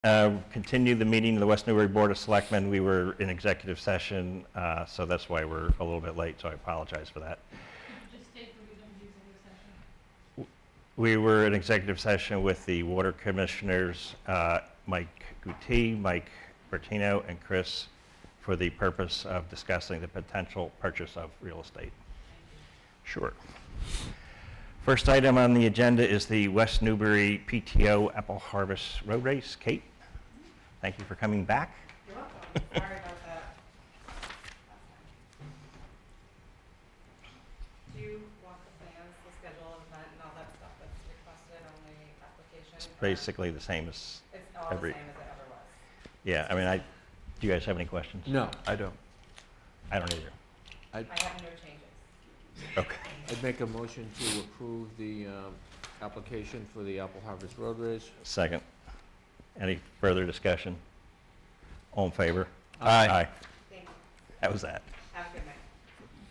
Continue the meeting of the West Newbury Board of Selectmen. We were in executive session, so that's why we're a little bit late, so I apologize for that. Could you just state the reason for the executive session? We were in executive session with the water commissioners, Mike Guti, Mike Bertino, and Chris, for the purpose of discussing the potential purchase of real estate. Sure. First item on the agenda is the West Newbury PTO Apple Harvest Road Race. Kate, thank you for coming back. You're welcome. Sorry about that. Do you want the plans, the schedule, event, and all that stuff that's requested on the application? It's basically the same as It's all every. the same as it ever was. Yeah, I mean, do you guys have any questions? No, I don't. I don't either. I have no changes. Okay. I'd make a motion to approve the application for the Apple Harvest Road Race. Second. Any further discussion? All in favor? Aye. Aye. Thank you. That was that. Have a good night.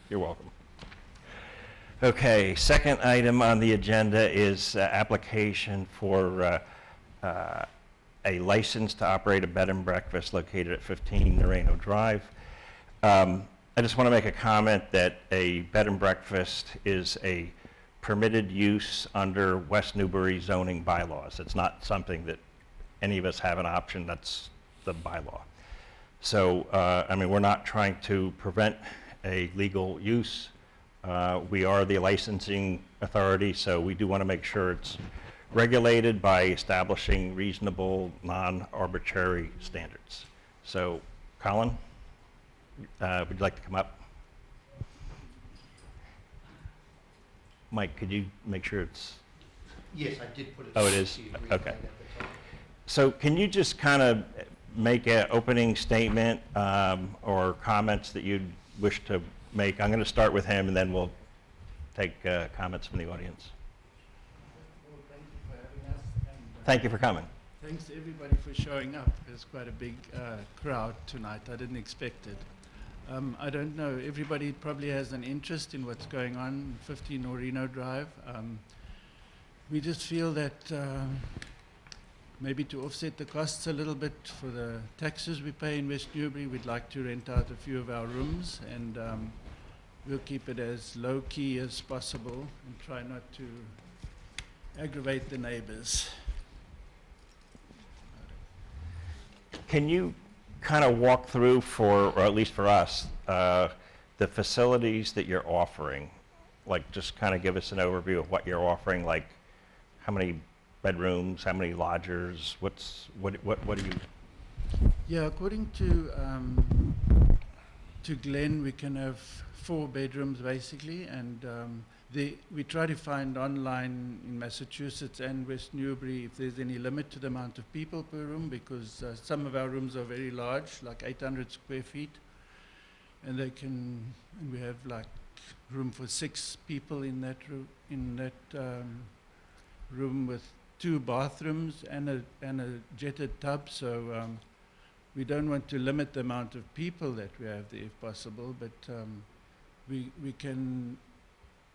You're welcome. Okay, second item on the agenda is application for a license to operate a bed and breakfast located at 15 Noreno Drive. I just want to make a comment that a bed and breakfast is a permitted use under West Newbury zoning bylaws. It's not something that any of us have an option. That's the bylaw. So, I mean, we're not trying to prevent a legal use. We are the licensing authority, so we do want to make sure it's regulated by establishing reasonable, non-arbitrary standards. So, Colin, would you like to come up? Mike, could you make sure it's... Yes, I did put it. Oh, it is? Okay. So can you just kind of make an opening statement or comments that you'd wish to make? I'm going to start with him, and then we'll take comments from the audience. Well, thank you for having us. And, Thank you for coming. thanks to everybody for showing up. There's quite a big crowd tonight. I didn't expect it. I don't know. Everybody probably has an interest in what's going on 15 Noreno Drive. We just feel that maybe to offset the costs a little bit for the taxes we pay in West Newbury, we'd like to rent out a few of our rooms, and we'll keep it as low-key as possible and try not to aggravate the neighbors. Can you kind of walk through or at least for us, the facilities that you're offering? Like, just kind of give us an overview of what you're offering, like how many bedrooms, how many lodgers, what do you... Yeah, according to Glenn, we can have 4 bedrooms basically, and we try to find online in Massachusetts and West Newbury if there's any limit to the amount of people per room, because some of our rooms are very large, like 800 square feet, and we have like room for 6 people in that room with 2 bathrooms and a jetted tub. So we don't want to limit the amount of people that we have there if possible, but we can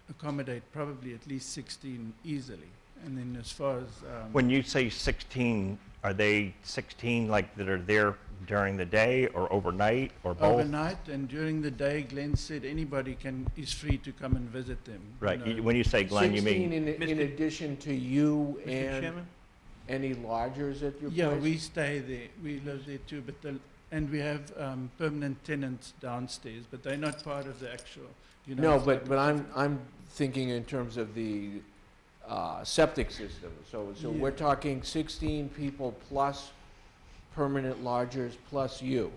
accommodate probably at least 16 easily. And then as far as... When you say 16, are they 16 like that are there during the day or overnight or both? Overnight, and during the day, Glenn said anybody is free to come and visit them. Right. You know. When you say Glenn, you 16 mean... in addition to you Mr. and Chairman? any lodgers at your Yeah, place? we stay there. We live there too, and we have permanent tenants downstairs, but they're not part of the actual. You know, No, but I'm thinking in terms of the septic system. So Yeah. we're talking 16 people plus permanent lodgers plus you.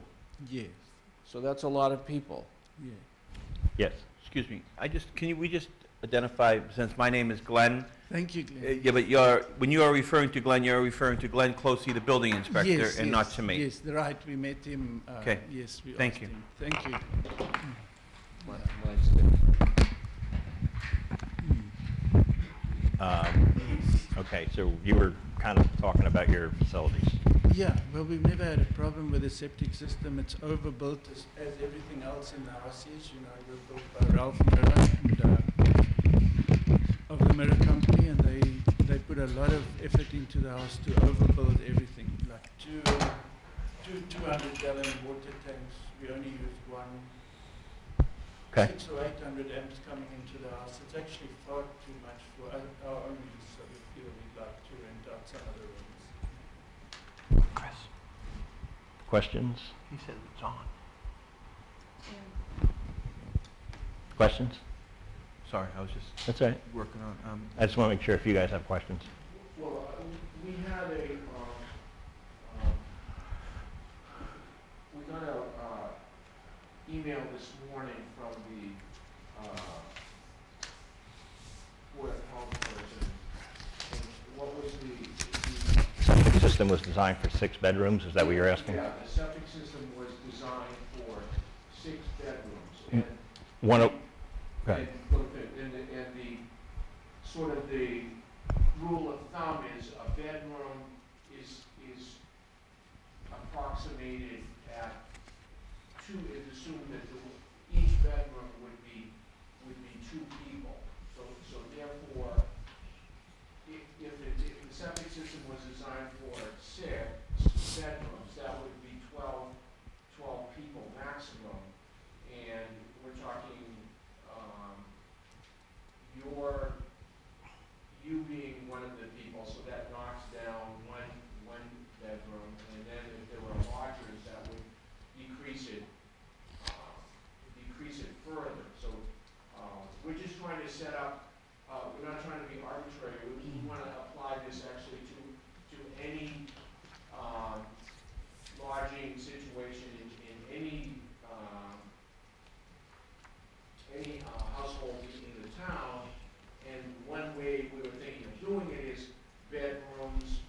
Yes. So that's a lot of people. Yeah. Yes. Excuse me, we just identify, since my name is Glenn, Thank you, Glenn. yeah, but when you are referring to Glenn, you're referring to Glenn Closey, the building inspector, Yes, and yes, not to me. Yes, right. We met him. Okay. Yes, we Thank asked you. him. Thank you. Mine's different. Okay, so you were kind of talking about your facilities. Yeah, well, we've never had a problem with the septic system. It's overbuilt as everything else in the house is. You know, it was built by Ralph Miller and, of the Miller Company, and they put a lot of effort into the house to overbuild everything, like 2 200-gallon water tanks. We only used one. Okay. 600 or 800 amps coming into the house. It's actually far too much for our own use, so we feel we'd like to rent out some other rooms. Chris, Questions? he said it's on. Questions? Sorry, I was just That's all right. working on, I just want to make sure if you guys have questions. Well, we had a, we got a, email this morning from the, Board of Health person. And what was the, Septic system was designed for 6 bedrooms, is that what you're asking? yeah, the septic system was designed for 6 bedrooms. And One of, And the, sort of the rule of thumb is a bedroom is approximated at 2, it's assumed that each bedroom would be 2 people. So therefore, if the septic system was designed for 6 bedrooms, that would be 12 people maximum. And we're talking, you being one of the people, so that knocks down one bedroom, and then if there were lodgers, that would decrease it further. So, we're just trying to set up, we're not trying to be arbitrary, we want to apply this actually to any, lodging situation in any household in the town. And one way we were thinking of doing it is bedrooms,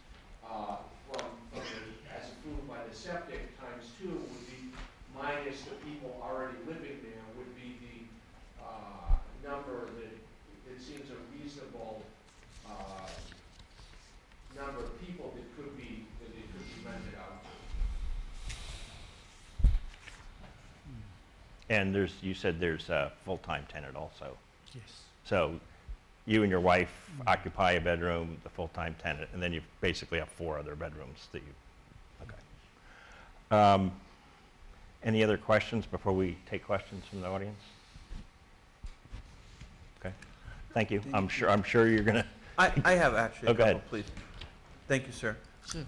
as approved by the septic, ×2 would be minus the people already living there, would be the, number that seems a reasonable, number of people that could be rented out to. and you said there's a full-time tenant also. Yes. So So you and your wife occupy a bedroom, the full-time tenant, and then you basically have 4 other bedrooms that you, okay. Any other questions before we take questions from the audience? Okay, thank you. I'm sure you're gonna, I have actually Oh, a go couple, ahead. please. Thank you, sir. Sure.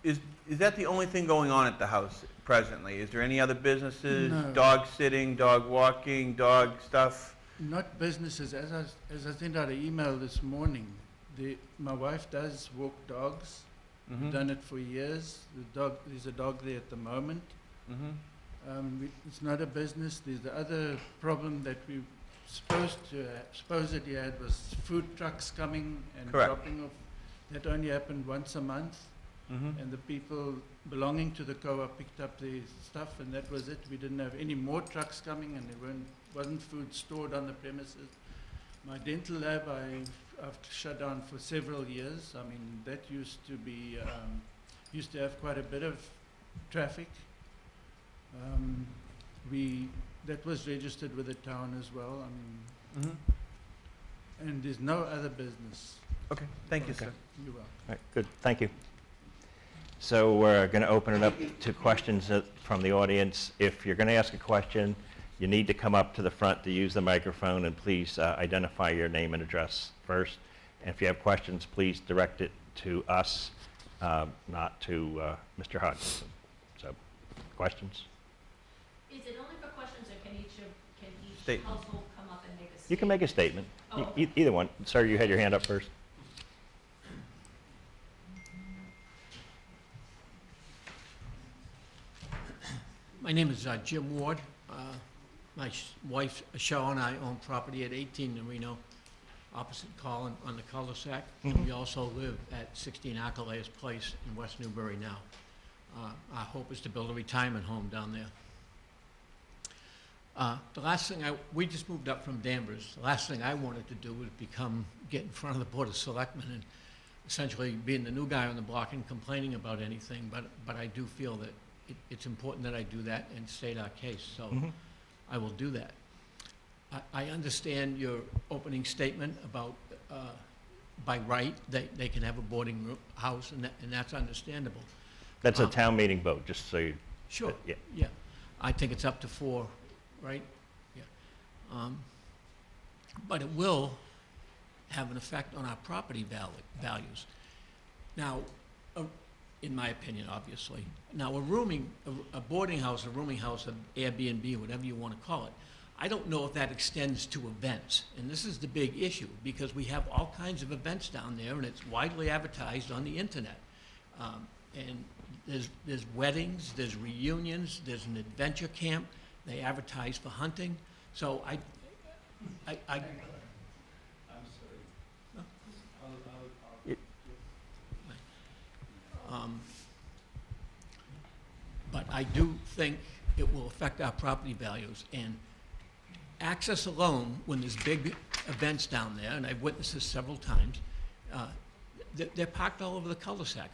Is that the only thing going on at the house presently? Is there any other businesses? No. Dog sitting, dog walking, dog stuff? Not businesses. As I sent out an email this morning, my wife does walk dogs. We've done it for years. There's a dog there at the moment. It's not a business. There's the other problem that we supposedly had was food trucks coming and Correct. dropping off. That only happened once a month. And the people belonging to the co-op picked up the stuff, and that was it. We didn't have any more trucks coming, and there wasn't food stored on the premises. My dental lab I've shut down for several years. I mean, that used to have quite a bit of traffic. That was registered with the town as well. I mean, and there's no other business. Okay, thank you, Okay. sir. You're welcome. all right, good, thank you. So we're going to open it up to questions from the audience. If you're going to ask a question, you need to come up to the front to use the microphone, and please identify your name and address first. And if you have questions, please direct it to us, not to Mr. Hodgson. So, questions? Is it only for questions, or can each Statement. household come up and make a statement? You can make a statement. Oh, E- okay. Either one. Sir, you had your hand up first. My name is Jim Ward. My wife, Cheryl, and I own property at 18 in Reno, opposite Collin on the cul-de-sac. We also live at 16 Archelaus Place in West Newbury now. Our hope is to build a retirement home down there. The last thing we just moved up from Danvers. The last thing I wanted to do was get in front of the Board of Selectmen and essentially being the new guy on the block and complaining about anything, but I do feel that it's important that I do that and state our case, so I will do that. I understand your opening statement about, by right, they can have a boarding house, and that's understandable. That's a town meeting vote, just so you, Sure. yeah. Yeah. I think it's up to 4, right? Yeah. But it will have an effect on our property values. Now, in my opinion, obviously. Now, a boarding house, a rooming house, an Airbnb, whatever you want to call it, I don't know if that extends to events. And this is the big issue, because we have all kinds of events down there, and it's widely advertised on the internet. And there's weddings, there's reunions, there's an adventure camp, they advertise for hunting. So I I'm sorry. No. I'll But I do think it will affect our property values. And access alone, when there's big events down there, and I've witnessed this several times, they're parked all over the cul-de-sac.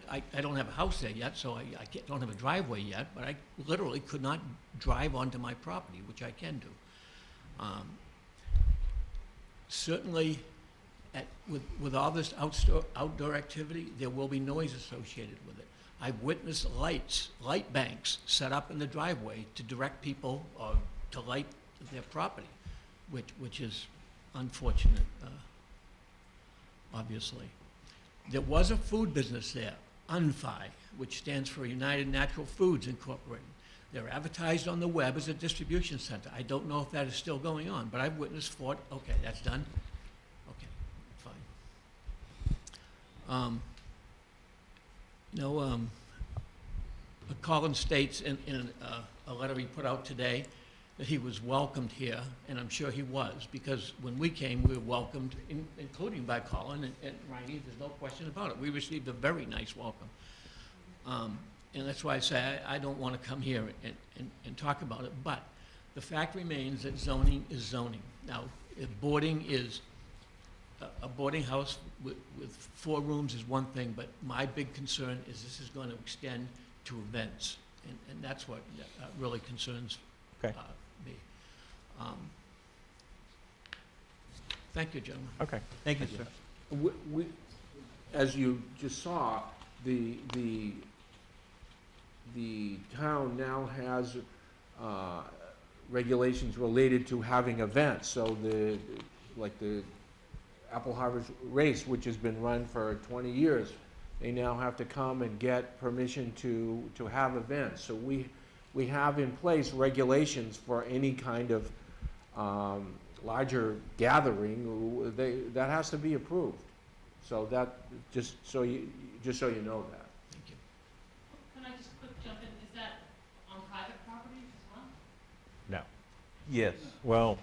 I don't have a house there yet, so I don't have a driveway yet, but I literally could not drive onto my property, which I can do. Certainly, with all this outdoor activity, there will be noise associated with it. I've witnessed light banks set up in the driveway to direct people to light their property, which is unfortunate, obviously. There was a food business there, UNFI, which stands for United Natural Foods Incorporated. They're advertised on the web as a distribution center. I don't know if that is still going on, but I've witnessed okay, that's done. Okay, fine. Colin states in a letter he put out today that he was welcomed here, and I'm sure he was, because when we came, we were welcomed, including by Colin and Riney. There's no question about it. We received a very nice welcome. And that's why I say I don't want to come here and talk about it, but the fact remains that zoning is zoning. Now, if boarding is, a boarding house with 4 rooms is one thing, but my big concern is this is going to extend to events, and that's what really concerns Okay. me. Thank you, gentlemen. Okay. Thank you, sir. We, as you just saw, the town now has regulations related to having events. So like the Apple Harvest Race, which has been run for 20 years, they now have to come and get permission to have events. So we have in place regulations for any kind of larger gathering. That has to be approved. So that, just so you know that. Thank you. Can I just quick jump in? Is that on private property as well? No. Yes, Well,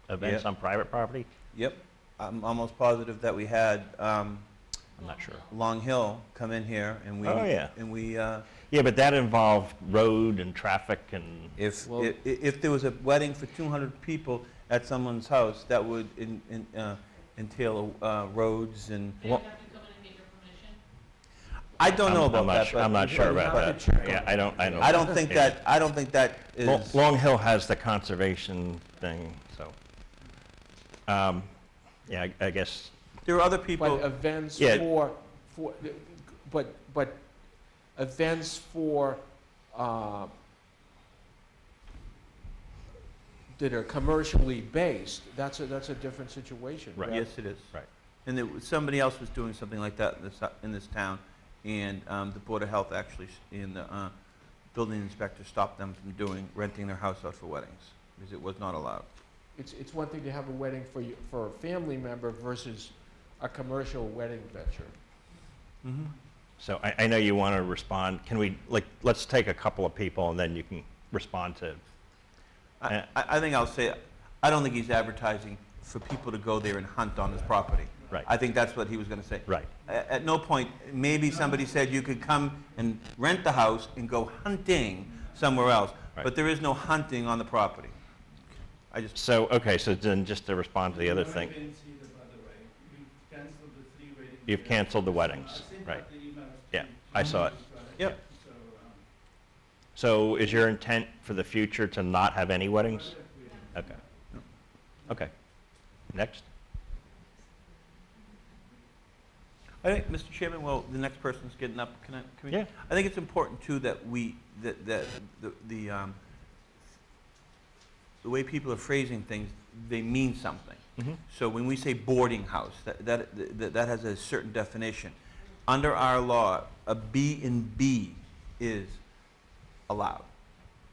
events Yeah. on private property? yep. I'm almost positive that we had I'm not sure. Long Hill come in here and we. Oh, yeah. And we, Yeah, but that involved road and traffic and, if Well- if there was a wedding for 200 people at someone's house, that would entail roads and. They would have to come in and get your permission? I don't know I'm about not that, sure, but. I'm not sure about have that. to check on Yeah, I don't know. I don't think Yeah. that, I don't think that is. Long Hill has the conservation thing, so, yeah, I guess, There are other people. But events Yeah. but events for, that are commercially based, that's a different situation. Right. Yes, it is. Right. And somebody else was doing something like that in this town, and the Board of Health actually, and the building inspector stopped them from renting their house out for weddings, because it was not allowed. It's one thing to have a wedding for a family member versus a commercial wedding venture. Mm-hmm. so I know you want to respond. Can we, let's take a couple of people and then you can respond to. I think I'll say, I don't think he's advertising for people to go there and hunt on his property. Right. I think that's what he was gonna say. Right. At no point, maybe somebody said you could come and rent the house and go hunting somewhere else, Right. but there is no hunting on the property. So, okay, so then just to respond to the other thing, you've canceled the weddings, right? Yeah, I saw it. Yep. So is your intent for the future to not have any weddings? Okay. Okay. Next. I think, Mr. Chairman, well, the next person's getting up, can we? Yeah. I think it's important too that the way people are phrasing things, they mean something. Mhm. So when we say boarding house, that has a certain definition. Under our law, a B&B is allowed.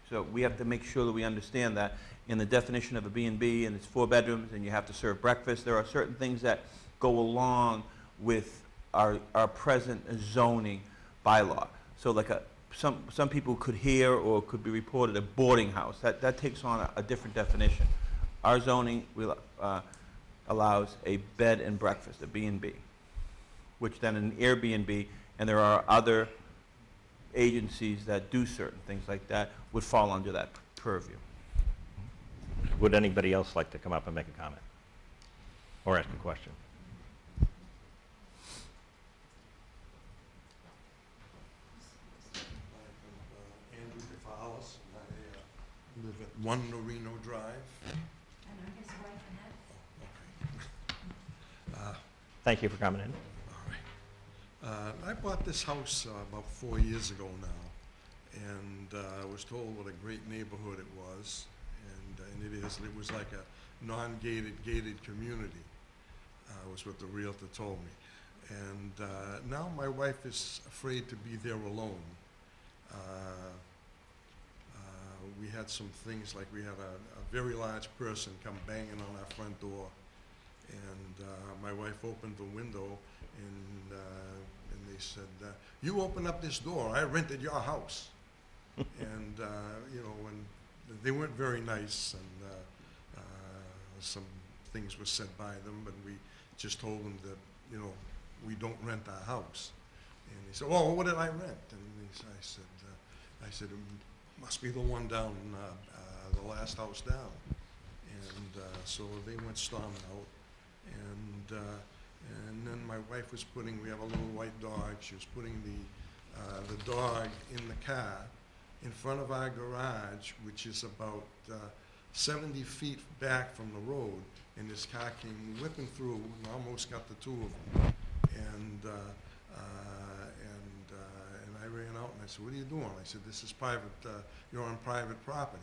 So we have to make sure that we understand that in the definition of a B&B, and it's 4 bedrooms, and you have to serve breakfast, there are certain things that go along with our present zoning bylaw. So like some people could hear or could be reported a boarding house. That takes on a different definition. Our zoning allows a bed and breakfast, a B&B, which then an Airbnb, and there are other agencies that do certain things like that, would fall under that purview. Would anybody else like to come up and make a comment or ask a question? Andrew Gonzalez, and I live at 1 Norino Drive. And I'm his wife, Annette. Thank you for coming in. All right. I bought this house about 4 years ago now, and I was told what a great neighborhood it was, and it is. It was like a non-gated, gated community, was what the realtor told me. And now my wife is afraid to be there alone. We had some things, like we had a very large person come banging on our front door, and my wife opened the window, and they said, "You open up this door, I rented your house." And you know, and they weren't very nice, and some things were said by them, but we just told them that, you know, we don't rent our house. And he said, "Oh, what did I rent?" And I said, "It must be the one down, the last house down." And so they went storming out, and then my wife was putting, we have a little white dog, she was putting the dog in the car in front of our garage, which is about 70 feet back from the road, and this car came whipping through and almost got the two of them. And I ran out and I said, "What are you doing?" I said, "This is private, you're on private property."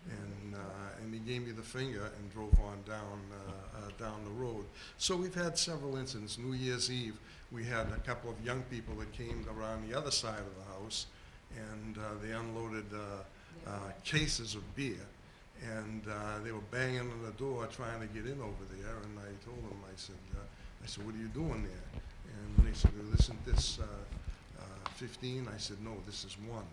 And he gave me the finger and drove on down the road. So we've had several incidents. New Year's Eve, we had a couple of young people that came around the other side of the house, and they unloaded cases of beer, and they were banging on the door trying to get in over there. And I told them, I said, "What are you doing there?" And they said, "Well, isn't this 15?" I said, "No, this is 1."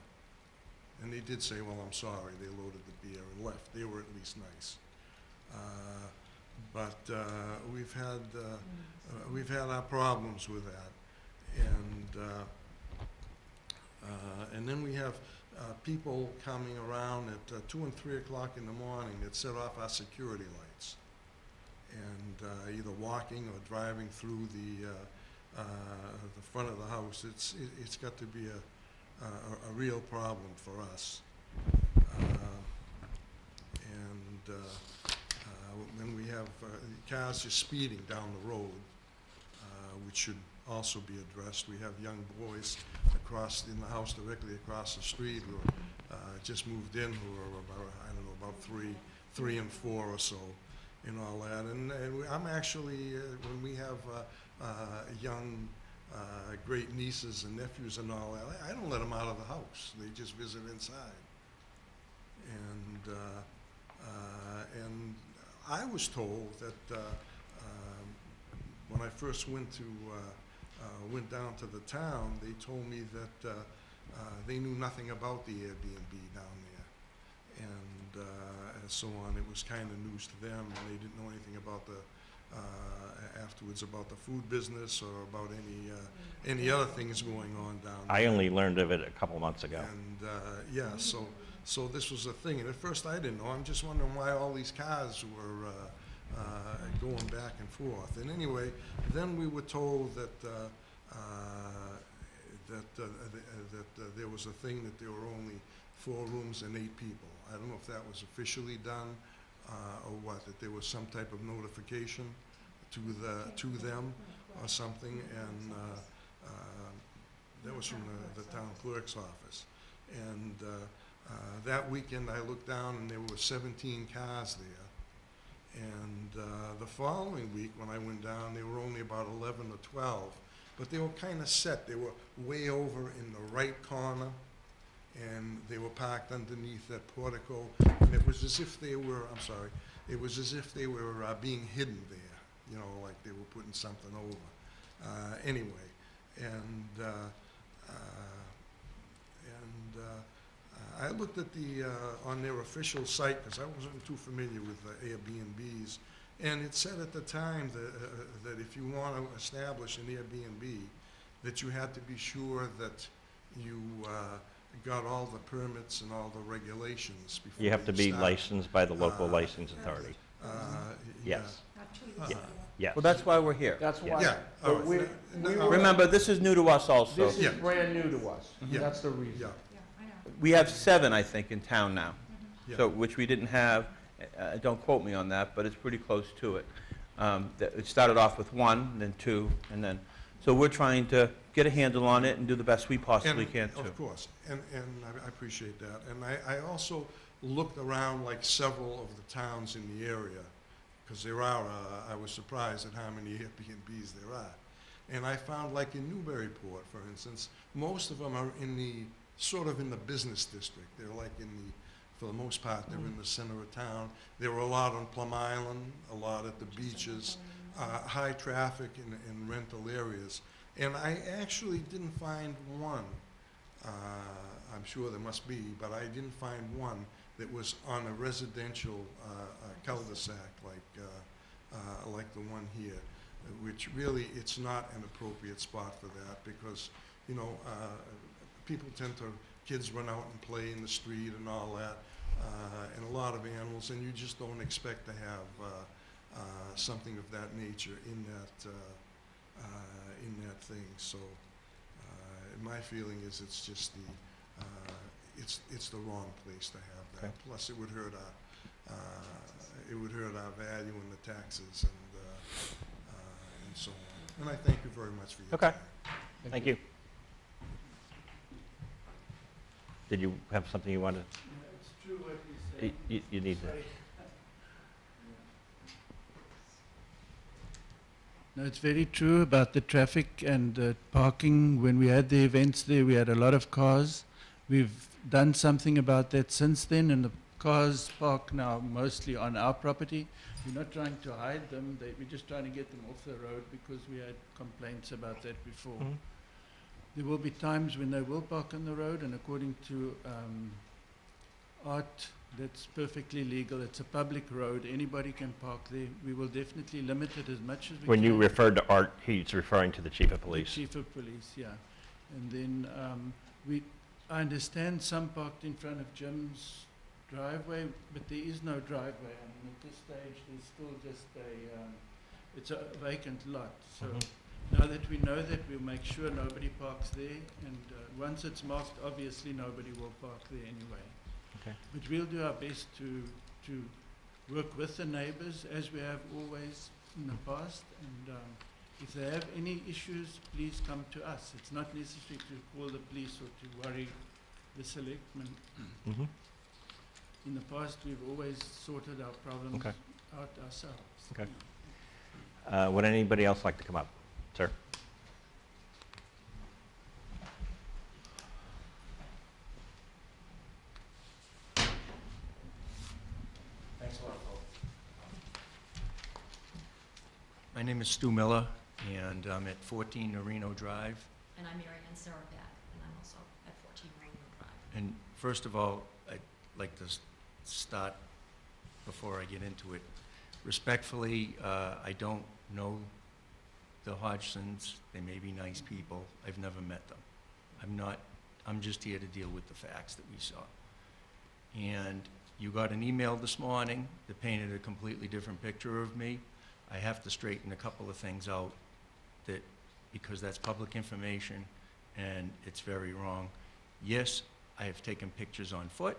And they did say, "Well, I'm sorry." They loaded the beer and left. They were at least nice. But we've had our problems with that, and then we have people coming around at 2 and 3 o'clock in the morning that set off our security lights, and either walking or driving through the front of the house. It's got to be a real problem for us. When we have cars just speeding down the road, which should also be addressed. We have young boys in the house directly across the street who just moved in, who are about, I don't know, about three and 4 or so, and all that. And I'm actually, when we have young great nieces and nephews and all that, I don't let them out of the house. They just visit inside. And I was told that when I first went down to the town, they told me that they knew nothing about the Airbnb down there, and so on. It was kind of news to them, and they didn't know anything about afterwards about the food business or about any other things going on down there. I only learned of it a couple months ago. And yeah, so this was a thing, and at first I didn't know. I'm just wondering why all these cars were going back and forth. And anyway, then we were told that there was a thing that there were only 4 rooms and 8 people. I don't know if that was officially done or what, that there was some type of notification to them. or something, and that was from the town clerk's office. And that weekend, I looked down, and there were 17 cars there. And the following week, when I went down, there were only about 11 or 12, but they were kind of set. They were way over in the right corner, and they were parked underneath that portico, and it was as if they were, I'm sorry, it was as if they were being hidden there, you know, like they were putting something over. Anyway, and I looked at on their official site, because I wasn't too familiar with Airbnbs, and it said at the time that if you want to establish an Airbnb, that you had to be sure that you got all the permits and all the regulations before You have to be start. licensed by the local license authority. Yes. About 2 yeah. years ago. Yes. Well, that's why we're here. That's Yeah. why. Yeah, all But right. we No, were- Remember, this is new to us also. This Yeah. is brand new to us. Yeah. That's the reason. Yeah, Yeah, I know. We have 7, I think, in town now, yeah. so, which we didn't have. Don't quote me on that, but it's pretty close to it. It started off with 1, then 2, and then, so we're trying to get a handle on it and do the best we possibly And, can too. of course, and I appreciate that. And I also looked around like several of the towns in the area, because there are, I was surprised at how many Airbnbs there are. And I found, like in Newburyport, for instance, most of them are in the, sort of in the business district. They're like in the, for the most part, they're in the center of town. There were a lot on Plum Island, a lot at the beaches, high traffic in rental areas. And I actually didn't find one, I'm sure there must be, but I didn't find one that was on a residential cul-de-sac like the one here, which really, it's not an appropriate spot for that, because, you know, people tend to, kids run out and play in the street and all that, and a lot of animals, and you just don't expect to have something of that nature in that thing. So my feeling is it's just it's the wrong place to have that. Okay. Plus, it would hurt our value in the taxes and so on. And I thank you very much for your Okay. time. Thank you. Did you have something you wanted? It's true what he's saying. You need to. Sorry. No, it's very true about the traffic and parking. When we had the events there, we had a lot of cars. We've done something about that since then, and the cars park now mostly on our property. We're not trying to hide them. We're just trying to get them off the road, because we had complaints about that before. Mhm. There will be times when they will park on the road, and according to Art, that's perfectly legal. It's a public road. Anybody can park there. We will definitely limit it as much as we can. When you referred to Art, he's referring to the chief of The police. chief of police, yeah. And then I understand some parked in front of Jim's driveway, but there is no driveway. I mean, at this stage, there's still just it's a vacant lot. So Mhm. now that we know that, we'll make sure nobody parks there. And once it's marked, obviously nobody will park there anyway. Okay. But we'll do our best to work with the neighbors, as we have always in the past. And if they have any issues, please come to us. It's not necessary to call the police or to worry the selectmen. Mhm. In the past, we've always sorted our problems Okay. out ourselves. Okay. Would anybody else like to come up? Sir? Thanks a lot, Paul. My name is Stu Miller, and I'm at 14 Norino Drive. And I'm Mary Ann Sarabak, and I'm also at 14 Rainbow Drive. And first of all, I'd like to start, before I get into it, respectfully, I don't know the Hodgsons. They may be nice people. I've never met them. I'm just here to deal with the facts that we saw. And you got an email this morning that painted a completely different picture of me. I have to straighten a couple of things out, because that's public information and it's very wrong. Yes, I have taken pictures on foot.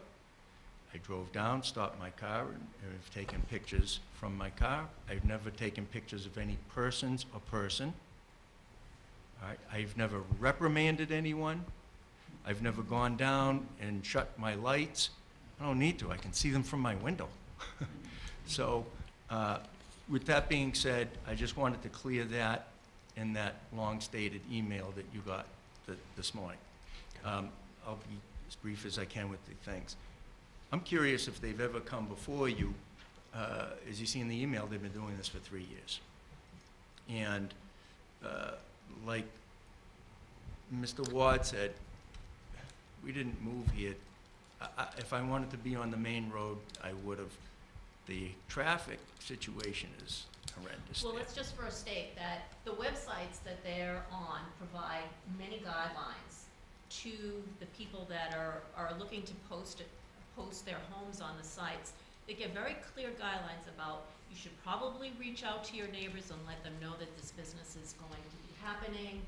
I drove down, stopped my car, and have taken pictures from my car. I've never taken pictures of any persons or person. All right? I've never reprimanded anyone. I've never gone down and shut my lights. I don't need to. I can see them from my window. So, with that being said, I just wanted to clear that in that long-stated email that you got this morning. I'll be as brief as I can with the things. I'm curious if they've ever come before you. As you see in the email, they've been doing this for 3 years. And like Mr. Ward said, we didn't move here. If I wanted to be on the main road, I would have. The traffic situation is horrendous. Well, there. let's just first state that the websites that they're on provide many guidelines to the people that are looking to post their homes on the sites. They give very clear guidelines about you should probably reach out to your neighbors and let them know that this business is going to be happening.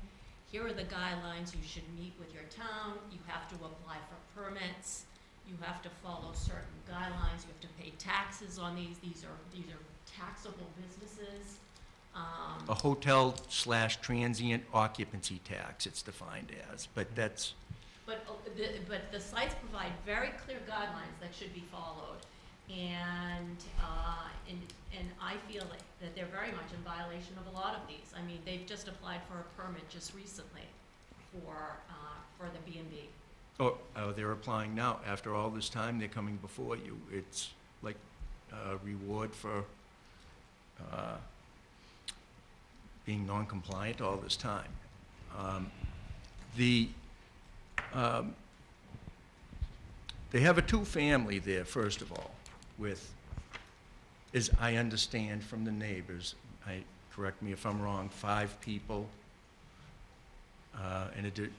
Here are the guidelines. You should meet with your town. You have to apply for permits. You have to follow certain guidelines. You have to pay taxes on these. These are taxable businesses. A hotel/transient occupancy tax, it's defined as, but that's, But the sites provide very clear guidelines that should be followed, and I feel that they're very much in violation of a lot of these. I mean, they've just applied for a permit just recently for the B&B. oh, they're applying now. After all this time, they're coming before you. It's like a reward for being non-compliant all this time. They have a two-family there, first of all, with, as I understand from the neighbors, correct me if I'm wrong, 5 people, and it did,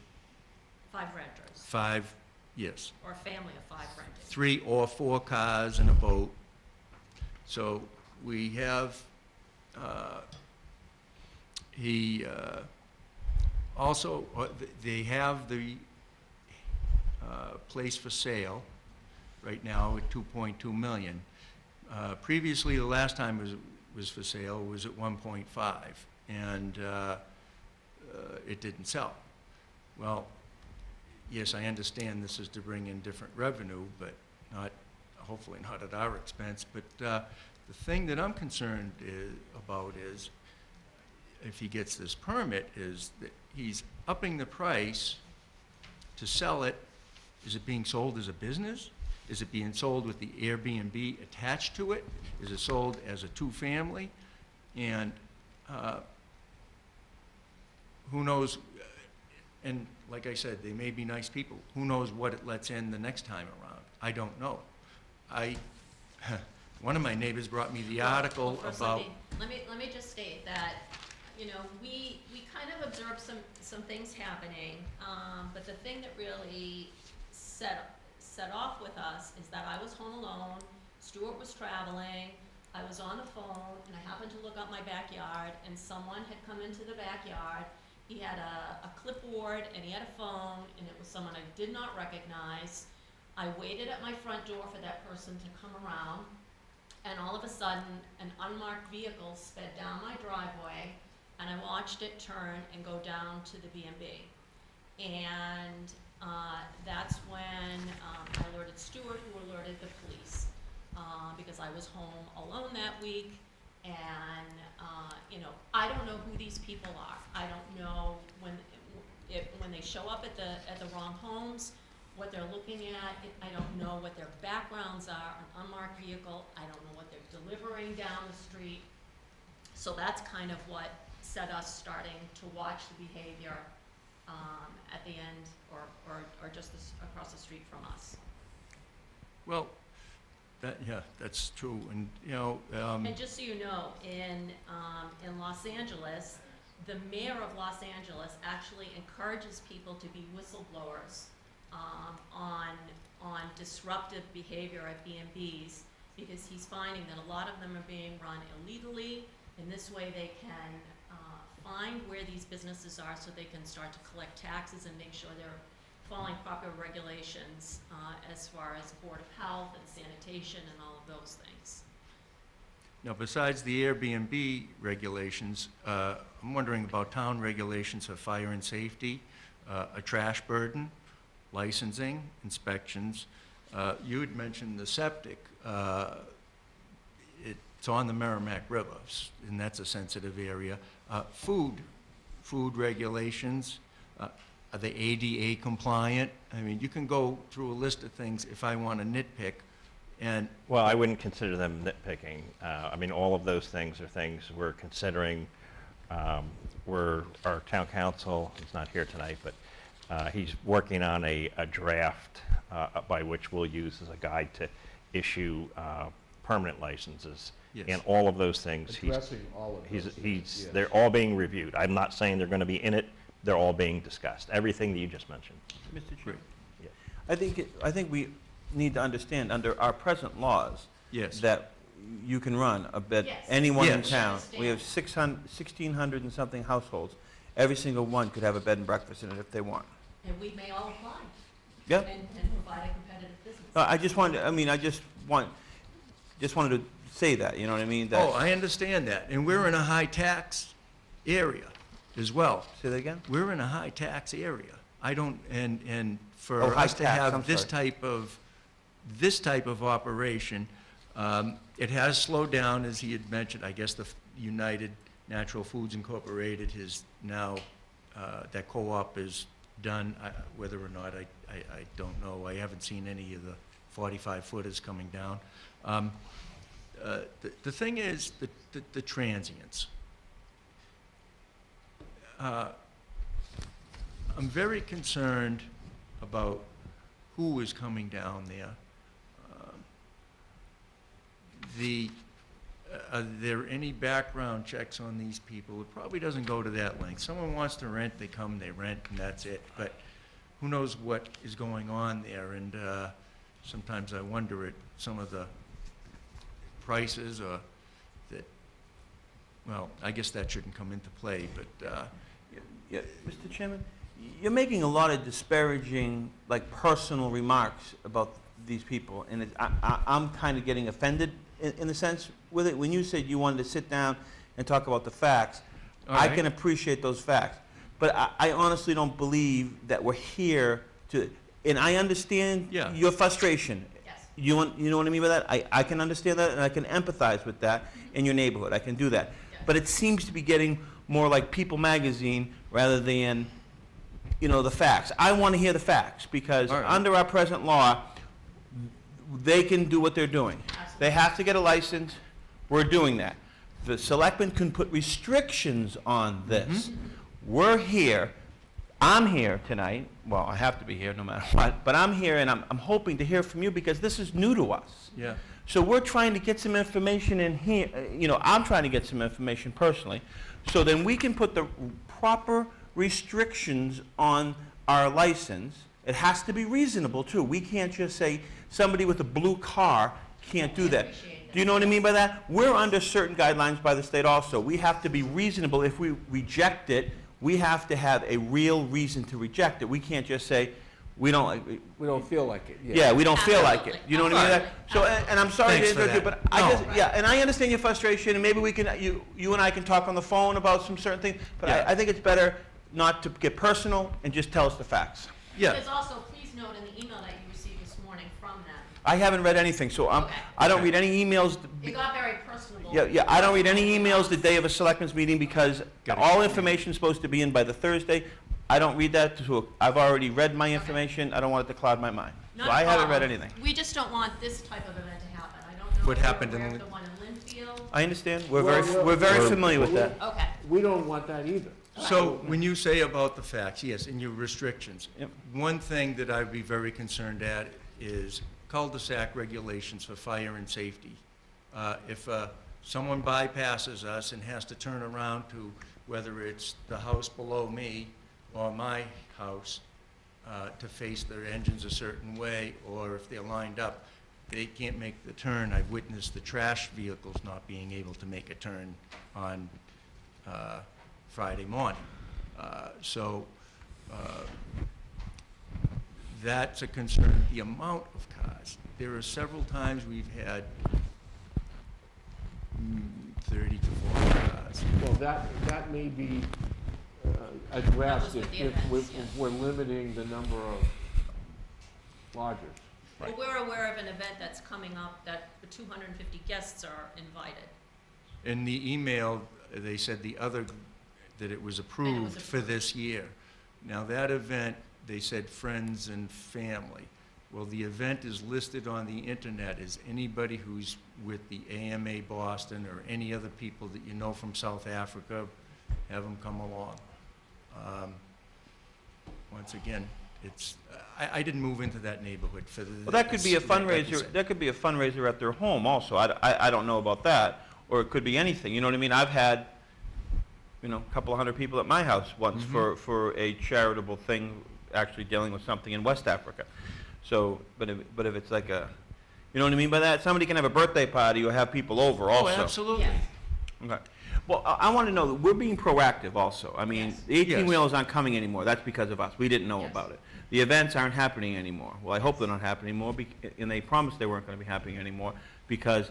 5 renters, 5, yes, or a family of 5 renting. 3 or 4 cars and a boat. So we have, also, they have the place for sale right now at 2.2 million. Previously, the last time it was for sale was at 1.5, and it didn't sell. Well, yes, I understand this is to bring in different revenue, but hopefully not at our expense. But the thing that I'm concerned about is, if he gets this permit, is that he's upping the price to sell it. Is it being sold as a business? Is it being sold with the Airbnb attached to it? Is it sold as a two-family? And who knows, and like I said, they may be nice people. Who knows what it lets in the next time around? I don't know. One of my neighbors brought me the article Well, first, about... let me just state that, you know, we kind of observed some things happening, but the thing that really set off with us is that I was home alone, Stuart was traveling, I was on the phone, and I happened to look out my backyard, and someone had come into the backyard. He had a clipboard, and he had a phone, and it was someone I did not recognize. I waited at my front door for that person to come around, and all of a sudden, an unmarked vehicle sped down my driveway, and I watched it turn and go down to the B&B. And that's when I alerted Stuart, who alerted the police, because I was home alone that week, and you know, I don't know who these people are. I don't know when they show up at the wrong homes, what they're looking at. I don't know what their backgrounds are. An unmarked vehicle. I don't know what they're delivering down the street. So that's kind of what set us starting to watch the behavior at the end, or just across the street from us. Well, that's true, and you know. And just so you know, in Los Angeles, the mayor of Los Angeles actually encourages people to be whistleblowers on disruptive behavior at B&Bs, because he's finding that a lot of them are being run illegally. In this way, they can find where these businesses are, so they can start to collect taxes and make sure they're following proper regulations as far as Board of Health and sanitation and all of those things. Now, besides the Airbnb regulations, I'm wondering about town regulations for fire and safety, a trash burden, licensing, inspections. You had mentioned the septic. It's on the Merrimack River, and that's a sensitive area. Food regulations, are they ADA compliant? I mean, you can go through a list of things if I want to nitpick, and Well, I wouldn't consider them nitpicking. I mean, all of those things are things we're considering. Our town council, he's not here tonight, but he's working on a draft by which we'll use as a guide to issue permanent licenses. Yes. And all of those things, Addressing all of those things, yes. they're all being reviewed. I'm not saying they're going to be in it. They're all being discussed. Everything that you just mentioned. Mr. Chair, Yeah. I think we need to understand, under our present laws, yes. that you can run a bed, Yes. anyone in Yes. town. We have Understand. 1,600 and something households. Every single one could have a bed and breakfast in it if they want. And we may all apply. Yeah. And provide a competitive business. I just wanted, I mean, just wanted to say that, you know what I mean? Oh, I understand that, and we're in a high-tax area as well. Say that again? We're in a high-tax area. I don't, and for Oh, us to high tax, I'm have this sorry. type of operation, it has slowed down, as he had mentioned. I guess the United Natural Foods Incorporated has now, that co-op is done. Whether or not, I don't know. I haven't seen any of the 45-footers coming down. The thing is, the transients. I'm very concerned about who is coming down there. Are there any background checks on these people? It probably doesn't go to that length. Someone wants to rent, they come, they rent, and that's it. But who knows what is going on there? And sometimes I wonder at some of the prices, or that, well, I guess that shouldn't come into play, but Yeah, Mr. Chairman, you're making a lot of disparaging, like, personal remarks about these people, and I'm kind of getting offended in a sense with it. When you said you wanted to sit down and talk about the facts, All I right. can appreciate those facts. But I honestly don't believe that we're here to, and I understand Yeah. your frustration. Yes. You know what I mean by that? I can understand that, and I can empathize with that in your neighborhood. I can do that. Yes. But it seems to be getting more like People Magazine rather than, the facts. I want to hear the facts, because All right. under our present law, they can do what they're doing. They have to get a license. We're doing that. The selectmen can put restrictions on this. We're here. I'm here tonight. Well, I have to be here no matter what. But I'm here, and I'm hoping to hear from you, because this is new to us. yeah. So we're trying to get some information in here. I'm trying to get some information personally, so then we can put the proper restrictions on our license. It has to be reasonable, too. We can't just say somebody with a blue car can't do that. Appreciate Do you know what I mean by that? We're under certain guidelines by the state also. We have to be reasonable. If we reject it, we have to have a real reason to reject it. We can't just say, we don't like, We don't feel like it, yeah, we don't feel like it. Absolutely. You know what I mean? by that? So, and I'm sorry to Thanks for interrupt you, that. but I No. just, yeah, and I understand your frustration, and maybe we can, you and I can talk on the phone about some certain things, but Yeah. I think it's better not to get personal and just tell us the facts. Yeah. There's also, please note in the email that you received this morning from them, I haven't read anything, so Okay. I don't read any emails. it got very personable. Yeah, I don't read any emails the day of a selectmen's meeting, because Got it. all information's supposed to be in by the Thursday. I don't read that, so I've already read my information. I don't want it to cloud my mind. So Not a I haven't read problem. anything. We just don't want this type of event to happen. I don't know. What if you're happened in aware of Lin- the one in Linfield. I understand. Well, We're very familiar with that. Okay. We don't want that either. So when you say about the facts, yes, and your restrictions, Yep. one thing that I'd be very concerned at is cul-de-sac regulations for fire and safety. If someone bypasses us and has to turn around to, whether it's the house below me or my house, to face their engines a certain way, or if they're lined up, they can't make the turn. I've witnessed the trash vehicles not being able to make a turn on Friday morning. That's a concern, the amount of cars. There are several times we've had 30 to 400 cars. Well, that may be addressed with the if events, yeah. we're limiting the number of lodgers. Well, we're aware of an event that's coming up that the 250 guests are invited. In the email, they said that it was approved for this year. Now, that event, they said friends and family. Well, the event is listed on the internet as anybody who's with the AMA Boston or any other people that you know from South Africa, have them come along. Once again, it's, I didn't move into that neighborhood for the. Well, that could be a like you fundraiser, said. that could be a fundraiser at their home also. I don't know about that, or it could be anything, you know what I mean? I've had, you know, a couple of hundred people at my house once for a charitable thing, actually dealing with something in West Africa. So, but if it's like a, you know what I mean by that? Somebody can have a birthday party or have people over also. Oh, absolutely. Yes. Okay. Well, I want to know that we're being proactive also. I mean, Yes. the 18-wheelers Yes. aren't coming anymore. That's because of us. We didn't know Yes. about it. The events aren't happening anymore. Well, I hope they're not happening anymore, and they promised they weren't going to be happening anymore because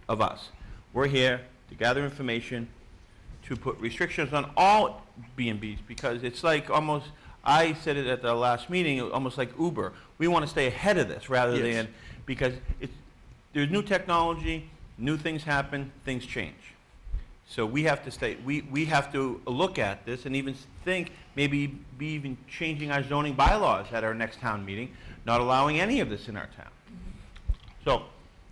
of us. We're here to gather information, to put restrictions on all B&Bs, because it's like almost, I said it at the last meeting, almost like Uber. We want to stay ahead of this rather Yes. than, because there's new technology, new things happen, things change. So we have to stay, we have to look at this and even think, maybe be even changing our zoning bylaws at our next town meeting, not allowing any of this in our town. So,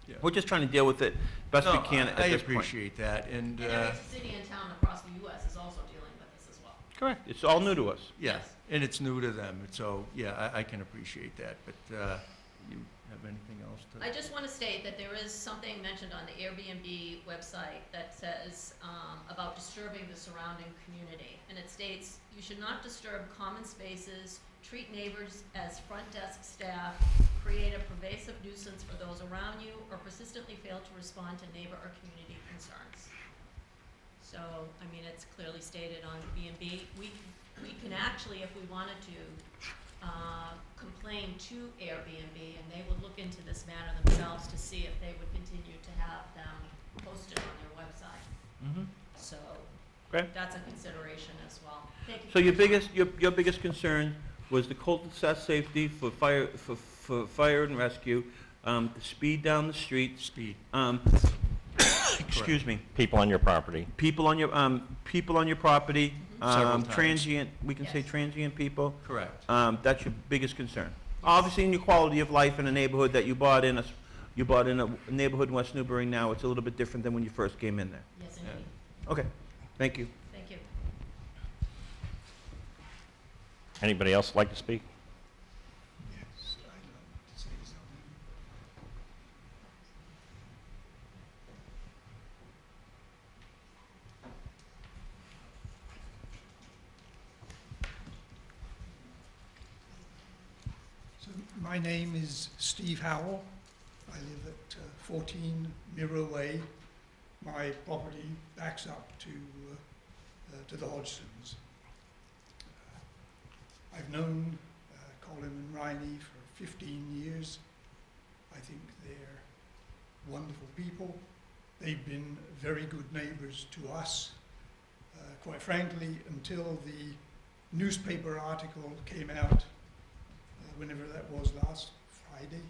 Yeah. we're just trying to deal with it best we No, can at I this point. appreciate that, and, And every city and town across the US is also dealing with this as well. Correct, it's all new to us. yeah, Yes. and it's new to them, so, yeah, I can appreciate that, but, you have anything else to? I just want to state that there is something mentioned on the Airbnb website that says about disturbing the surrounding community. And it states, "You should not disturb common spaces, treat neighbors as front desk staff, create a pervasive nuisance for those around you, or persistently fail to respond to neighbor or community concerns." So, I mean, it's clearly stated on B&B. We can actually, if we wanted to, complain to Airbnb, and they would look into this matter themselves to see if they would continue to have them posted on their website. Mhm. So, Okay. that's a consideration as well. Thank you. So your biggest concern was the cul-de-sac safety for fire and rescue, the speed down the street, Speed. excuse me, People on your property. people on your property, Several times. transient, we can say Yes. transient people. Correct. That's your biggest concern. Obviously, in your quality of life in a neighborhood that you bought in a neighborhood in West Newbury now, it's a little bit different than when you first came in there. Yes, indeed. Okay, thank you. Thank you. Anybody else like to speak? Yes, I'd like to say something. So my name is Steve Howell. I live at 14 Mirror Way. My property backs up to the Hodgsons. I've known Colin and Riney for 15 years. I think they're wonderful people. They've been very good neighbors to us. Quite frankly, until the newspaper article came out, whenever that was, last Friday,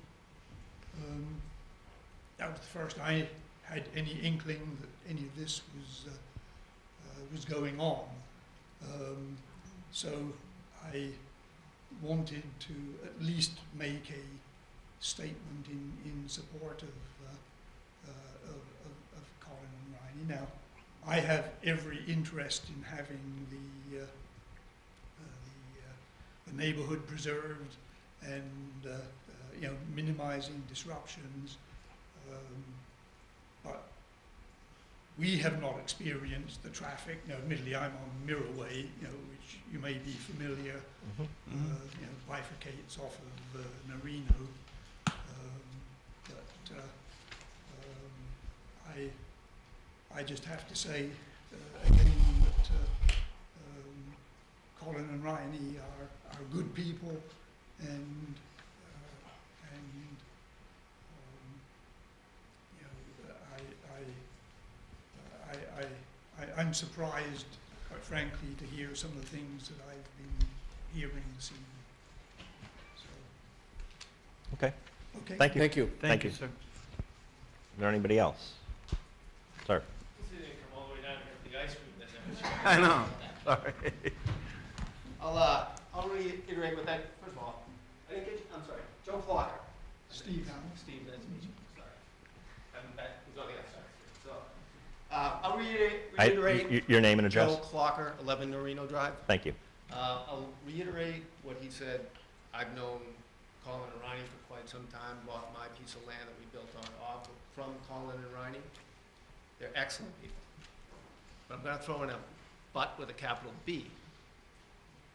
that was the first I had any inkling that any of this was going on. So I wanted to at least make a statement in support of Colin and Riney. Now, I have every interest in having the neighborhood preserved and minimizing disruptions, but we have not experienced the traffic. Admittedly, I'm on Mirror Way, which you may be familiar, bifurcates off of Narino. I just have to say again that Colin and Riney are good people, and I'm surprised, quite frankly, to hear some of the things that I've been hearing this evening. So, Okay, okay. thank you. Thank you. Thank you. sir. Is there anybody else? Sir? I know, sorry. I'll reiterate what that, first of all, I didn't get you, I'm sorry, Joe Clocker. Steve, now. Steve, nice to meet you, sorry. I'm back, he's on the other side, so, I'll reiterate. Your name and Joe address? Clocker, 11 Norino Drive. Thank you. I'll reiterate what he said. I've known Colin and Ronnie for quite some time, bought my piece of land that we built on off from Colin and Ronnie. They're excellent people. But I'm gonna throw in a but with a capital B.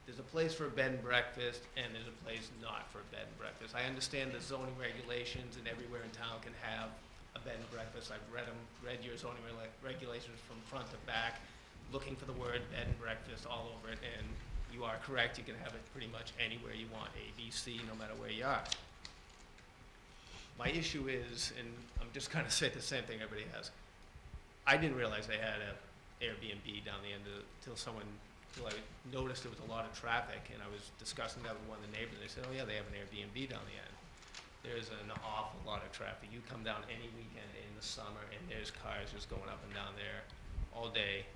There's a place for a bed and breakfast, and there's a place not for a bed and breakfast. I understand the zoning regulations, and everywhere in town can have a bed and breakfast. I've read your zoning regulations from front to back, looking for the word bed and breakfast all over it, and you are correct, you can have it pretty much anywhere you want, A, B, C, no matter where you are. My issue is, and I'm just kind of saying the same thing everybody has, I didn't realize they had a Airbnb down the end of, till I noticed there was a lot of traffic, and I was discussing that with one of the neighbors, and they said, oh yeah, they have an Airbnb down the end. There's an awful lot of traffic. You come down any weekend in the summer, and there's cars just going up and down there all day,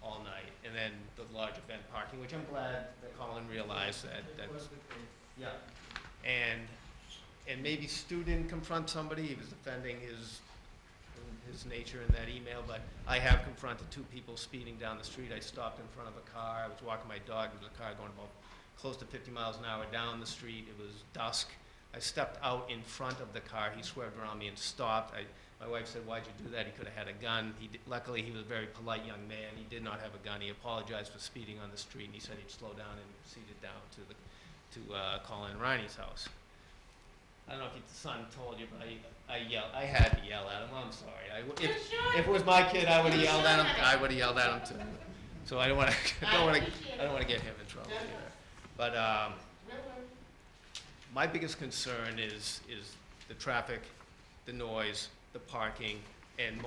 all night, and then the large event parking, which I'm glad that Colin realized that. Yeah. And maybe Stu didn't confront somebody, he was defending his nature in that email, but I have confronted two people speeding down the street. I stopped in front of a car, I was walking my dog, there was a car going about close to 50 miles an hour down the street, it was dusk. I stepped out in front of the car, he swerved around me and stopped. My wife said, why'd you do that? He could have had a gun. Luckily, he was a very polite young man. He did not have a gun. He apologized for speeding on the street, and he said he'd slow down and proceeded down to Colin and Ronnie's house. I don't know if your son told you, but I had to yell at him. I'm sorry. If it was my kid, I would have yelled at him. I would have yelled at him too. So I don't want to get him in trouble either. But my biggest concern is the traffic, the noise, the parking, and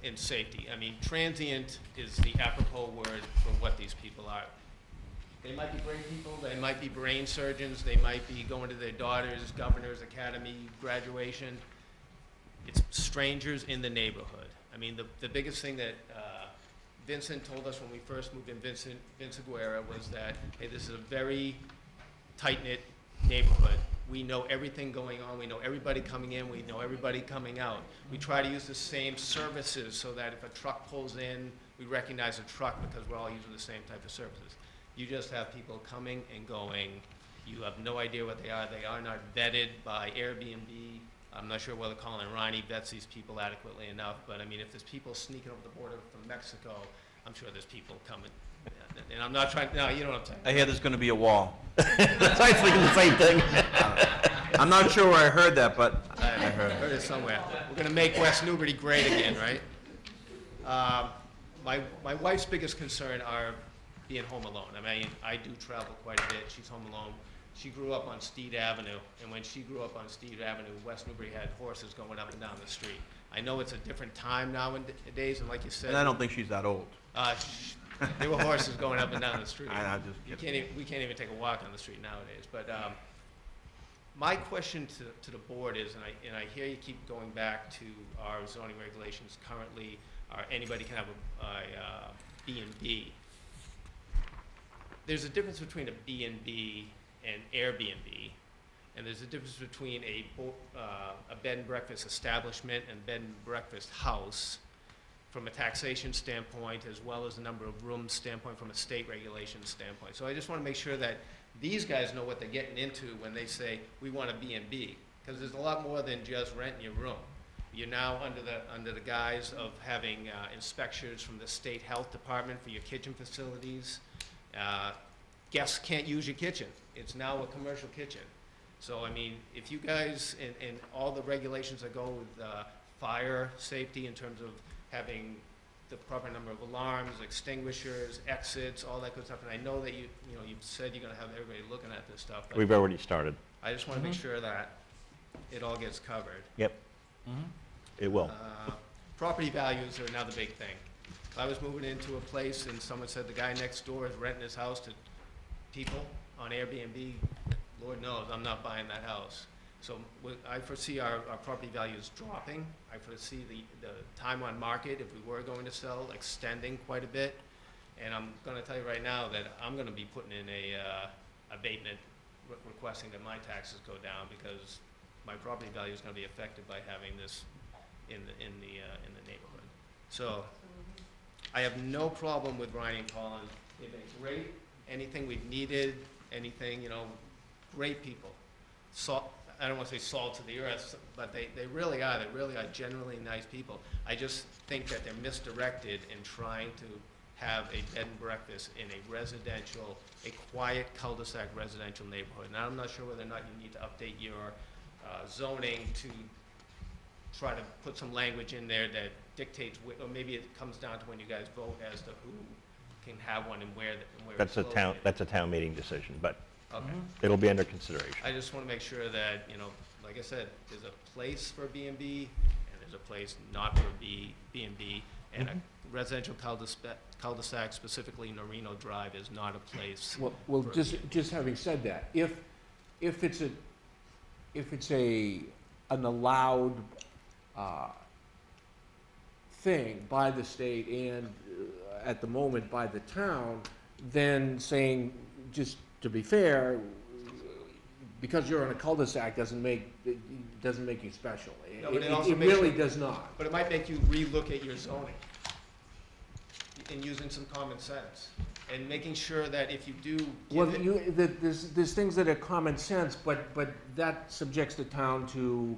in safety. I mean, transient is the apropos word for what these people are. They might be great people, they might be brain surgeons, they might be going to their daughter's governor's academy graduation. It's strangers in the neighborhood. I mean, the biggest thing that Vincent told us when we first moved in, Vince Aguirre, was that, hey, this is a very tight-knit neighborhood. We know everything going on, we know everybody coming in, we know everybody coming out. We try to use the same services so that if a truck pulls in, we recognize a truck because we're all using the same type of services. You just have people coming and going. You have no idea what they are. They are not vetted by Airbnb. I'm not sure whether Colin and Ronnie vets these people adequately enough, but I mean, if there's people sneaking over the border from Mexico, I'm sure there's people coming. And I'm not trying, no, you know what I'm saying. I hear there's gonna be a wall. That's why I was thinking the same thing. I'm not sure where I heard that, but I heard it somewhere. We're gonna make West Newbury great again, right? My wife's biggest concern are being home alone. I mean, I do travel quite a bit. She's home alone. She grew up on Steed Avenue, and when she grew up on Steed Avenue, West Newbury had horses going up and down the street. I know it's a different time nowadays, and like you said, and I don't think she's that old. There were horses going up and down the street. I'm just kidding. We can't even take a walk on the street nowadays. But my question to the board is, and I hear you keep going back to our zoning regulations currently, anybody can have a B&B. There's a difference between a B&B and Airbnb, and there's a difference between a bed and breakfast establishment and bed and breakfast house from a taxation standpoint, as well as the number of rooms standpoint from a state regulation standpoint. So I just want to make sure that these guys know what they're getting into when they say, we want a B&B, because there's a lot more than just renting your room. You're now under the guise of having inspections from the state health department for your kitchen facilities. Guests can't use your kitchen. It's now a commercial kitchen. So, I mean, if you guys, and all the regulations that go with fire safety in terms of having the proper number of alarms, extinguishers, exits, all that good stuff, and I know that you've said you're gonna have everybody looking at this stuff, but We've already started. I just wanna make sure that it all gets covered. Yep. It will. Property values are another big thing. If I was moving into a place and someone said the guy next door is renting his house to people on Airbnb, Lord knows, I'm not buying that house. So I foresee our property values dropping. I foresee the time on market, if we were going to sell, extending quite a bit. And I'm gonna tell you right now that I'm gonna be putting in a abatement requesting that my taxes go down because my property value is gonna be affected by having this in the neighborhood. So I have no problem with Ryan and Colin. They've been great. Anything we've needed, anything, you know, great people. I don't want to say salt to the earth, but they really are. They really are genuinely nice people. I just think that they're misdirected in trying to have a bed and breakfast in a quiet cul-de-sac residential neighborhood. And I'm not sure whether or not you need to update your zoning to try to put some language in there that dictates, or maybe it comes down to when you guys vote as to who can have one and where That's it's located. that's a town meeting decision, but Okay. it'll be under consideration. I just want to make sure that, you know, like I said, there's a place for B&B and there's a place not for B&B, and a residential cul-de-sac, specifically Norino Drive, is not a place. Well, for just having said that, if it's an allowed thing by the state and at the moment by the town, then saying, just to be fair, because you're on a cul-de-sac doesn't make you special. No, but it It also makes really you- does not. But it might make you relook at your zoning and using some common sense and making sure that if you do Well, give it, there's things that are common sense, but that subjects the town to,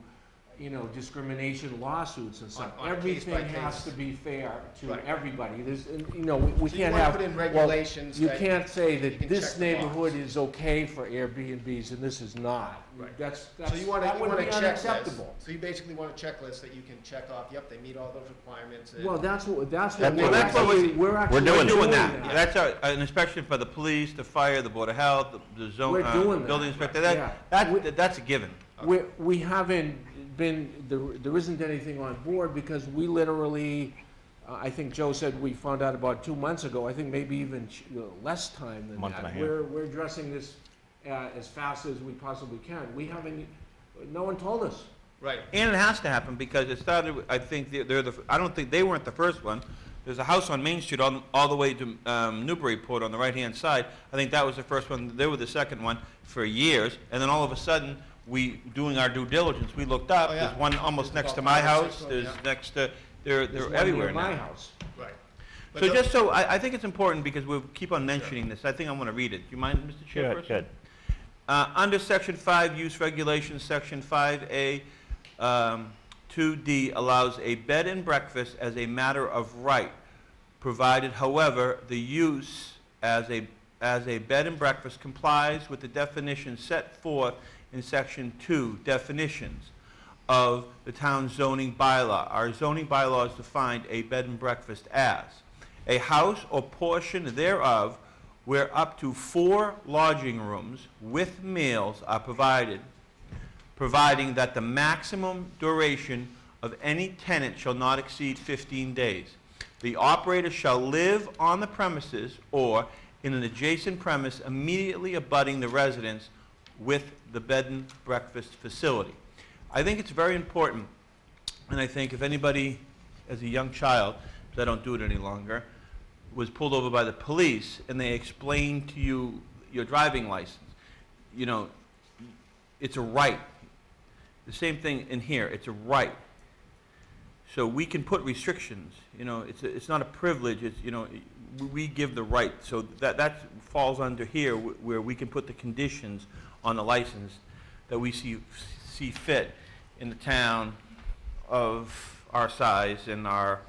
you know, discrimination lawsuits and stuff. On a Everything case-by-case. has to be fair to Right. everybody. There's, and, you know, we so you can't want to have. put in well, regulations you that can't say you that can this check the box. neighborhood is okay for Airbnbs and this is not. Right. That's, So you want that would a be checklist. unacceptable. So you basically want a checklist that you can check off, yep, they meet all those requirements. And Well, that's what That's we're what actually, we're actually doing doing that. that. That's an inspection for the police, the fire, the board of health, the zone, We're doing that. building inspector. Yeah. That's a given. We haven't been, there isn't anything on board because we literally, I think Joe said we found out about 2 months ago, I think maybe even less time than Month and a that. half. We're addressing this as fast as we possibly can. We haven't, no one told us. Right. And it has to happen because it started, I think I don't think they weren't the first one. There's a house on Main Street all the way to Newbury Port on the right-hand side. I think that was the first one. They were the second one for years. And then all of a sudden, doing our due diligence, we looked up. Oh, yeah. There's one almost There's next to about my 5 or house. 6 of There's them, next to, they're There's one everywhere near my now. house. Right. But So the- just so, I think it's important because we'll keep on mentioning this. I think I want to read it. Do you mind, Mr. Good, Chairperson? good. Under Section 5 Use Regulations, Section 5A, 2D allows a bed and breakfast as a matter of right, provided, however, the use as a bed and breakfast complies with the definitions set forth in Section 2, definitions of the town zoning bylaw. Our zoning bylaw has defined a bed and breakfast as a house or portion thereof where up to 4 lodging rooms with meals are provided, providing that the maximum duration of any tenant shall not exceed 15 days. The operator shall live on the premises or in an adjacent premise immediately abutting the residence with the bed and breakfast facility. I think it's very important, and I think if anybody, as a young child, because I don't do it any longer, was pulled over by the police and they explained to you your driving license, you know, it's a right. The same thing in here, it's a right. So we can put restrictions, you know, it's not a privilege, it's, you know, we give the right. So that falls under here where we can put the conditions on the license that we see fit in the town of our size and our,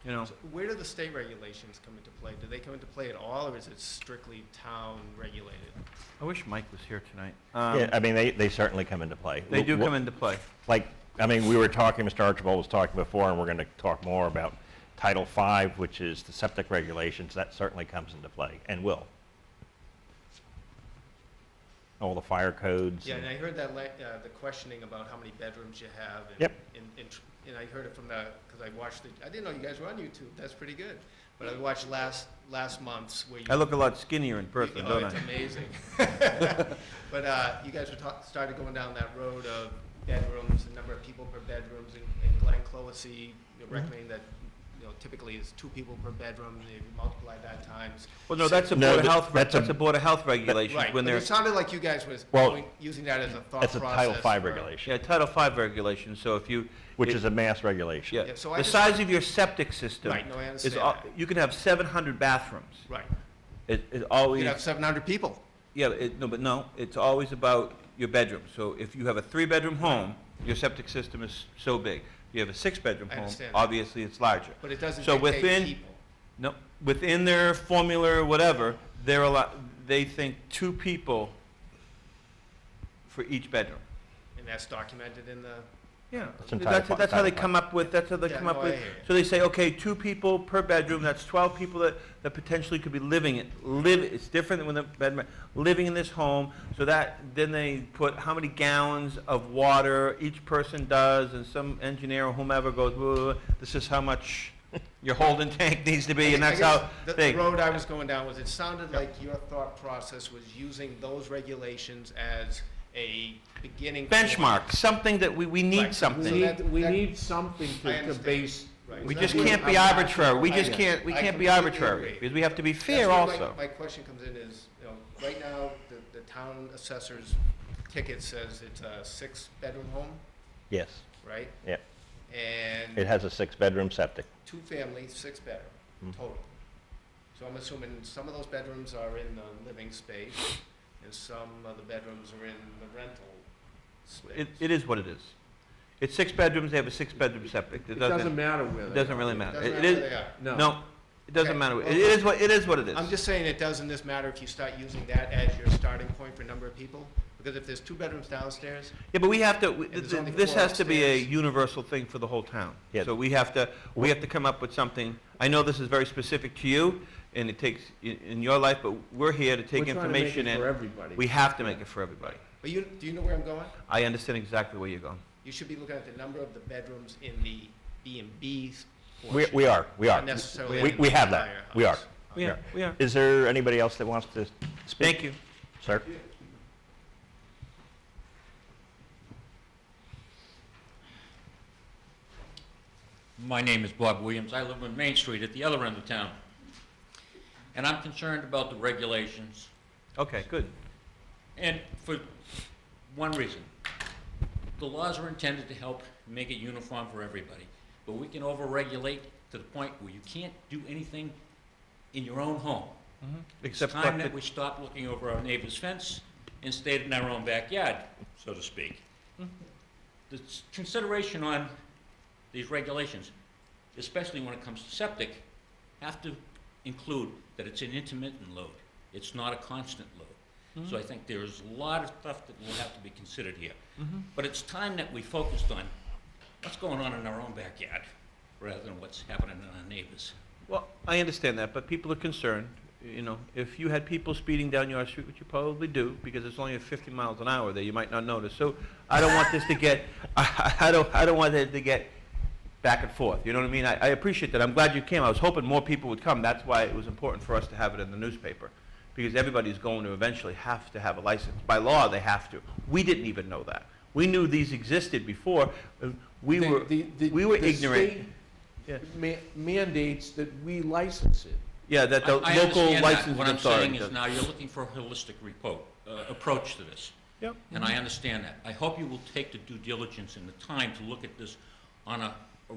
you know. So where do the state regulations come into play? Do they come into play at all, or is it strictly town regulated? I wish Mike was here tonight. Yeah, I mean, they certainly come into play. They do come into play. Like, I mean, we were talking, Mr. Archibald was talking before, and we're going to talk more about Title V, which is the septic regulations. That certainly comes into play and will. all the fire codes. Yeah, and- and I heard that, the questioning about how many bedrooms you have. And- Yep. And I heard it from because I watched it, I didn't know you guys were on YouTube, that's pretty good. But I watched last month's where you. I look a lot skinnier in person, Oh, don't it's I? amazing. But you guys started going down that road of bedrooms, the number of people per bedrooms, and Glenn Clohessy recommending that, typically it's 2 people per bedroom, you multiply that times. Well, no, that's a No, Board of but Health, that's that's a- a Board of Health regulation Right, when but they're, it sounded like you guys was Well, using that as a thought That's process. a Title V for- regulation, yeah, Title V regulation, so if you. which it- is a mass regulation. Yeah, Yeah, so I the just- size of your septic system Right, no, I is, understand that. you can have 700 bathrooms. Right. It always. You'd have 700 people. Yeah, no, it's always about your bedroom. So if you have a 3-bedroom home, your septic system is so big. If you have a 6-bedroom I home, understand that. obviously it's larger. But it doesn't So dictate within- people. No, within their formula or whatever, they think 2 people for each bedroom. And that's documented in the, Yeah, It's in that's Title how they V. come up with, that's how they Yeah, come up no, I with. hear you. So they say, okay, 2 people per bedroom, that's 12 people that potentially could be it's different than when the bedroom, living in this home. So then they put how many gallons of water each person does, and some engineer or whomever goes, "Whoa, this is how much your holding tank needs to be," and I that's guess how the they. road I was going down was, it sounded like your thought process was using those regulations as a beginning point. Benchmark, something that we need Right. something. We that- need something I to understand. base. Right. We So just that's can't what be I'm- arbitrary. We I- just I can't be completely arbitrary, agree. because we have to be That's fair where also. My question comes in is, right now, the town assessor's ticket says it's a 6-bedroom home, Yes, right? Yep. And it has a 6-bedroom septic. 2 families, 6-bedroom Mm. total. So I'm assuming some of those bedrooms are in the living space, and some of the bedrooms are in the rental space. It is what it is. It's 6 bedrooms, they have a 6-bedroom septic. It doesn't matter where It they doesn't are. really It matter. doesn't It matter is, where they are. no, it doesn't Okay. matter. Well, It is what it is. I'm just saying, doesn't this matter if you start using that as your starting point for number of people? Because if there's 2 bedrooms downstairs, Yeah, but we have to, there's only this 4 has to be a upstairs. universal thing for the whole town. Yeah. So we have to come up with something. I know this is very specific to you, and it takes, in your life, but we're here to take We're trying to make information it for in. everybody. We have to make it for everybody. but do you know where I'm going? I understand exactly where you're going. You should be looking at the number of the bedrooms in the B&B We portion. are. Not necessarily We in the have that. entire We are. house. We are. Is there anybody else that wants to speak? Thank you. Sir? My name is Bob Williams. I live on Main Street at the other end of town. And I'm concerned about the regulations, Okay, good. and for one reason. The laws are intended to help make it uniform for everybody, but we can overregulate to the point where you can't do anything in your own home. Except It's time for that we stop looking over our neighbor's fence and stayed in our own backyard, so to speak. The consideration on these regulations, especially when it comes to septic, have to include that it's an intermittent load. It's not a constant load. So I think there's a lot of stuff that will have to be considered here. But it's time that we focused on what's going on in our own backyard, rather than what's happening in our neighbors. Well, I understand that, but people are concerned. If you had people speeding down your street, which you probably do, because it's only at 50 miles an hour there, you might not notice. So I don't want this to get, I don't want it to get back and forth. You know what I mean? I appreciate that. I'm glad you came. I was hoping more people would come. That's why it was important for us to have it in the newspaper, because everybody's going to eventually have to have a license. By law, they have to. We didn't even know that. We knew these existed before. We were ignorant. The state Yeah. mandates that we license it. Yeah, that the I local understand that. licensing What I'm saying authority is does. now you're looking for a holistic approach to this. Yep. And I understand that. I hope you will take the due diligence and the time to look at this on a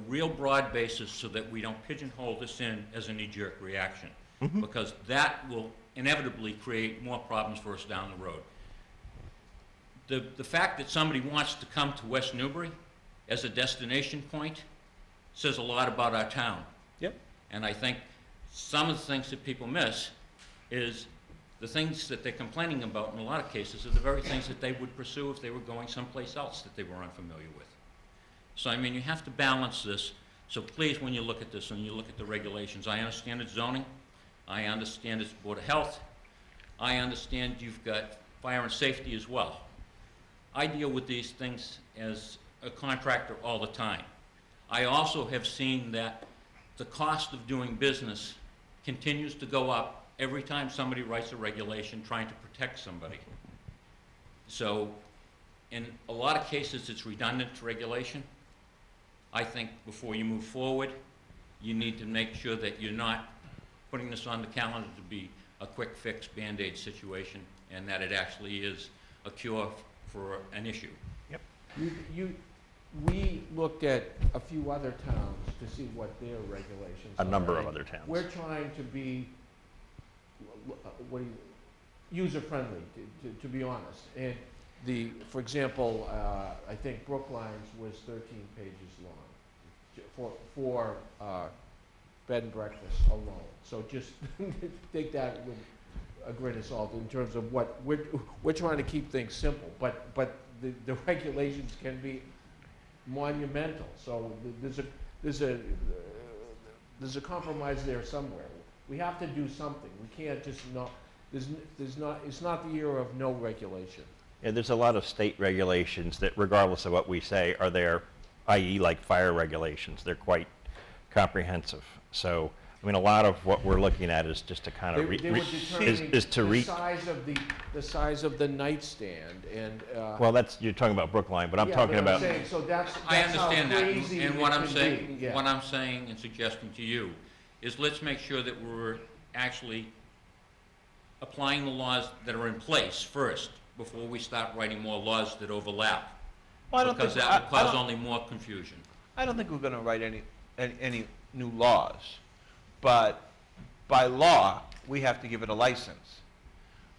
real broad basis so that we don't pigeonhole this in as a knee-jerk reaction. Because that will inevitably create more problems for us down the road. The fact that somebody wants to come to West Newbury as a destination point says a lot about our town. Yep. And I think some of the things that people miss is the things that they're complaining about in a lot of cases are the very things that they would pursue if they were going someplace else that they were unfamiliar with. So, I mean, you have to balance this. So please, when you look at this and you look at the regulations, I understand it's zoning. I understand it's Board of Health. I understand you've got fire and safety as well. I deal with these things as a contractor all the time. I also have seen that the cost of doing business continues to go up every time somebody writes a regulation trying to protect somebody. So in a lot of cases, it's redundant regulation. I think before you move forward, you need to make sure that you're not putting this on the calendar to be a quick fix Band-Aid situation, and that it actually is a cure for an issue. We looked at a few other towns to see what their regulations are. A number of and other towns. We're trying to be, user-friendly, to be honest. And for example, I think Brookline's was 13 pages long for bed and breakfast alone. So just take that with a grain of salt in terms of what we're trying to keep things simple, but the regulations can be monumental. So there's a compromise there somewhere. We have to do something. We can't just not. It's not the year of no regulation. Yeah, there's a lot of state regulations that, regardless of what we say, are there, i.e. like fire regulations. They're quite comprehensive. So, I mean, a lot of what we're looking at is just to kind of the size of the nightstand and. Well, you're talking about Brookline, but I'm yeah, talking but about. I'm saying, so that's I understand how that, crazy and it what I'm can saying, be, yeah. what I'm saying and suggesting to you is let's make sure that we're actually applying the laws that are in place first before we start writing more laws that overlap. Well, I don't because think- that will I cause don't- only more confusion. I don't think we're gonna write any new laws, but by law, we have to give it a license.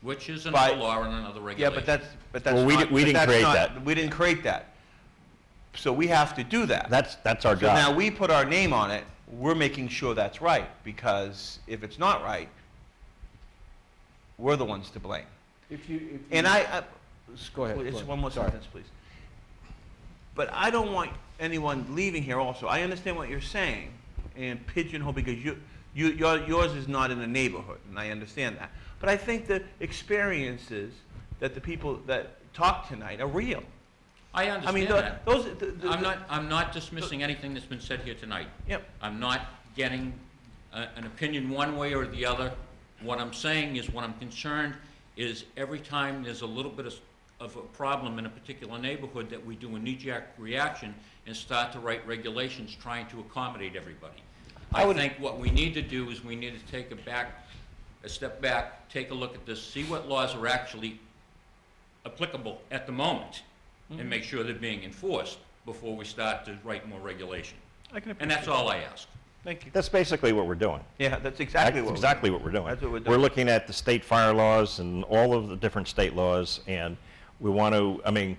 Which is another law and another regulation. Yeah, but that's Well, we not- di- we but didn't that's create not- that. We didn't create that. So we have to do that. That's our So now job. we put our name on it, we're making sure that's right, because if it's not right, we're the ones to blame. And Go ahead. Just go ahead. one more Sorry. sentence, please. But I don't want anyone leaving here also. I understand what you're saying, and pigeonhole, because yours is not in the neighborhood, and I understand that. But I think the experiences that the people that talk tonight are real. I understand I mean, that. I'm not dismissing anything that's been said here tonight. Yep. I'm not getting an opinion one way or the other. What I'm saying is, what I'm concerned is every time there's a little bit of a problem in a particular neighborhood that we do a knee-jerk reaction and start to write regulations trying to accommodate everybody. I think what we need to do is we need to take a step back, take a look at this, see what laws are actually applicable at the moment, and make sure they're being enforced before we start to write more regulation. And that's all I ask. Thank you. That's basically what we're doing. Yeah, that's exactly That's what exactly what we're doing. That's what we're We're doing. looking at the state fire laws and all of the different state laws, and we want to, I mean,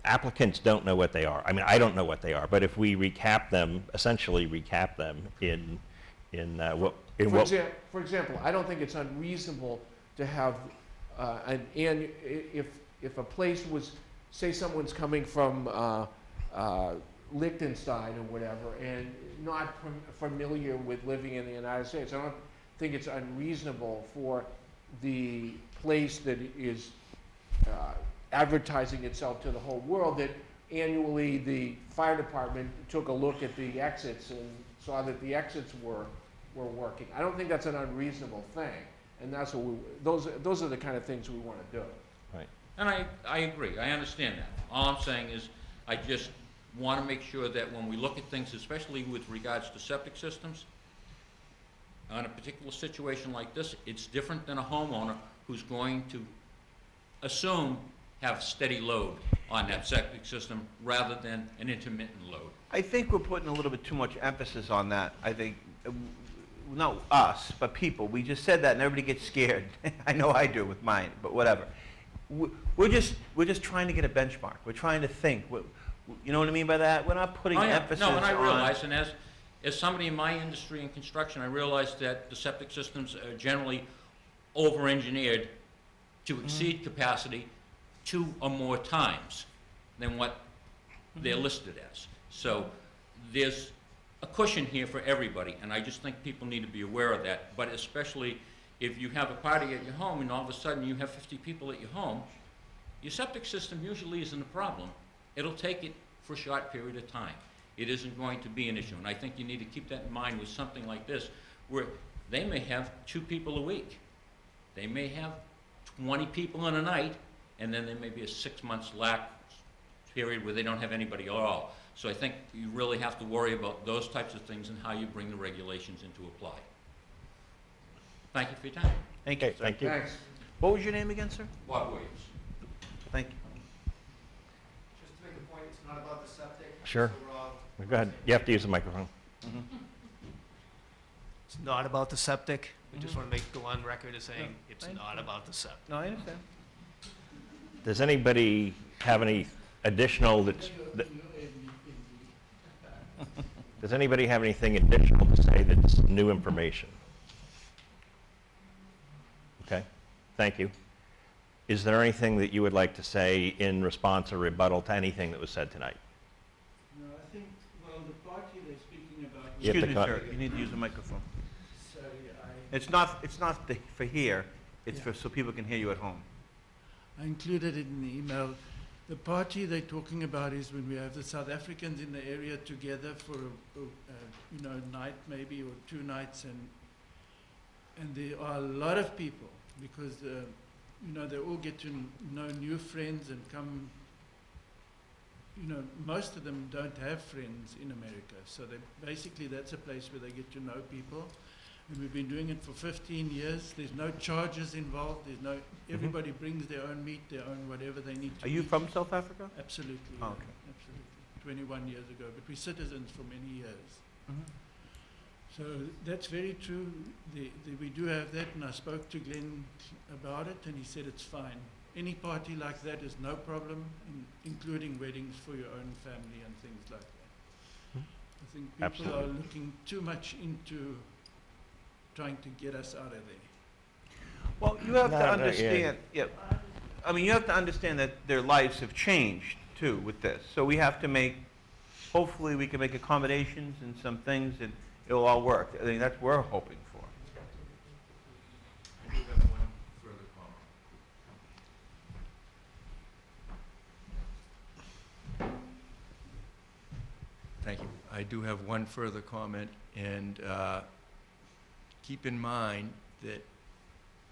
applicants don't know what they are. I mean, I don't know what they are, but if we recap them, essentially recap them For example, I don't think it's unreasonable to have if a place was, say someone's coming from Liechtenstein or whatever, and not familiar with living in the United States, I don't think it's unreasonable for the place that is advertising itself to the whole world that annually the fire department took a look at the exits and saw that the exits were working. I don't think that's an unreasonable thing, and that's what those are the kind of things we want to do. Right. And I agree, I understand that. All I'm saying is, I just want to make sure that when we look at things, especially with regards to septic systems, on a particular situation like this, it's different than a homeowner who's going to assume have steady load on that septic system rather than an intermittent load. I think we're putting a little bit too much emphasis on that. I think, not us, but people. We just said that and everybody gets scared. I know I do with mine, but whatever. We're just trying to get a benchmark. We're trying to think. You know what I mean by that? We're not putting emphasis on... No, and I realize, and as somebody in my industry in construction, I realize that the septic systems are generally over-engineered to exceed capacity 2 or more times than what they're listed as. So there's a cushion here for everybody, and I just think people need to be aware of that, but especially if you have a party at your home and all of a sudden you have 50 people at your home, your septic system usually isn't a problem. It'll take it for a short period of time. It isn't going to be an issue. And I think you need to keep that in mind with something like this, where they may have 2 people a week. They may have 20 people in a night, and then there may be a 6 months lack period where they don't have anybody at all. So I think you really have to worry about those types of things and how you bring the regulations into apply. Thank you for your time. Thank you. Okay, thank you. Thanks. What was your name again, sir? Bob Williams. Thank you. Just to make a point, it's not about the septic. Sure. So we're all- Go ahead. You have to use the microphone. It's not about the septic. We just want to go on record as saying it's not about the septic. No, I understand. Does anybody have any additional does anybody have anything additional to say that's new information? Okay, thank you. Is there anything that you would like to say in response or rebuttal to anything that was said tonight? No, I think, well, the party they're speaking about. You have Excuse to me, cut- sir, you need to use the microphone. Sorry, It's not for here, it's for, so people can hear you at home. I included it in the email. The party they're talking about is when we have the South Africans in the area together for a night maybe, or 2 nights, and there are a lot of people because they all get to know new friends and come. Most of them don't have friends in America, so basically that's a place where they get to know people. And we've been doing it for 15 years. There's no charges involved. Everybody brings their own meat, their own whatever they need to Are you eat. from South Africa? Absolutely. Oh, yeah, okay. Absolutely. 21 years ago, but we're citizens for many years. Mhm. So that's very true. We do have that, and I spoke to Glenn about it, and he said it's fine. Any party like that is no problem, including weddings for your own family and things like that. I think people Absolutely. are looking too much into trying to get us out of there. Well, you have No, to no, understand, yeah, I mean, you have to understand that their lives have changed too with this. So we have to hopefully we can make accommodations and some things and it'll all work. I think that's what we're hoping for. I do have one further comment. Thank you. I do have one further comment, and keep in mind that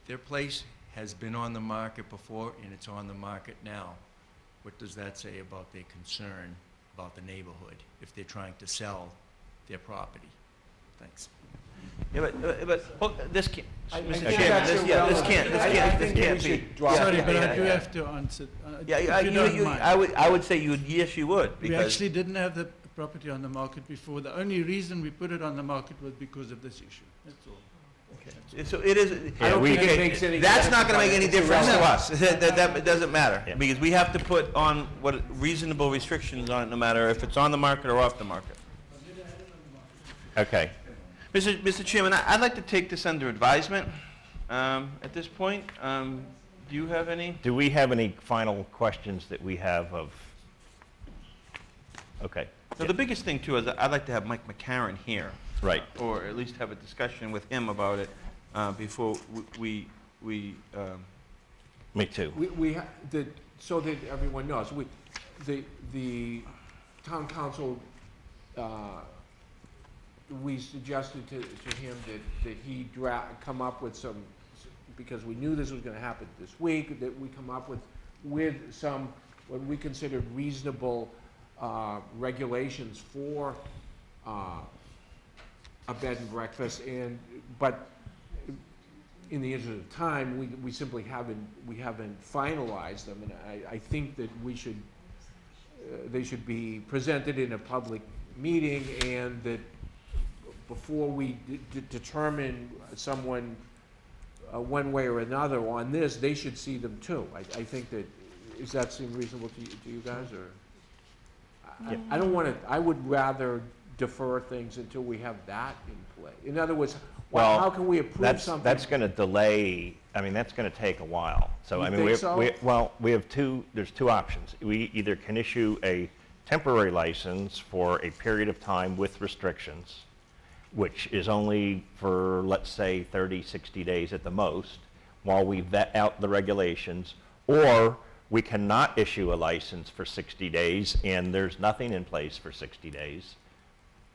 their place has been on the market before, and it's on the market now. What does that say about their concern about the neighborhood if they're trying to sell their property? Thanks. Yeah, but well, this can't, I Mr. think Chairman, that's this irrelevant. can't be. Sorry, but I yeah, do yeah. have to answer. Yeah, if you don't mind. I would say yes, you would, We because, actually didn't have the property on the market before. The only reason we put it on the market was because of this issue. That's all. so it is, I don't think it makes any that's not difference. gonna make any It's difference to irrelevant. us. That doesn't matter, Yeah. because we have to put on what reasonable restrictions on it, no matter if it's on the market or off the market. Okay. Mr. Chairman, I'd like to take this under advisement at this point. Do you have any? Do we have any final questions that we have of? Okay. So the biggest thing too is I'd like to have Mike McCarron here. Right. Or at least have a discussion with him about it before we Me too. So that everyone knows, the town council, we suggested to him that he come up with some, because we knew this was gonna happen this week, that we come up with some, what we considered reasonable regulations for a bed and breakfast, but in the interest of time, we simply haven't finalized them, and I think that they should be presented in a public meeting, and that before we determine someone one way or another on this, they should see them too. I think that, does that seem reasonable to you guys, or? I don't wanna, I would rather defer things until we have that in play. In other words, Well, how can we approve something? That's going to delay, I mean, that's going to take a while. So, You I mean, think we so? well, there's 2 options. We either can issue a temporary license for a period of time with restrictions, which is only for, let's say, 30, 60 days at the most, while we vet out the regulations, or we cannot issue a license for 60 days, and there's nothing in place for 60 days,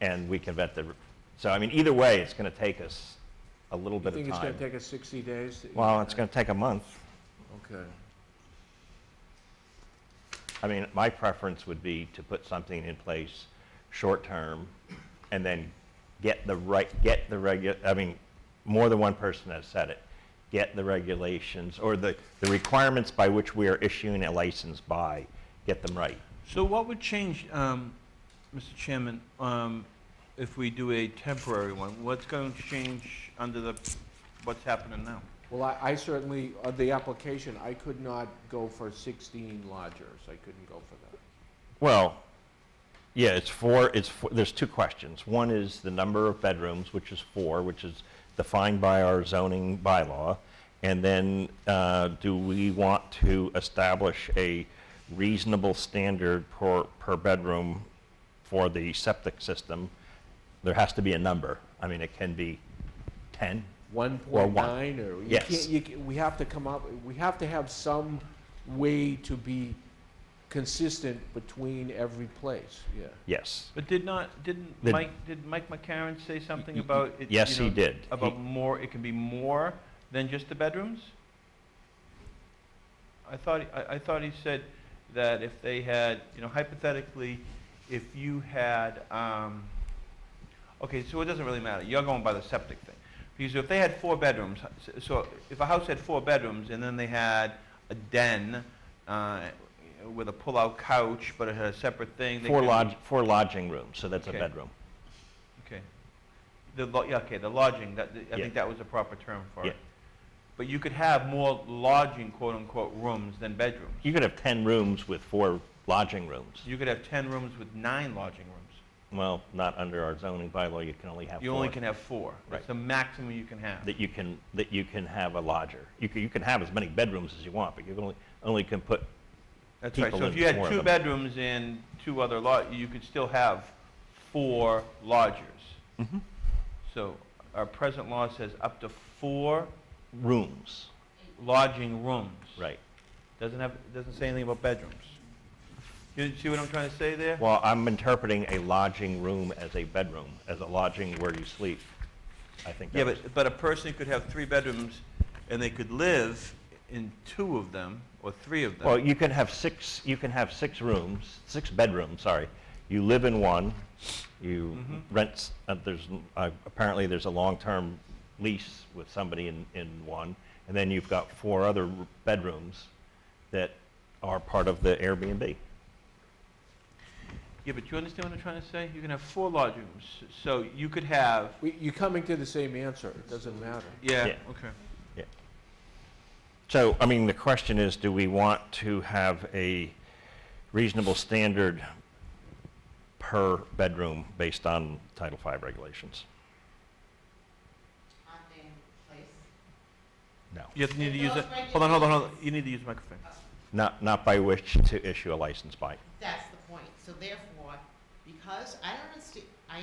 and we can vet the, so I mean, either way, it's going to take us a little bit of time. You think it's gonna take us 60 days? Well, it's going to take a month. Okay. I mean, my preference would be to put something in place short-term, and then get the I mean, more than one person has said it, get the regulations, or the requirements by which we are issuing a license by, get them right. So what would change, Mr. Chairman, if we do a temporary one? What's going to change under what's happening now? Well, I certainly, on the application, I could not go for 16 lodgers. I couldn't go for that. Well, yeah, there's two questions. One is the number of bedrooms, which is 4, which is defined by our zoning bylaw. And then do we want to establish a reasonable standard per bedroom for the septic system? There has to be a number. I mean, it can be 10. 1.9 or? Yes. We have to come up, we have to have some way to be consistent between every place, yeah. Yes. But did Mike McCarron say something about it? Yes, he did. About more, it can be more than just the bedrooms? I thought he said that if they had, hypothetically, if you had, okay, so it doesn't really matter. You're going by the septic thing. Because if they had 4 bedrooms, so if a house had 4 bedrooms and then they had a den with a pull-out couch, but it had a separate thing. 4 lodging rooms, so that's Okay. a bedroom. Okay. The lodging, I think that was the proper term for Yeah. it. But you could have more lodging, quote-unquote, rooms than bedrooms. You could have 10 rooms with 4 lodging rooms. You could have 10 rooms with 9 lodging rooms. Well, not under our zoning bylaw, you can only have 4. You only can have 4. That's Right. the maximum you can have. That you can have a lodger. You can have as many bedrooms as you want, but you only can put That's right. people So if in you had 4 of 2 them. bedrooms and 2 other you could still have 4 lodgers. Mhm. So our present law says up to 4 Rooms, lodging rooms. right. Doesn't say anything about bedrooms. You see what I'm trying to say there? Well, I'm interpreting a lodging room as a bedroom, as a lodging where you sleep. I think Yeah, that was- but a person could have 3 bedrooms and they could live in 2 of them or 3 of them. Well, you can have 6 rooms, 6 bedrooms, sorry. You live in one, you rent, apparently there's a long-term lease with somebody in one, and then you've got 4 other bedrooms that are part of the Airbnb. Yeah, but you understand what I'm trying to say? You can have 4 lodging rooms, so you could have. You're coming to the same answer, it doesn't matter. Yeah. Yeah. Okay. So, I mean, the question is, do we want to have a reasonable standard per bedroom based on Title V regulations? On the place. No. You need to use Those it. Hold on. You need to use the microphone. Not by which to issue a license by. That's the point. So therefore, because I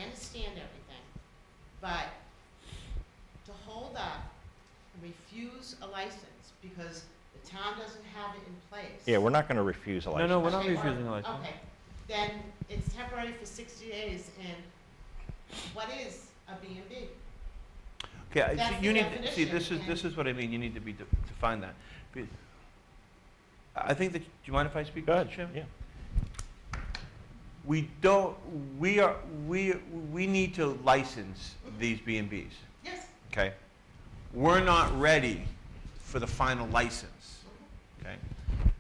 understand everything, but to hold up and refuse a license because the town doesn't have it in place. Yeah, we're not going to refuse a license. No, we're not Okay, refusing a license. Okay, then it's temporary for 60 days, and what is a B&B? Okay, That's you the need, see, definition, this is what I mean, you need to define that. I think that, do you mind if I speak, Go Mr. ahead, Chairman? yeah. We need to license these B&Bs, Yes, okay? We're not ready for the final license, okay?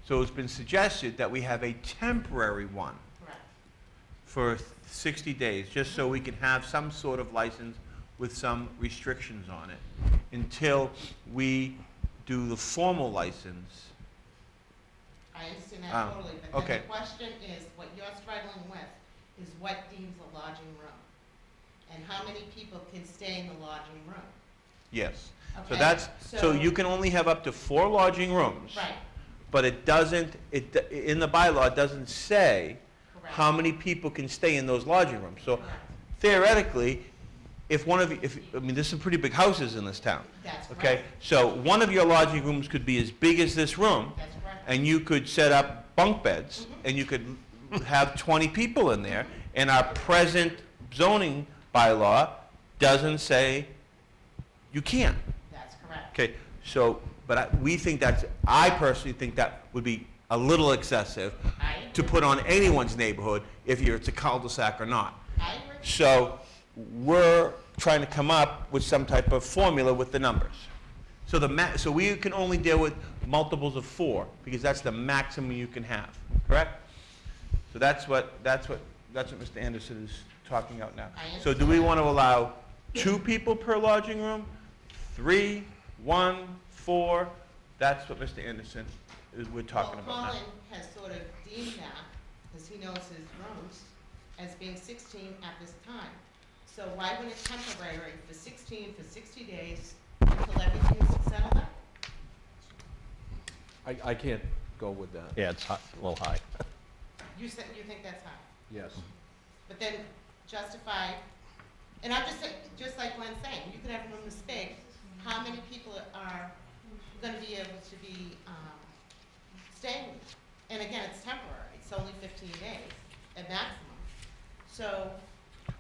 So it's been suggested that we have a temporary one correct. for 60 days, just so we can have some sort of license with some restrictions on it, until we do the formal license. I understand that totally, but then okay. the question is, what you're struggling with is what deems a lodging room? And how many people can stay in the lodging room? Yes. So Okay, that's, so you can only have up to 4 lodging rooms. Right, But it doesn't, in the bylaw, it doesn't say correct. how many people can stay in those lodging rooms. So Correct. theoretically, if one of you, I mean, there's some pretty big houses in this town. That's Okay, correct. so one of your lodging rooms could be as big as this room, That's correct. and you could set up bunk beds, and you could have 20 people in there, and our present zoning bylaw doesn't say you can't. That's correct. Okay, so, but we think that's, I personally think that would be a little excessive I to put on anyone's neighborhood, if it's a cul-de-sac or not. I agree. So we're trying to come up with some type of formula with the numbers. So so we can only deal with multiples of 4, because that's the maximum you can have, correct? So that's what Mr. Anderson is talking about now. So do we want to allow 2 people per lodging room, 3, 1, 4? That's what Mr. Anderson we're talking about now. Colin has sort of deemed that, because he knows his rooms, as being 16 at this time. So why wouldn't it temporary for 16 for 60 days until everything is settled up? I can't go with that. Yeah, it's hot, a little high. You said, you think that's high? Yes. But then justify, and I'm just saying, just like Glenn's saying, you could have a room this big, how many people are gonna be able to be, staying with you? And again, it's temporary, it's only 15 days at maximum. So,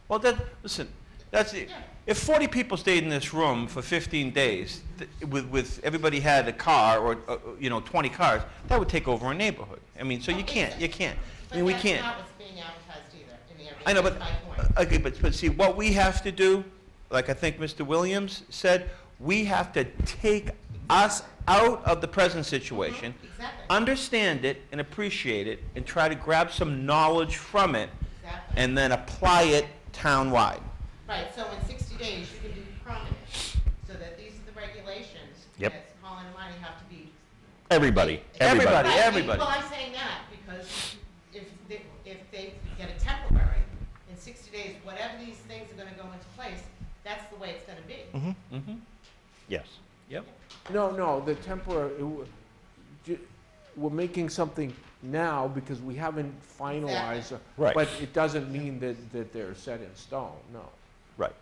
Well, listen, yeah, if 40 people stayed in this room for 15 days, with everybody had a car or, 20 cars, that would take over a neighborhood. I mean, so you can't. I mean, we can't. But that's not what's being advertised either in the area. I know, That's but, my point. okay, but see, what we have to do, like I think Mr. Williams said, we have to take us out of the present situation, Exactly, understand it and appreciate it, and try to grab some knowledge from it, exactly. and then apply it town-wide. Right, so in 60 days, you can do permanent, so that these are the regulations. Yep. That Colin and Marty have to be. Everybody. Everybody. Right, well, I'm saying that, because if they get a temporary, in 60 days, whatever these things are gonna go into place, that's the way it's gonna be. Mm-hmm. Yes. Yep. No, the temporary, we're making something now because we haven't finalized. Exactly. Right. But it doesn't mean that they're set in stone, no. Right.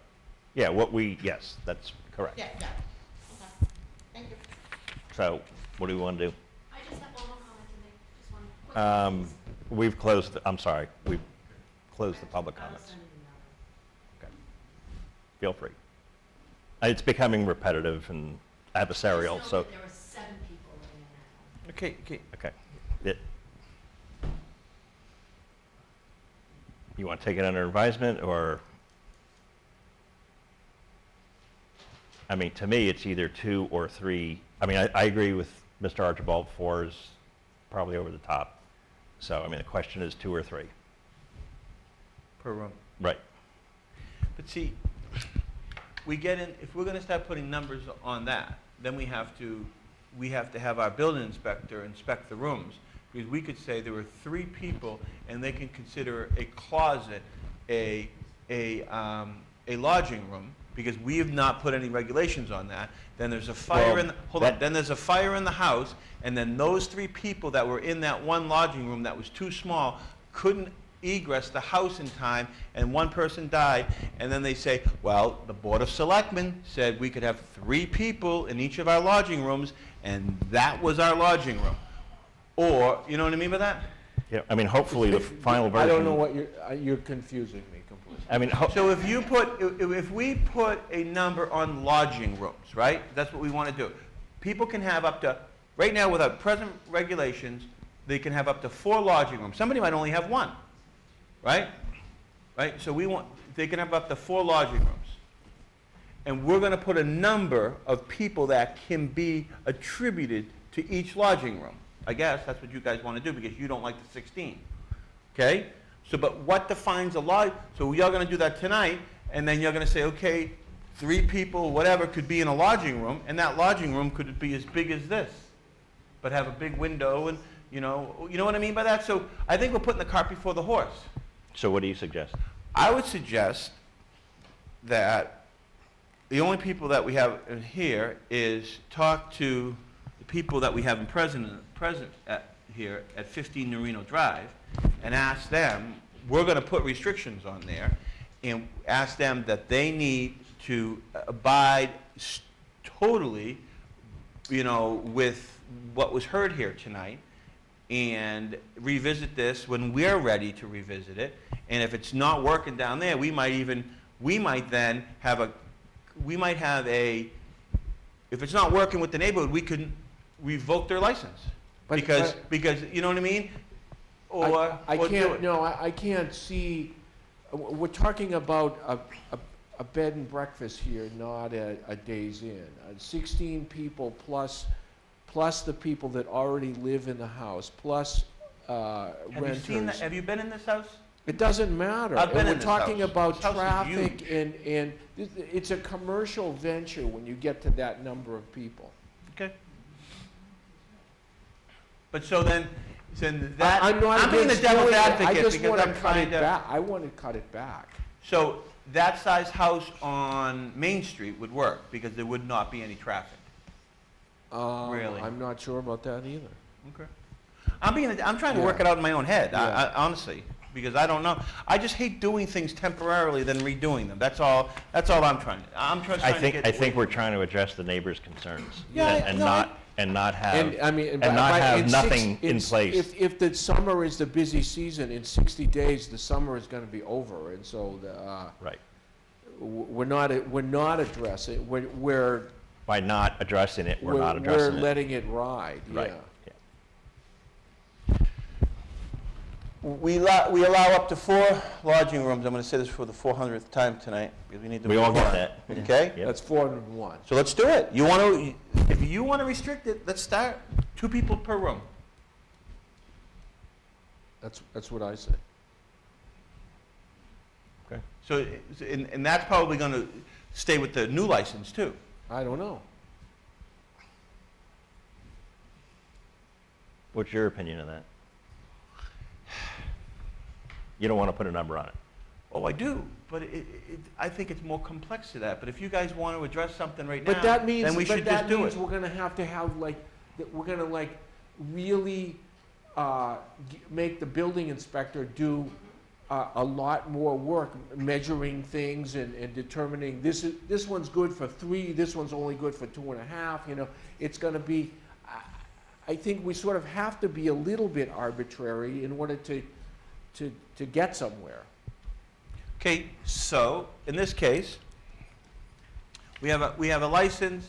Yeah, yes, that's correct. Yeah, okay, thank you. So, what do we want to do? I just have one more comment to make, just one quick comment. We've closed, I'm sorry, we've closed the public I will comments. send you another. Okay. Feel free. It's becoming repetitive and adversarial, Just know so, that there were 7 people living in that home. Okay. okay. You want to take it under advisement, or? I mean, to me, it's either 2 or 3. I mean, I agree with Mr. Archibald, 4 is probably over the top. So, I mean, the question is 2 or 3. Per room. Right. But see, if we're gonna start putting numbers on that, then we have to have our building inspector inspect the rooms. Because we could say there were 3 people, and they can consider a closet a lodging room, because we have not put any regulations on that. Then there's a fire then there's a fire in the house, and then those 3 people that were in that one lodging room that was too small couldn't egress the house in time, and one person died, and then they say, well, the Board of Selectmen said we could have 3 people in each of our lodging rooms, and that was our lodging room. Or, you know what I mean by that? Yeah, I mean, hopefully the final version. I don't know what you're confusing me completely. I mean, So if we put a number on lodging rooms, right? That's what we want to do. People can have up to, right now with our present regulations, they can have up to 4 lodging rooms. Somebody might only have 1, right? Right? So they can have up to 4 lodging rooms. And we're going to put a number of people that can be attributed to each lodging room. I guess that's what you guys want to do, because you don't like the 16. Okay? So, but what defines a lodge? So we are going to do that tonight, and then you're going to say, okay, 3 people, whatever, could be in a lodging room, and that lodging room could be as big as this, but have a big window, and you know what I mean by that? So I think we're putting the cart before the horse. So what do you suggest? I would suggest that the only people that we have in here is talk to the people that we have in present here at 15 Norino Drive, and ask them. We're going to put restrictions on there, and ask them that they need to abide totally, you know, with what was heard here tonight, and revisit this when we're ready to revisit it. And if it's not working down there, we might then have a, if it's not working with the neighborhood, we could revoke their license. Because, you know what I mean? I can't see, we're talking about a bed and breakfast here, not a Days Inn. 16 people plus the people that already live in the house, plus renters. Have you been in this house? It doesn't matter. I've been And in we're this talking house. about This house is traffic, and it's a commercial venture when you get to that number of people. Okay. But so then that, I'm not I'm being the against devil's doing it. advocate I just because want I'm to cut trying it to. back. I want to cut it back. So that size house on Main Street would work because there would not be any traffic. Really? I'm not sure about that either. Okay. I'm trying to work it out in my own head, Yeah. honestly, because I don't know. I just hate doing things temporarily than redoing them. That's all I'm trying. I'm trying I to think, get. I think we're trying to address the neighbors' concerns. Yeah, And no, not have, And I mean, and not have nothing in it's- place. If the summer is the busy season, in 60 days, the summer is going to be over, and so Right. we're not addressing. We're By not addressing it, we're not addressing We're it. letting it ride. Right. Yeah. We allow up to 4 lodging rooms. I'm going to say this for the 400th time tonight because we need to. We all move get on. that. Okay. Yep. That's 401. So let's do it. If you want to restrict it, let's start 2 people per room. That's what I say. Okay. So, and that's probably going to stay with the new license too. I don't know. What's your opinion of that? You don't want to put a number on it. Oh, I do, but I think it's more complex to that. But if you guys want to address something right now, But that means, then we should just do it. we're going to have like, we're going to really make the building inspector do a lot more work, measuring things and determining this one's good for 3, this one's only good for 2.5. You know, it's going to be. I think we sort of have to be a little bit arbitrary in order to get somewhere. Okay, so in this case, we have a license,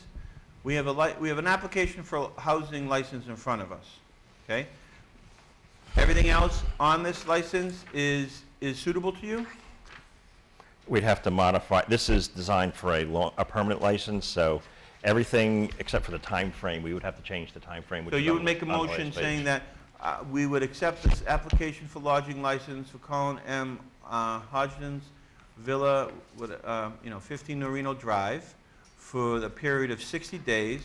we have an application for a housing license in front of us. Okay, everything else on this license is suitable to you? We'd have to modify, this is designed for a permanent license, so everything except for the time frame, we would have to change the time frame. So you would make a motion saying that we would accept this application for lodging license for Colin M. Hodgson's Villa with 15 Norino Drive for the period of 60 days,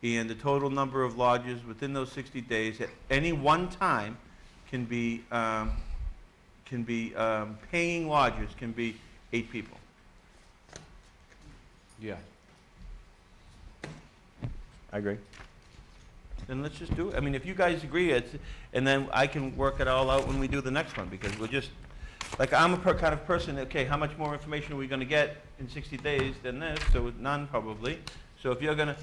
and the total number of lodges within those 60 days at any one time can be paying lodgers can be 8 people. Yeah. I agree. Then let's just do it. I mean, if you guys agree, and then I can work it all out when we do the next one, because we're just, like, I'm a kind of person, okay, how much more information are we gonna get in 60 days than this? So none, probably. So if you're gonna.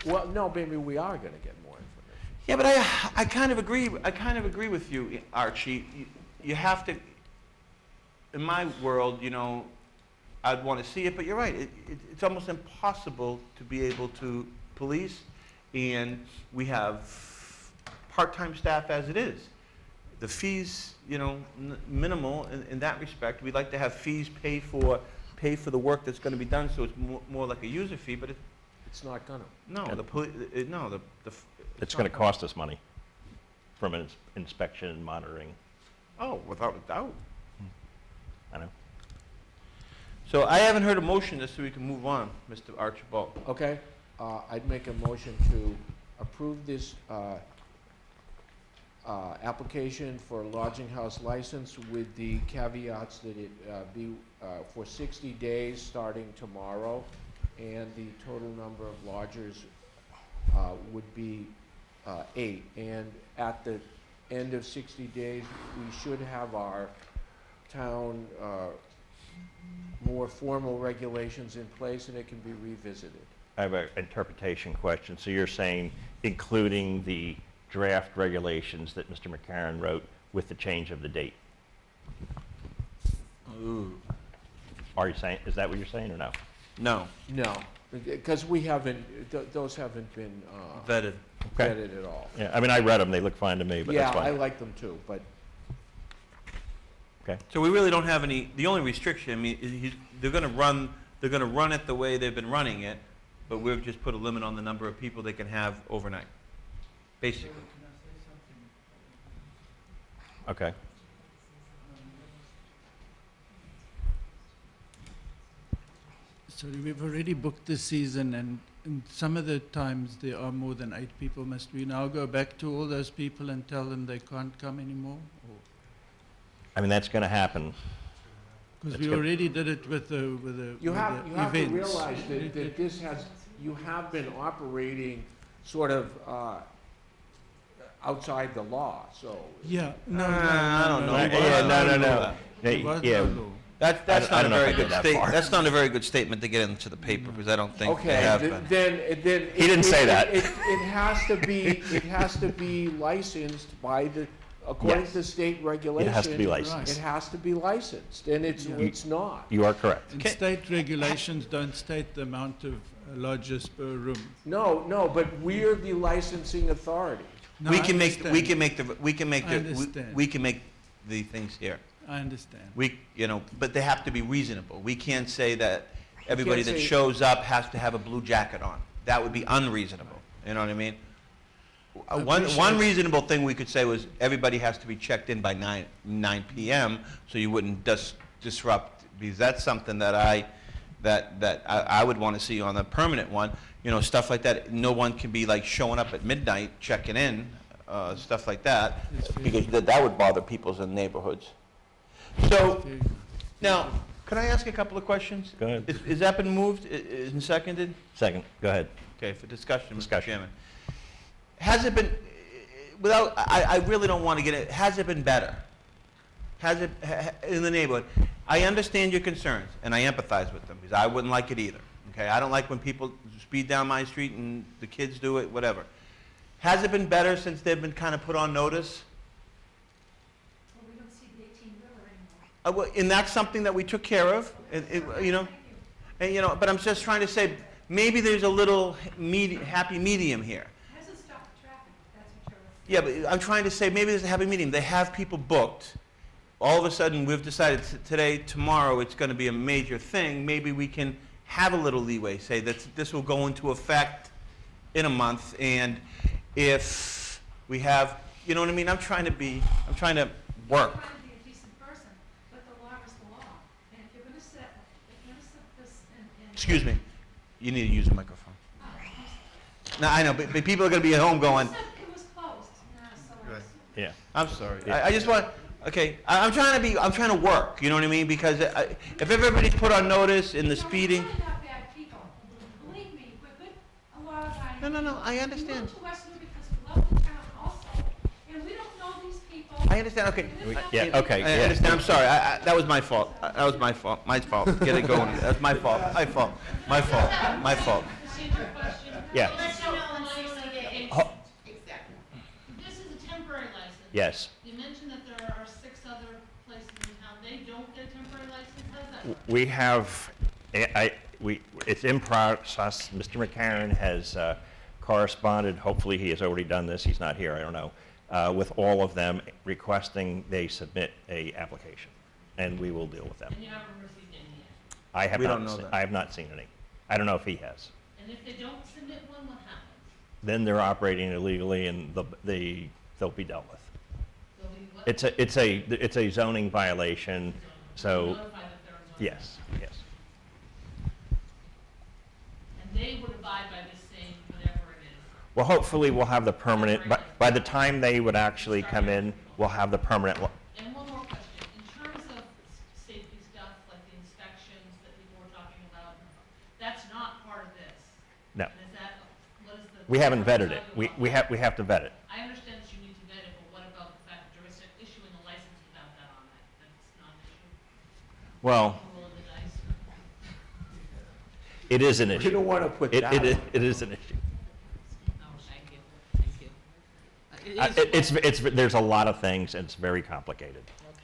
Well, no, maybe we are going to get more information. Yeah, but I kind of agree with you, Archie. You have to, in my world, I'd want to see it, but you're right. It's almost impossible to be able to police, and we have part-time staff as it is. The fees, minimal in that respect. We'd like to have fees pay for the work that's going to be done, so it's more like a user fee, but It's not going to. no, It's going to cost us money from an inspection and monitoring. Oh, without a doubt. I know. So I haven't heard a motion, just so we can move on, Mr. Archibald. Okay, I'd make a motion to approve this application for a lodging house license with the caveats that it be for 60 days starting tomorrow, and the total number of lodgers would be 8. And at the end of 60 days, we should have our town more formal regulations in place, and it can be revisited. I have an interpretation question. So you're saying including the draft regulations that Mr. McCarron wrote with the change of the date? Ooh. Are you saying, is that what you're saying or no? No, No, because we haven't, those haven't been vetted. Okay. vetted at all. Yeah, I mean, I read them, they look fine to me, but that's Yeah, I fine. like them too, but Okay. So we really don't have any, the only restriction, I mean, they're gonna run it the way they've been running it, but we've just put a limit on the number of people they can have overnight, basically. Okay. So we've already booked this season, and some of the times there are more than 8 people. Must we now go back to all those people and tell them they can't come anymore? I mean, that's going to happen. Because That's we good. already did it with the you with the have to events. realize that this has, you have been operating sort of outside the law, so. Yeah, no, I don't know. Yeah, no. There was Yeah, no law. That's I not a don't know if very I good go that statement, far. that's not a very good statement to get into the paper, because I don't think they Okay, have been. then. He didn't say that. It has to be licensed by the, according Yes. to state regulation. It has to be Right. licensed. It has to be licensed, and it's not. You are correct. And state regulations don't state the amount of lodges per room. No, but we're the licensing authority. No, We I can make I understand. the things here. I understand. But they have to be reasonable. We can't say that everybody that say- shows up has to have a blue jacket on. That would be unreasonable, you know what I mean? One appreciate- reasonable thing we could say was everybody has to be checked in by 9 PM, so you wouldn't disrupt, because that's something that I would want to see on the permanent one, stuff like that. No one can be like showing up at midnight, checking in, stuff like that, because that would bother people in neighborhoods. So, now, could I ask a couple of questions? Go ahead. Is that been moved and seconded? Second, go ahead. Okay, for discussion, Mr. Discussion. Chairman. Has it been, I really don't want to get it, has it been better? Has it, in the neighborhood? I understand your concerns, and I empathize with them, because I wouldn't like it either, okay? I don't like when people speed down my street and the kids do it, whatever. Has it been better since they've been kind of put on notice? Well, we don't see the 18 River anymore. And that's something that we took care of, but I'm just trying to say, maybe there's a little happy medium here. Hasn't stopped the traffic, that's what you're. Yeah, but I'm trying to say, maybe there's a happy medium. They have people booked. All of a sudden, we've decided today, tomorrow, it's going to be a major thing. Maybe we can have a little leeway, say that this will go into effect in a month, and if we have, you know what I mean? I'm trying to work. I'm trying to be a decent person, but the law is the law. And if you're gonna set this in. Excuse me. You need to use a microphone. No, I know, but people are going to be at home going, It was closed, so. Yeah. I'm sorry. Yeah. I just want, okay, I'm trying to work, you know what I mean? Because if everybody's put on notice in the speeding. We're not bad people. Believe me, we're good, a lot of times. No, I We understand. move to West Newbury because we love the town also, and we don't know these people. I understand, okay. Yeah, okay, I yeah. understand, I'm sorry, that was my fault. That was my fault, Get it going. That's my fault. Procedure question. Yeah. Let's know when license Ho- Exactly. This is a temporary license. Yes. You mentioned that there are 6 other places in town. They don't get a temporary license. How does that work? We have, it's in process. Mr. McCarron has corresponded, hopefully he has already done this, he's not here, I don't know, with all of them requesting they submit a application, and we will deal with them. And you haven't received any yet. I have We not don't know se- that. I have not seen any. I don't know if he has. And if they don't submit one, what happens? Then they're operating illegally, and they'll be dealt with. They'll be what? It's a zoning violation, so, Notify that they're a zoning yes. And they would abide by this same whatever it is. Well, hopefully we'll have the permanent, by the time they would actually come in, we'll have the permanent, And one more question. In terms of safety stuff, like the inspections that people were talking about, that's not part of this. no. And is that, what is the? We haven't vetted it. We have to vet it. I understand that you need to vet it, but what about the fact that you're issuing a license without that on it? That's not an issue? Well, Rule of It is an issue. We don't want to put It, that. it, on. it is an issue. Oh, thank you. It is. There's a lot of things, and it's very complicated. Okay.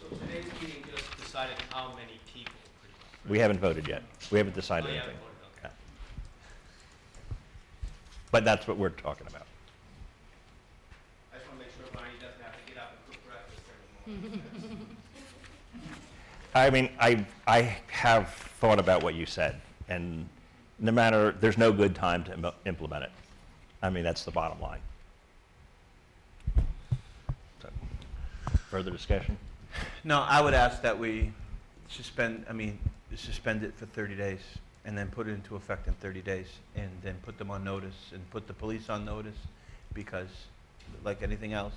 So today's meeting just decided how many people, pretty much. We haven't voted yet. We haven't decided Oh, you anything. haven't voted, okay. But that's what we're talking about. I just want to make sure Barney doesn't have to get up and cook breakfast every morning. I mean, I have thought about what you said, and no matter, there's no good time to implement it. I mean, that's the bottom line. So, further discussion? No, I would ask that we suspend it for 30 days and then put it into effect in 30 days and then put them on notice and put the police on notice because, like anything else,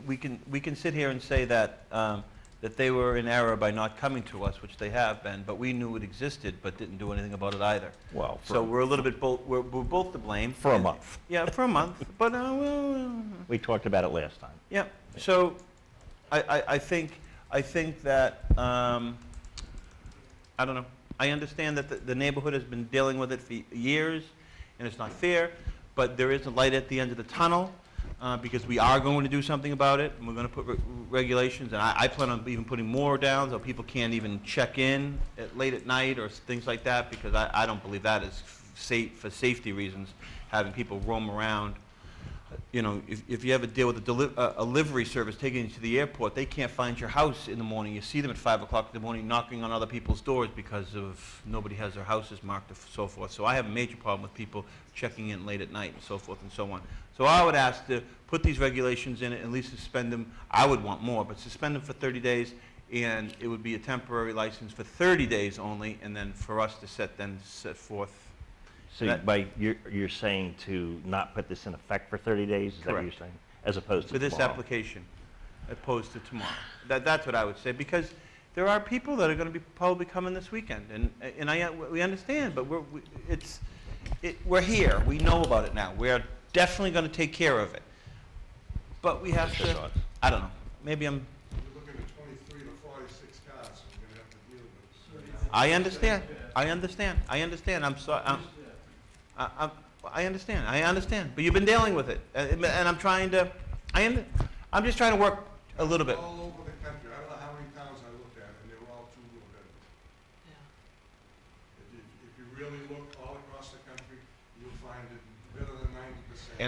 we can sit here and say that, that they were in error by not coming to us, which they have been, but we knew it existed but didn't do anything about it either. Well, So we're a little bit we're both to blame. for a month. Yeah, for a month, but We talked about it last time. yeah, so I think that, I don't know. I understand that the neighborhood has been dealing with it for years, and it's not fair, but there is a light at the end of the tunnel, because we are going to do something about it, and we're going to put regulations, and I plan on even putting more down, so people can't even check in late at night or things like that, because I don't believe that is safe, for safety reasons, having people roam around. You know, if you ever deal with a livery service taking you to the airport, they can't find your house in the morning. You see them at 5 o'clock in the morning knocking on other people's doors because of nobody has their houses marked and so forth. So I have a major problem with people checking in late at night and so forth and so on. So I would ask to put these regulations in it, at least suspend them. I would want more, but suspend them for 30 days, and it would be a temporary license for 30 days only, and then for us to set forth. So you're saying to not put this in effect for 30 days? Is that what you're Correct. saying? As opposed to For this tomorrow? application, opposed to tomorrow. That's what I would say, because there are people that are going to be probably coming this weekend, and we understand, but we're here. We know about it now. We're definitely going to take care of it. But we have What's your to, thoughts? I don't know, maybe You're looking at 23 to 46 cars, so you're gonna have to deal with it. I understand. I'm sorry. I understand. But you've been dealing with it, and I'm just trying to work a little bit. All over the country, I don't know how many towns I looked at, and they were all two-wheel vehicles. Yeah. If you really look all across the country, you'll find it better than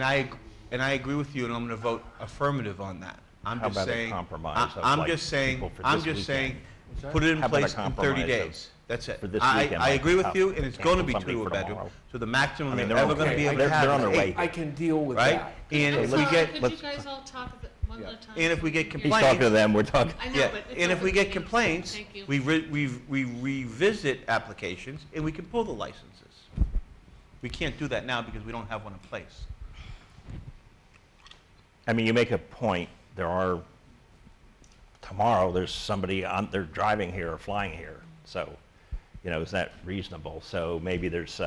90%. And I agree with you, and I'm going to vote affirmative on that. I'm How just about a saying. compromise of, I'm like, just saying. people for I'm this just saying. weekend? Put it in How about a place in 30 compromise of- days. That's it. for this weekend, I like, agree with how- you, and it's going to be cancel something two a for bedroom. tomorrow. So the maximum I mean, they're they're ever going to okay. be able They're to have on is their way. 8, I can deal with right? that. And if So we let's- get, Could let's- you guys all talk of it one Yeah. at a time? and if we get He's complaints. talking to them, we're talking. I know, Yeah, but it's and if we open get meeting. complaints, Thank you. we revisit applications, and we can pull the licenses. We can't do that now because we don't have one in place. I mean, you make a point, tomorrow, there's somebody they're driving here or flying here, so, is that reasonable? So maybe there's,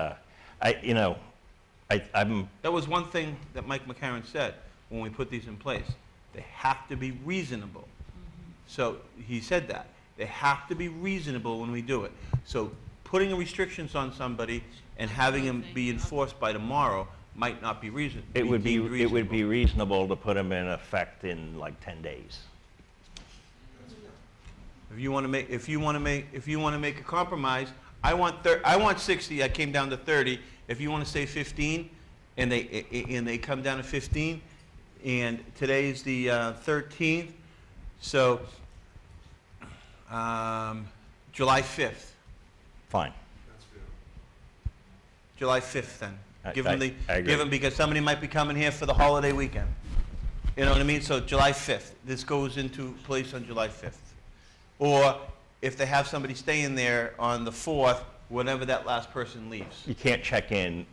I'm, That was one thing that Mike McCarron said when we put these in place. They have to be reasonable. So he said that. They have to be reasonable when we do it. So putting restrictions on somebody and having them be enforced by tomorrow might not be reasonable. it would be reasonable to put them in effect in like 10 days. If you want to make a compromise, I want 60. I came down to 30. If you want to say 15, and they come down to 15, and today's the 13th, so July 5th. Fine. That's fair. July 5th then. I agree. Give them, because somebody might be coming here for the holiday weekend. You know what I mean? So July 5th. This goes into place on July 5th. Or if they have somebody staying there on the 4th, whenever that last person leaves. You can't check in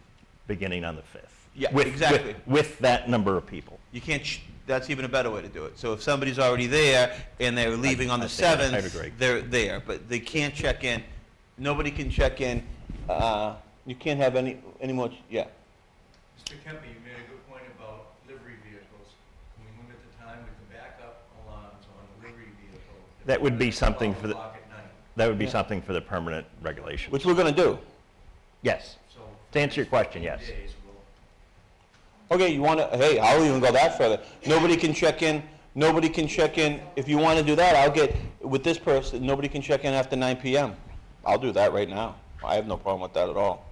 beginning on the 5th. Yeah, With- exactly. With that number of people. You can't, that's even a better way to do it. So if somebody's already there and they're leaving on the I think 7th, I'd agree. they're there, but they can't check in. Nobody can check in. You can't have any more, yeah. Mr. Kempe, you made a good point about livery vehicles. Can we limit the time with the backup alarms on delivery vehicle. That would be something for the, 12 o'clock at night. that would be Yeah. something for the permanent regulations. Which we're gonna do. Yes. So To answer your question, yes. days, we'll Okay, you wanna, hey, I'll even go that further. Nobody can check in, if you wanna do that, I'll get, with this person, nobody can check in after 9 PM. I'll do that right now. I have no problem with that at all.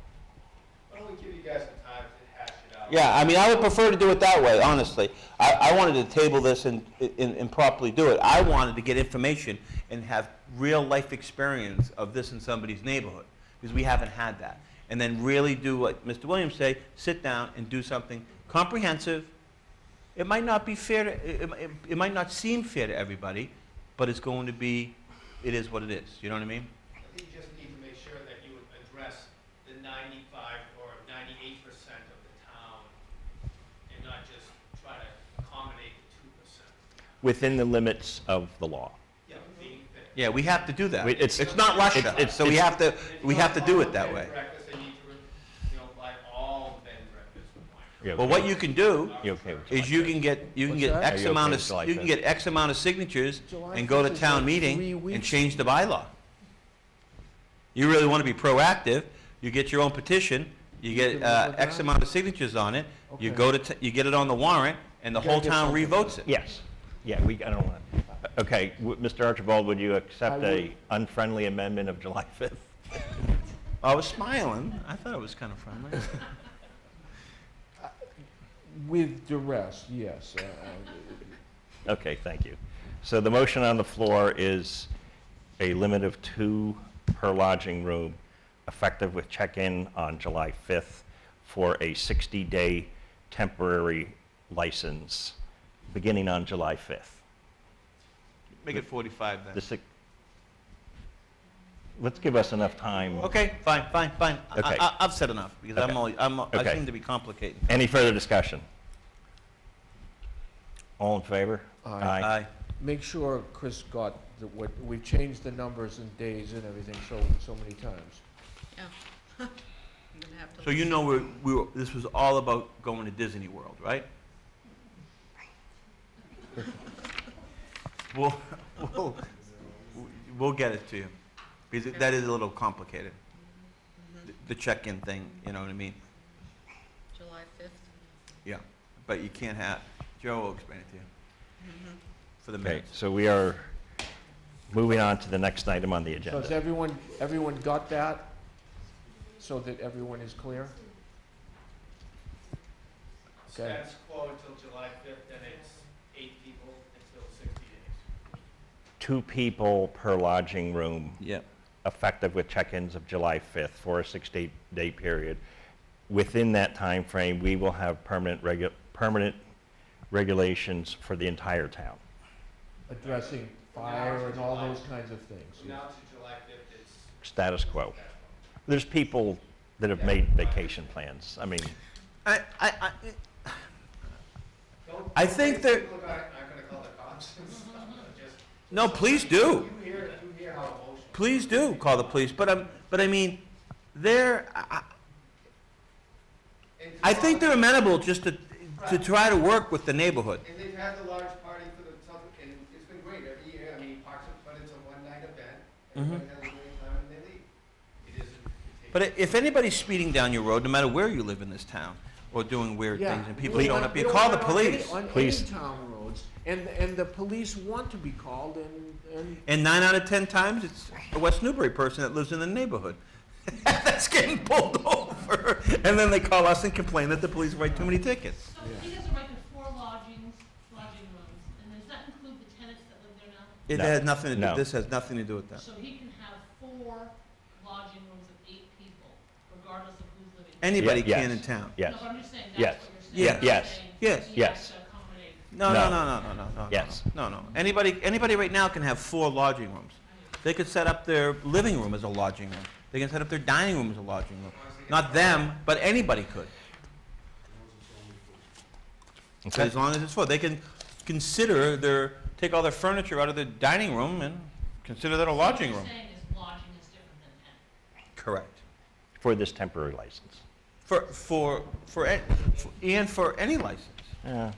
Why don't we give you guys some time to hash it out? Yeah, I mean, I would prefer to do it that way, honestly. I wanted to table this and properly do it. I wanted to get information and have real-life experience of this in somebody's neighborhood, because we haven't had that. And then really do what Mr. Williams say, sit down and do something comprehensive. It might not be fair to, it might not seem fair to everybody, but it's going to be, it is what it is. You know what I mean? I think you just need to make sure that you would address the 95 or 98% of the town and not just try to accommodate the 2%. Within the limits of the law. Yeah, being fair. Yeah, we have to do that. It's- It's not Russia, it's- so we have to do it that Bed way. and breakfast, they need to, buy all bed and breakfast requirements. You're Well, okay. what you can do You okay with is July you 5th? can get, What's that? X Are you amount okay with July of, you can 5th? get X amount of signatures July and go to 5th is town like 3 meeting and weeks. change the bylaw. You really want to be proactive, you get your own petition, you get can live with X that? amount of signatures on it, you Okay. go to, you get it on the warrant, and the You gotta whole get town something. revotes it. Yes. Yeah, I don't want to. Okay, Mr. Archibald, would you accept I a would. unfriendly amendment of July 5th? I was smiling, I thought it was kind of friendly. With duress, yes. Okay, thank you. So the motion on the floor is a limit of 2 per lodging room, effective with check-in on July 5th for a 60-day temporary license, beginning on July 5th. Make it 45 then. The six- Let's give us enough time. Okay, fine. Okay. I've said enough, because Okay. I Okay. seem to be complicating. Any further discussion? All in favor? Aye. Aye. Make sure Chris got what, we've changed the numbers and days and everything so many times. Yeah. I'm gonna have to. So you know this was all about going to Disney World, right? We'll, we'll, we'll get it to you, because that is a little complicated. The check-in thing, you know what I mean? July 5th. Yeah, but you can't have, Joe will explain it to you. For the Okay, minutes. so we are moving on to the next item on the So has agenda. everyone got that? So that everyone is clear? Okay. Status quo until July 5th, then it's 8 people until 60 days. 2 people per lodging room, Yep. effective with check-ins of July 5th for a 60-day period. Within that time frame, we will have permanent regulations for the entire town. Addressing fire and all those kinds of things. From now to July 5th, it's Status quo. There's people that have made vacation plans. I mean, I think that, people aren't gonna call the cops and stuff, just. no, please do. You hear how emotional. Please do call the police, but I mean, I think they're amenable just to try to work with the neighborhood. And they've had the large party for the public, and it's been great every year. I mean, Parks, but it's a one-night event. Everybody has a great time and they leave. It isn't. But if anybody's speeding down your road, no matter where you live in this town, or doing weird Yeah, things, and people we showing don't- up, we you don't call the want on any- police. On Please. any town roads, and the police want to be called, and And 9 out of 10 times, it's a West Newbury person that lives in the neighborhood that's getting pulled over. And then they call us and complain that the police write too many tickets. So he has a right to 4 lodging rooms, and does that include the tenants that live there now? It No. has nothing to do, No. this has nothing to do with that. So he can have 4 lodging rooms of 8 people, regardless of who's living there? Anybody Yes. can in town. yes, No, but I'm just saying, Yes. that's what you're saying. Yes. You're Yes. saying Yes. he Yes. has to accommodate. No. Yes. No. Anybody right now can have 4 lodging rooms. They could set up their living room as a lodging room. They can set up their dining room as a lodging room. Not them, but anybody could. Okay. As long as it's 4. They can take all their furniture out of their dining room and consider that a lodging room. What you're saying is lodging is different than tent. Correct. for this temporary license. For any license. Yeah.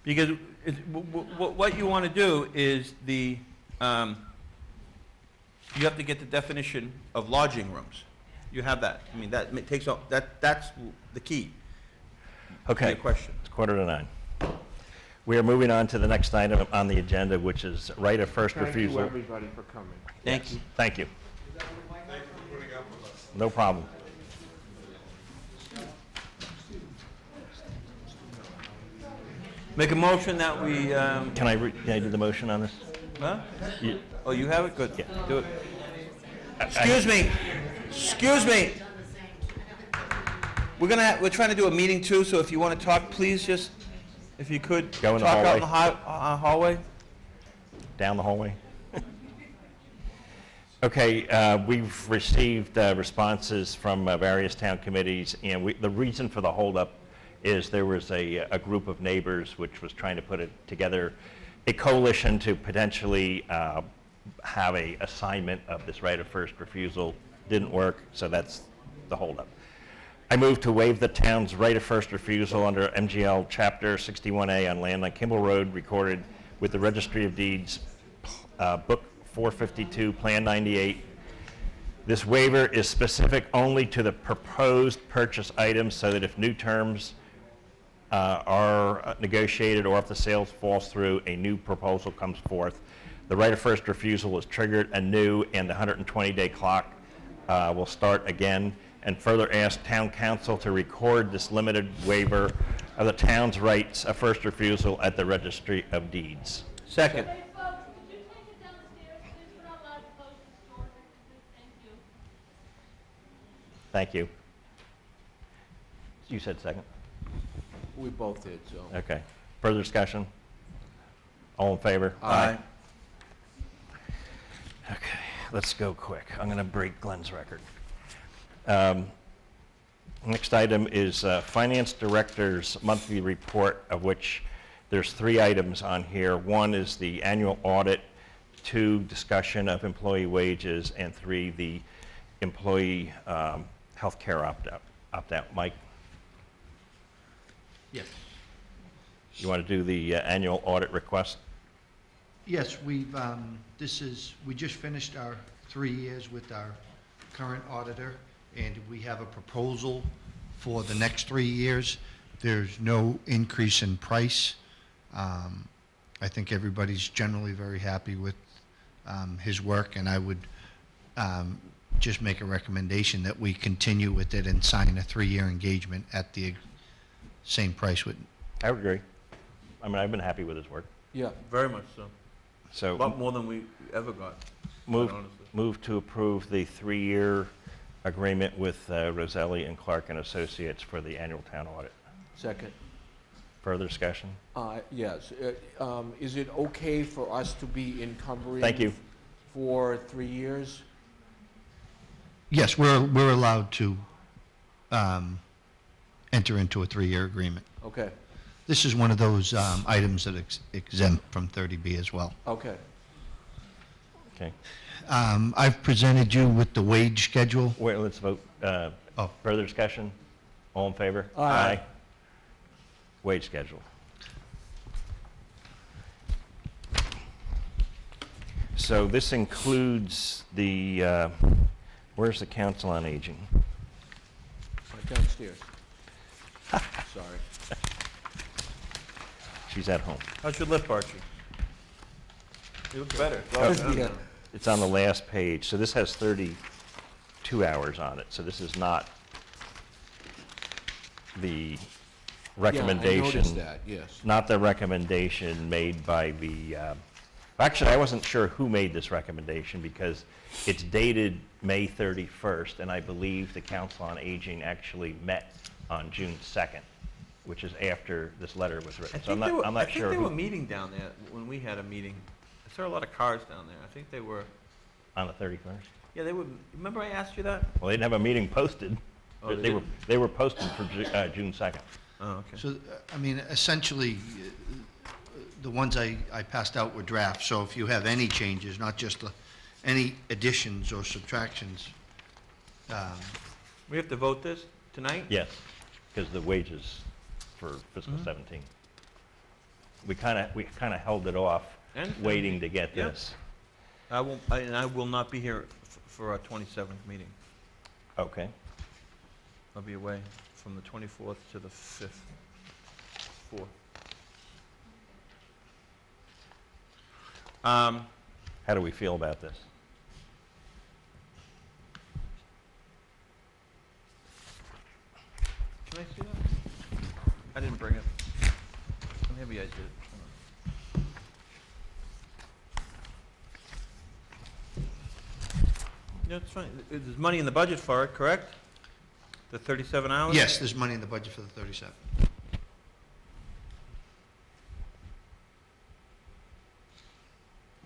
Because what you want to do is you have to get the definition of lodging rooms. You have that. I mean, that takes up, that's the key. Okay. Your question. It's 8:45. We are moving on to the next item on the agenda, which is right of first Thank refusal. you, everybody, for coming. Thank Yes. you. Thank you. Thank you for putting up with us. No problem. Make a motion that we, Can I do the motion on this? huh? You- Oh, you have it? Good. Yeah. Do it. Excuse me. Excuse me. We're trying to do a meeting too, so if you want to talk, please just, if you could, Go in the talk out in the hallway. hallway. Down the hallway? Okay, we've received responses from various town committees, and the reason for the holdup is there was a group of neighbors which was trying to put together a coalition to potentially have a assignment of this right of first refusal. Didn't work, so that's the holdup. I move to waive the town's right of first refusal under MGL Chapter 61A on land on Kimball Road recorded with the Registry of Deeds, Book 452, Plan 98. This waiver is specific only to the proposed purchase items so that if new terms are negotiated or if the sales falls through, a new proposal comes forth. The right of first refusal is triggered anew and the 120-day clock will start again, and further ask town council to record this limited waiver of the town's rights of first refusal at the Registry of Deeds. Second. Hey, folks, could you take it down the stairs, please? We're not allowed to close this door. Thank you. Thank you. You said second? We both did, so. Okay. Further discussion? All in favor? Aye. Okay, let's go quick. I'm going to break Glenn's record. Next item is Finance Director's monthly report, of which there's 3 items on here. 1 is the annual audit, 2, discussion of employee wages, and 3, the employee health care opt-out. Mike, Yes. you want to do the annual audit request? Yes, we just finished our 3 years with our current auditor, and we have a proposal for the next 3 years. There's no increase in price. I think everybody's generally very happy with his work, and I would just make a recommendation that we continue with it and sign a 3-year engagement at the same price with. I would agree. I mean, I've been happy with his work. Yeah. Very much so. So A lot more than we ever got, quite honestly. move to approve the 3-year agreement with Roselli and Clark and Associates for the annual town audit. Second. Further discussion? Yes. Is it okay for us to be encumbering? Thank you. For 3 years? Yes, we're allowed to enter into a 3-year agreement. Okay. This is one of those items that exempt from 30B as well. Okay. Okay. I've presented you with the wage schedule. Wait, let's vote. Oh. Further discussion? All in favor? Aye. Wage schedule. So this includes the, where's the Council on Aging? Right downstairs. Sorry. She's at home. How's your lip, Archie? You look better. Yeah. It's on the last page. So this has 32 hours on it. So this is not the recommendation. Yeah, I noticed that, yes. Not the recommendation made by the, actually, I wasn't sure who made this recommendation because it's dated May 31st, and I believe the Council on Aging actually met on June 2nd, which is after this letter was written. So I'm not I sure think they were who, meeting down there when we had a meeting. I saw a lot of cars down there. I think they were, on the 31st. yeah, they were, remember I asked you that? Well, they didn't have a meeting posted. Oh, They were, they were posted for June 2nd. Oh, okay. So, I mean, essentially, the ones I passed out were drafts, so if you have any changes, not just any additions or subtractions, We have to vote this tonight? Yes, because the wages for fiscal 17. we kind of held it off, And- waiting to get Yep. this. I will not be here for our 27th meeting. Okay. I'll be away from the 24th to the 5th, 4th. How do we feel about this? Can I see that? I didn't bring it. Maybe I did. Yeah, it's fine. There's money in the budget for it, correct? The 37 hours? Yes, there's money in the budget for the 37.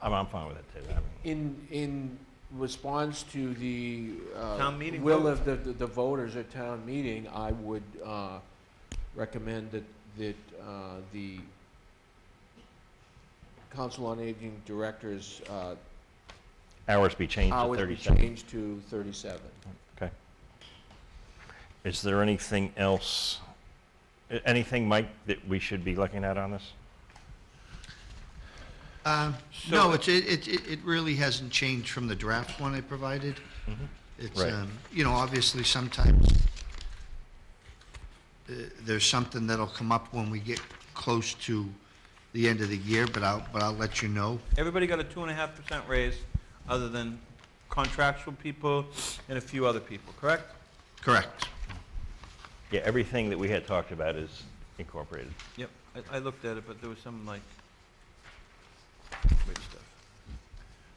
I'm fine with it too. I mean, In response to the Town meeting will vote. of the voters at town meeting, I would recommend that the Council on Aging Director's hours be changed to hours be 37. changed to 37. Okay. Is there anything else, anything, Mike, that we should be looking at on this? No, it really hasn't changed from the draft one I provided. It's, Right. you know, obviously sometimes there's something that'll come up when we get close to the end of the year, but I'll let you know. Everybody got a 2.5% raise, other than contractual people and a few other people, correct? Correct. Yeah, everything that we had talked about is incorporated. Yep, I looked at it, but there was some like weird stuff.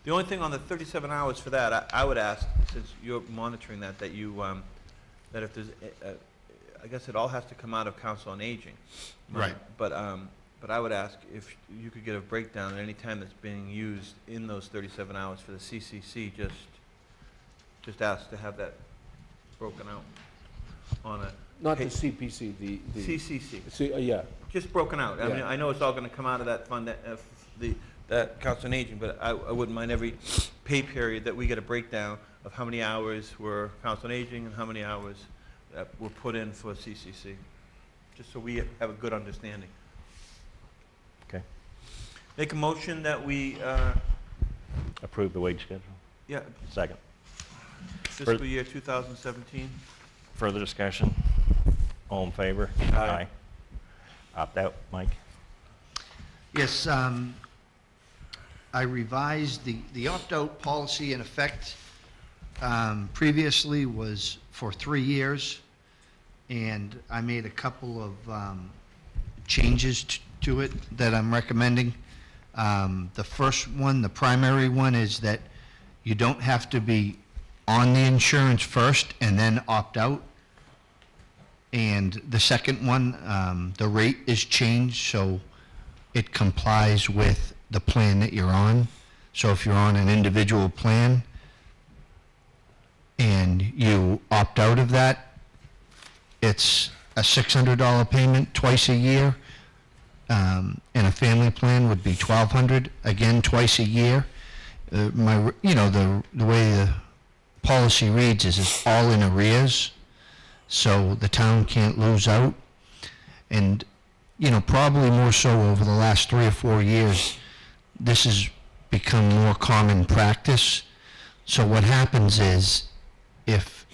The only thing on the 37 hours for that, I would ask, since you're monitoring that, that you, that if there's, I guess it all has to come out of Council on Aging. Right. But I would ask if you could get a breakdown at any time that's being used in those 37 hours for the CCC, just ask to have that broken out on a. Not the CPC, the CCC. Yeah. Just broken out. I mean, Yeah. I know it's all gonna come out of that fund, that Council on Aging, but I wouldn't mind every pay period that we get a breakdown of how many hours were Council on Aging and how many hours that were put in for CCC, just so we have a good understanding. Okay. Make a motion that we, Approve the wage schedule. yeah, Second. fiscal year 2017. Further discussion? All in favor? Aye. Opt out, Mike? Yes, I revised the opt-out policy in effect previously was for 3 years, and I made a couple of changes to it that I'm recommending. The first one, the primary one, is that you don't have to be on the insurance first and then opt out. And the second one, the rate is changed so it complies with the plan that you're on. So if you're on an individual plan and you opt out of that, it's a $600 payment twice a year. And a family plan would be $1,200, again, twice a year. The way the policy reads is it's all in arrears, so the town can't lose out. And, probably more so over the last 3 or 4 years, this has become more common practice. So what happens is, if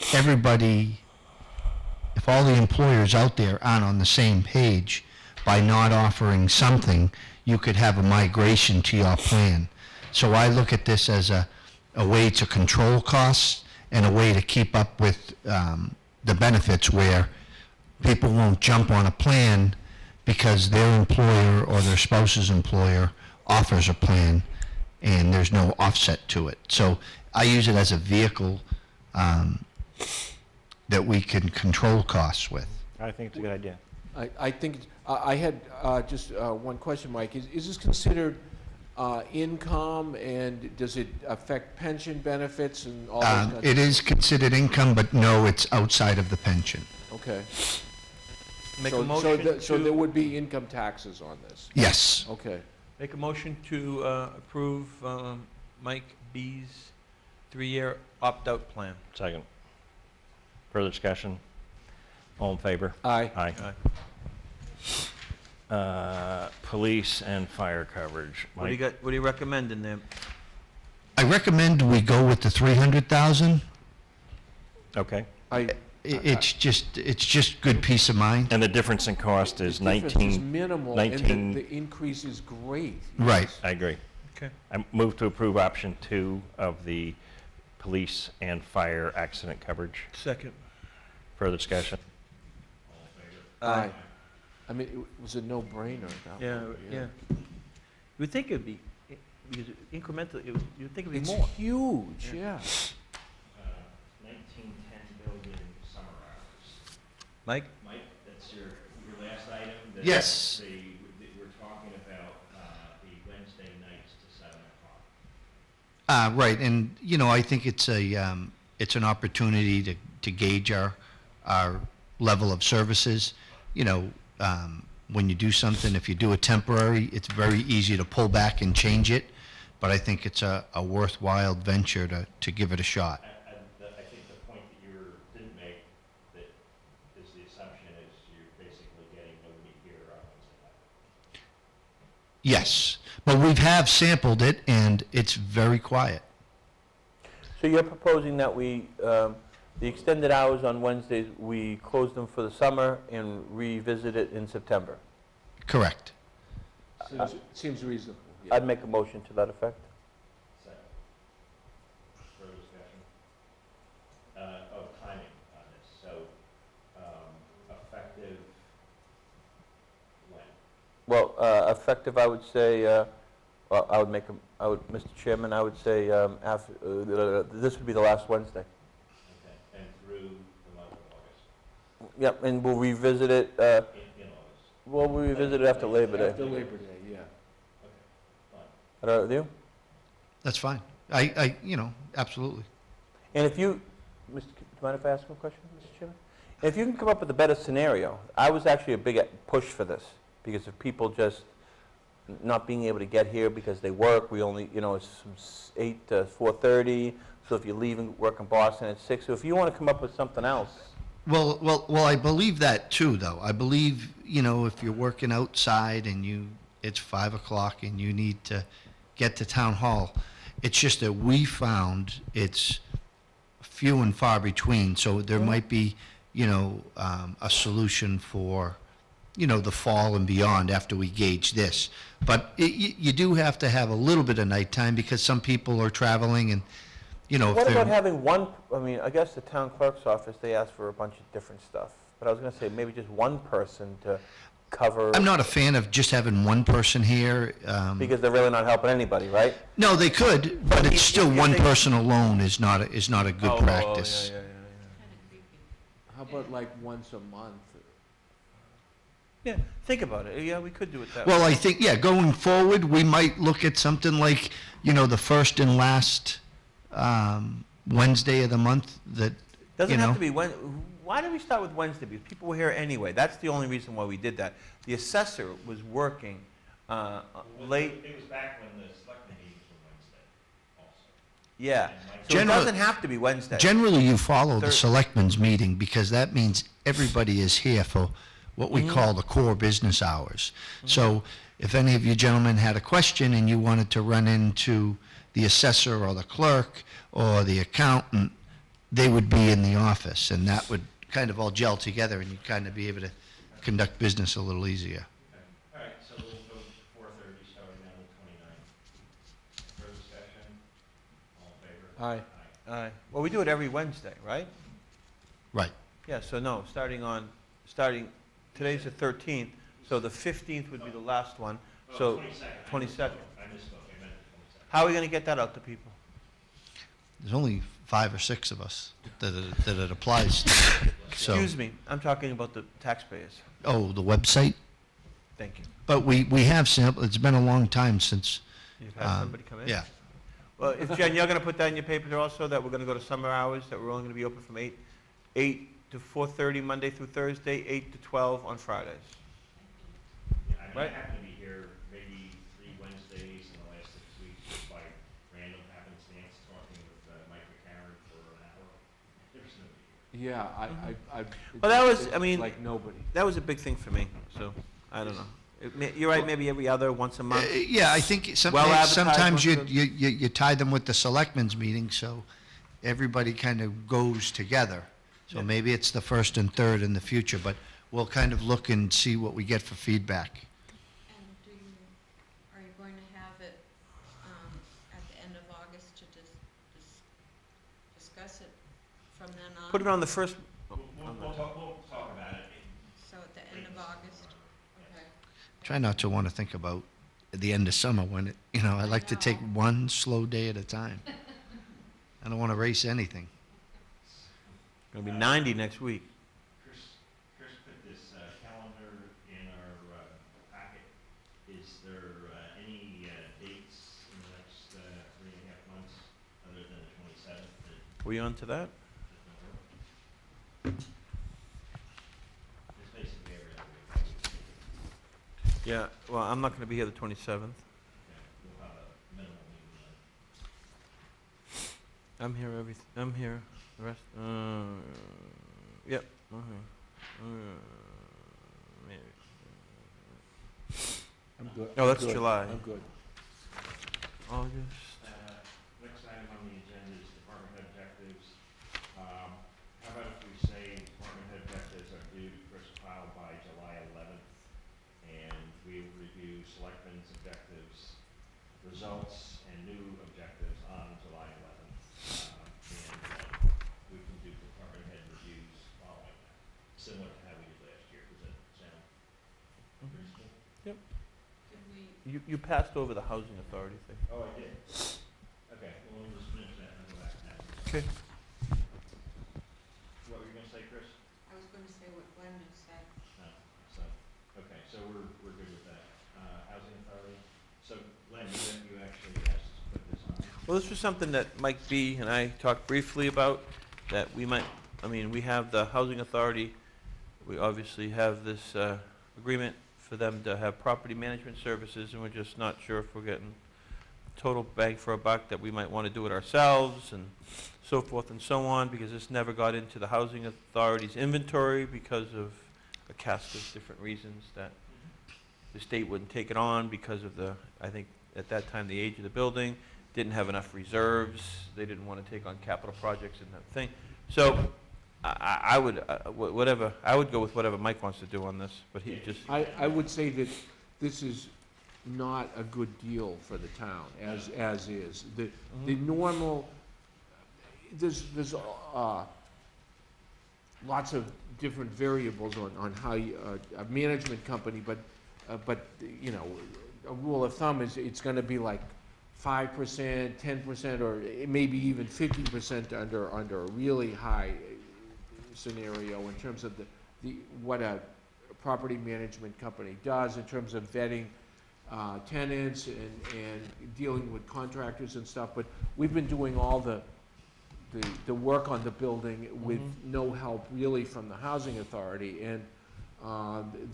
all the employers out there aren't on the same page, by not offering something, you could have a migration to your plan. So I look at this as a way to control costs and a way to keep up with the benefits, where people won't jump on a plan because their employer or their spouse's employer offers a plan and there's no offset to it. So I use it as a vehicle that we can control costs with. I think it's a good idea. I think, I had just one question, Mike. Is this considered income, and does it affect pension benefits and all those kinds of It is considered income, but no, it's outside of the pension. Okay. Make So- a motion so there to, would be income taxes on this? Yes. Okay. make a motion to approve Mike B's 3-year opt-out plan. Second. Further discussion? All in favor? Aye. Aye. Aye. Police and fire coverage. What do you Mike? got, what do you recommend in there? I recommend we go with the 300,000. Okay. It's just good peace of mind. And the difference in cost is The difference is 19, minimal, 19 and the increase is great. Right. I agree. Okay. I move to approve option 2 of the police and fire accident coverage. Second. Further discussion? Aye. I mean, it was a no-brainer. that Yeah, one, yeah. You would think it'd be, because incremental, you'd think it'd be It's more. huge, yeah. 1910 building summer hours. Mike? Mike, that's your last item? Yes. We're talking about the Wednesday nights to 7 o'clock. Right, and, you know, I think it's an opportunity to gauge our level of services. You know, when you do something, if you do it temporary, it's very easy to pull back and change it, but I think it's a worthwhile venture to give it a shot. I think the point that you didn't make, that is the assumption, is you're basically getting nobody here on Wednesday night. Yes, but we have sampled it, and it's very quiet. So you're proposing that we, the extended hours on Wednesdays, we close them for the summer and revisit it in September? Correct. Seems reasonable. Yeah. I'd make a motion to that effect. Second. Further discussion? Timing on this, so, effective when? Well, effective, I would say, well, I would make a, Mr. Chairman, I would say, after, this would be the last Wednesday. Okay, and through the month of August? Yep, and we'll revisit it, In August? well, we'll revisit it after Labor Day. After Labor Day, yeah. Okay, fine. All right with you? That's fine. You know, absolutely. And if you, do you mind if I ask a question, Mr. Chairman? If you can come up with a better scenario, I was actually a big push for this, because of people just not being able to get here because they work, we only, you know, it's from 8 to 4:30, so if you leave and work in Boston at 6, so if you want to come up with something else. Well, I believe that too, though. I believe, you know, if you're working outside and it's 5 o'clock and you need to get to town hall, it's just that we found it's few and far between, so there might be, you know, a solution for, you know, the fall and beyond after we gauge this. But you do have to have a little bit of nighttime because some people are traveling and, you know, What if about they're, having one, I mean, I guess the town clerk's office, they ask for a bunch of different stuff, but I was going to say maybe just one person to cover. I'm not a fan of just having one person here. Because they're really not helping anybody, right? No, they could, but it's still if one they- person alone is not a good practice. Yeah. How about like once a month? Yeah, think about it. Yeah, we could do it that Well, way. I think, yeah, going forward, we might look at something like, you know, the first and last Wednesday of the month that, Doesn't you have know. to be why did we start with Wednesday? Because people were here anyway. That's the only reason why we did that. The assessor was working late. It was back when the selectmen meetings were Wednesday also. Yeah. So it Generally- doesn't have to be Wednesday. Generally, you follow the Thir- selectmen's meeting because that means everybody is here for what we call the core business hours. So if any of you gentlemen had a question and you wanted to run into the assessor or the clerk or the accountant, they would be in the office, and that would kind of all gel together, and you'd kind of be able to conduct business a little easier. All right, so we'll go 4:30 starting on the 29th. Further discussion? All in favor? Aye. Aye. Well, we do it every Wednesday, right? Right. Yeah, so no, today's the 13th, so the 15th would be the last one. So 22nd. I misspoke, I meant the 22nd. How are we going to get that out to people? There's only 5 or 6 of us that it applies to. So, Excuse me, I'm talking about the taxpayers. oh, the website? Thank you. But we have sampled, it's been a long time since, You've had somebody come in? yeah. Well, if Jen, you're going to put that in your paper there also, that we're going to go to summer hours, that we're only going to be open from 8 to 4:30 Monday through Thursday, 8 to 12 on Fridays. Yeah, I mean, I Right. happen to be here maybe 3 Wednesdays in the last 6 weeks, just by random happenstance, talking with Mike McCarron for an hour. There's nobody here. Yeah, I. Well, that was, it's I mean, like nobody. that was a big thing for me, so, I don't know. You're right, maybe every other, once a month. Yeah, I think Well advertised sometimes you, once a- you tie them with the selectmen's meeting, so everybody kind of goes together. So Yeah. maybe it's the first and third in the future, but we'll kind of look and see what we get for feedback. And are you going to have it, at the end of August to discuss it from then on? Put it on the first, We'll talk about it. So at the end of August, okay. Try not to want to think about at the end of summer when it, I like to take one slow day at a time. I don't want to race anything. gonna be 90 next week. Chris put this calendar in our packet. Is there any dates in the next 3.5 months other than the 27th? Were you on to that? It's basically every other week. Yeah, well, I'm not gonna be here the 27th. Okay, we'll have a minimal meeting then. I'm here, the rest, yep, maybe. I'm good. Oh, that's I'm good. July. I'm good. August. Next item on the agenda is department head objectives. How about if we say department head objectives are due to Chris Powell by July 11th, and we will review selectmen's objectives, results, and new objectives on July 11th. And we can do department head reviews following that, similar to how we did last year. Does that sound reasonable? Did we, You passed over the housing authority thing. Oh, I did. Okay, well, we'll just finish that and go back to that. Okay. What were you gonna say, Chris? I was going to say what Glenn just said. No, so, okay, so we're good with that. Housing authority, so Glenn, you actually asked us to put this on. Well, this was something that Mike B. and I talked briefly about, that we might, we have the housing authority, we obviously have this agreement for them to have property management services, and we're just not sure if we're getting total bang for a buck, that we might want to do it ourselves, and so forth and so on, because this never got into the housing authority's inventory because of a cast of different reasons, that the state wouldn't take it on because of the, I think, at that time, the age of the building, didn't have enough reserves, they didn't want to take on capital projects and that thing. So, I would, whatever, I would go with whatever Mike wants to do on this, but he just, I would say that this is not a good deal for the town, as is. The normal, there's lots of different variables on how you, a management company, but a rule of thumb is it's gonna be like 5%, 10%, or maybe even 50% under a really high scenario in terms of what a property management company does in terms of vetting tenants and dealing with contractors and stuff. But we've been doing all the work on the building with no help really from the housing authority, and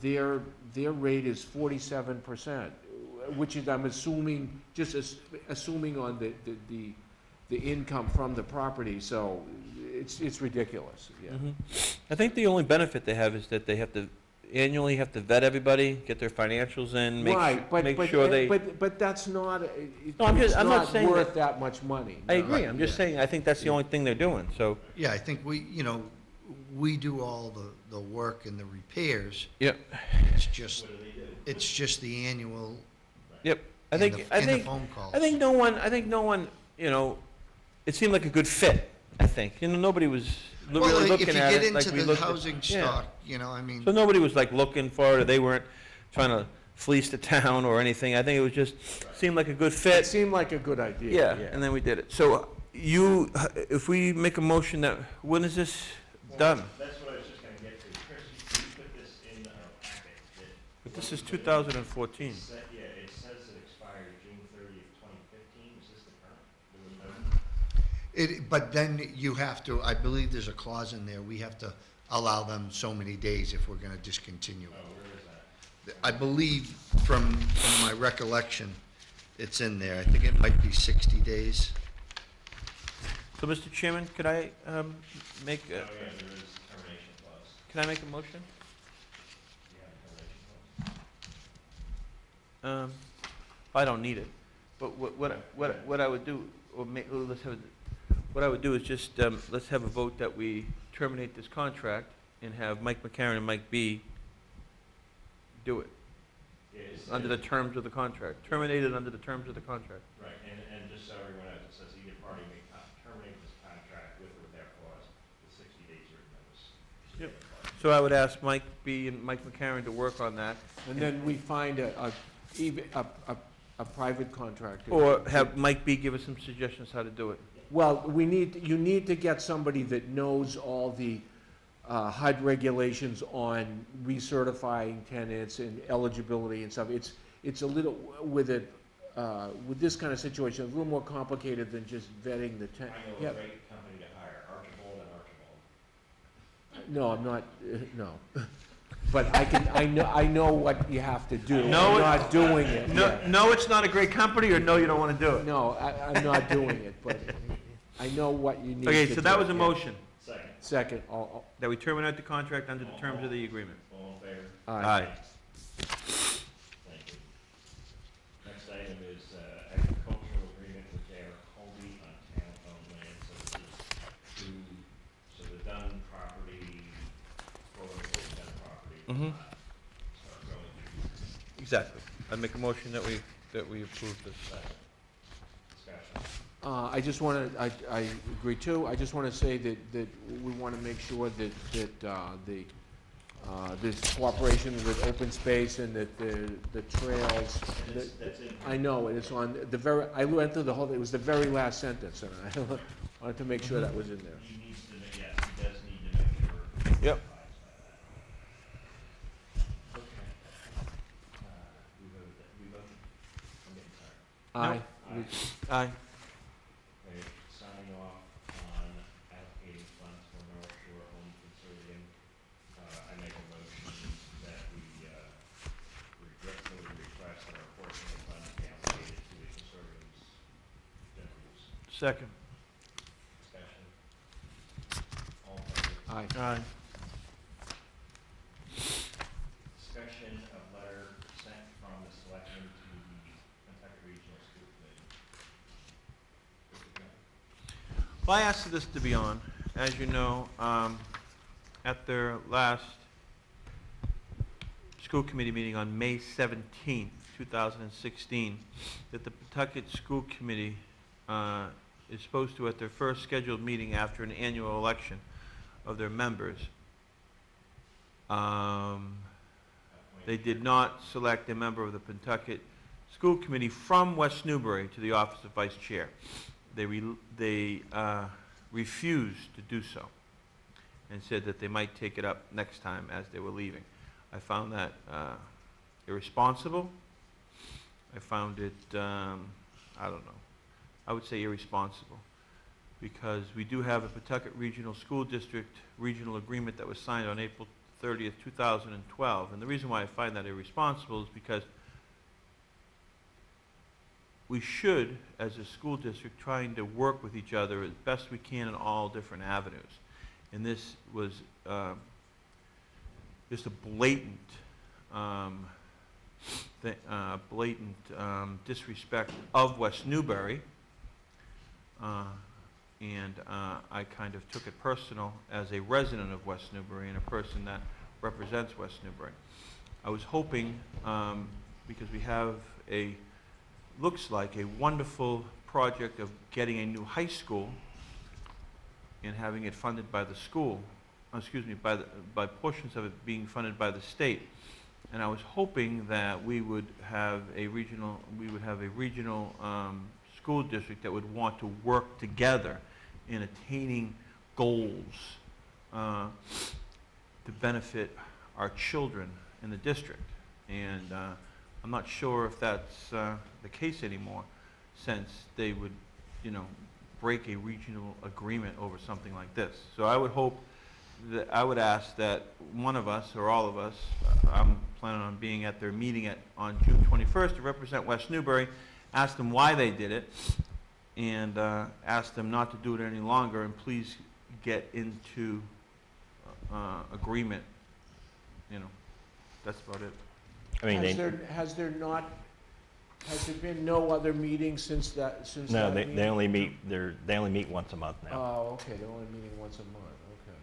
their rate is 47%, which is, I'm assuming, assuming on the income from the property, so it's ridiculous, yeah. I think the only benefit they have is that they have to annually have to vet everybody, get their financials in, make sure they. But that's not, No, I'm not saying worth that- that much money. I no. agree, I'm just saying, I think that's the only thing they're doing, so. Yeah, I think we do all the work and the repairs. Yep. It's just, the annual. Yep, I and think, the- and the phone calls. I think no one, it seemed like a good fit, I think. Nobody was really Well, if looking you at get it like into we the looked at. housing Yeah. stock, So nobody was like looking for it, or they weren't trying to fleece the town or anything. I think it was just, seemed like a good It fit. seemed like a good idea, Yeah, and then we did it. So if we make a motion that, when is this done? That's what I was just gonna get to. Chris, you put this in our packet. But this is 2014. It says it expired June 30th, 2015. Is this the current? But then you have to, I believe there's a clause in there, we have to allow them so many days if we're gonna discontinue. Oh, where is that? I believe from my recollection, it's in there. I think it might be 60 days. So, Mr. Chairman, could I make, Oh, yeah, there is termination clause. can I make a motion? You have a termination clause? I don't need it, but what I would do, what I would do is just, let's have a vote that we terminate this contract and have Mike McCarron and Mike B. do it, under the terms of the contract, terminate it under the terms of the contract. Right, and just so everyone knows, it says either party may terminate this contract with or without clause, the 60 days written notice. Yep. So I would ask Mike B. and Mike McCarron to work on that. And then we find a private contractor. Or have Mike B. give us some suggestions how to do it. Well, you need to get somebody that knows all the HUD regulations on recertifying tenants and eligibility and stuff. It's a little, with this kind of situation, a little more complicated than just vetting the tenant. I know a great company to hire, Archibald and Archibald. No, I'm not, no. But I know what you have to do. No, I'm not doing it. No, it's not a great company, or no, you don't want to do it? No, I'm not doing it, but I know what you need to do. Okay, so that was a motion, Second, that we terminate the contract under the terms of the agreement. All in favor? aye. Thank you. Next item is agricultural agreement with J.R. Colby on town-owned land. So the Dunn property, quote-unquote Dunn property, will Mhm. not start growing trees. Exactly. I'd make a motion that we approve this. Discussion. I just want to, I agree too. I just want to say that we want to make sure that there's cooperation with open space and that the trails. That's in. I know, and it's on the very, I went through the whole, it was the very last sentence, and I wanted to make sure that was in there. He needs to, yes, he does need to make sure. Yep. Okay. We voted? I'm getting tired. Aye. Aye. Okay, signing off on allocating funds for North Shore Home Consortium. I make a motion that we regretfully request that our portion of funds be allocated to the consortium's general use. Second. Discussion. All in favor? Aye. Aye. Discussion of letter sent from the selectmen to the Kentucky Regional School Committee. Well, I asked this to be on, as you know, at their last school committee meeting on May 17th, 2016, that the Pawtucket School Committee is supposed to, at their first scheduled meeting after an annual election of their members, they did not select a member of the Pawtucket School Committee from West Newbury to the office of vice chair. They refused to do so and said that they might take it up next time as they were leaving. I found that irresponsible. I found it, I don't know, I would say irresponsible, because we do have a Pawtucket Regional School District regional agreement that was signed on April 30th, 2012. And the reason why I find that irresponsible is because we should, as a school district, trying to work with each other as best we can in all different avenues. And this was just a blatant, disrespect of West Newbury. And I kind of took it personal as a resident of West Newbury and a person that represents West Newbury. I was hoping, because we have looks like a wonderful project of getting a new high school and having it funded by the school, by portions of it being funded by the state. And I was hoping that we would have a regional school district that would want to work together in attaining goals to benefit our children in the district. And I'm not sure if that's the case anymore, since they would, break a regional agreement over something like this. So I would hope that, I would ask that one of us, or all of us, I'm planning on being at their meeting on June 21st to represent West Newbury, ask them why they did it, and ask them not to do it any longer, and please get into agreement. That's about it. I mean, Has there not Has there been no other meetings since that No, meeting? they only meet, they only meet once a month now. Oh, okay, they're only meeting once a month, okay.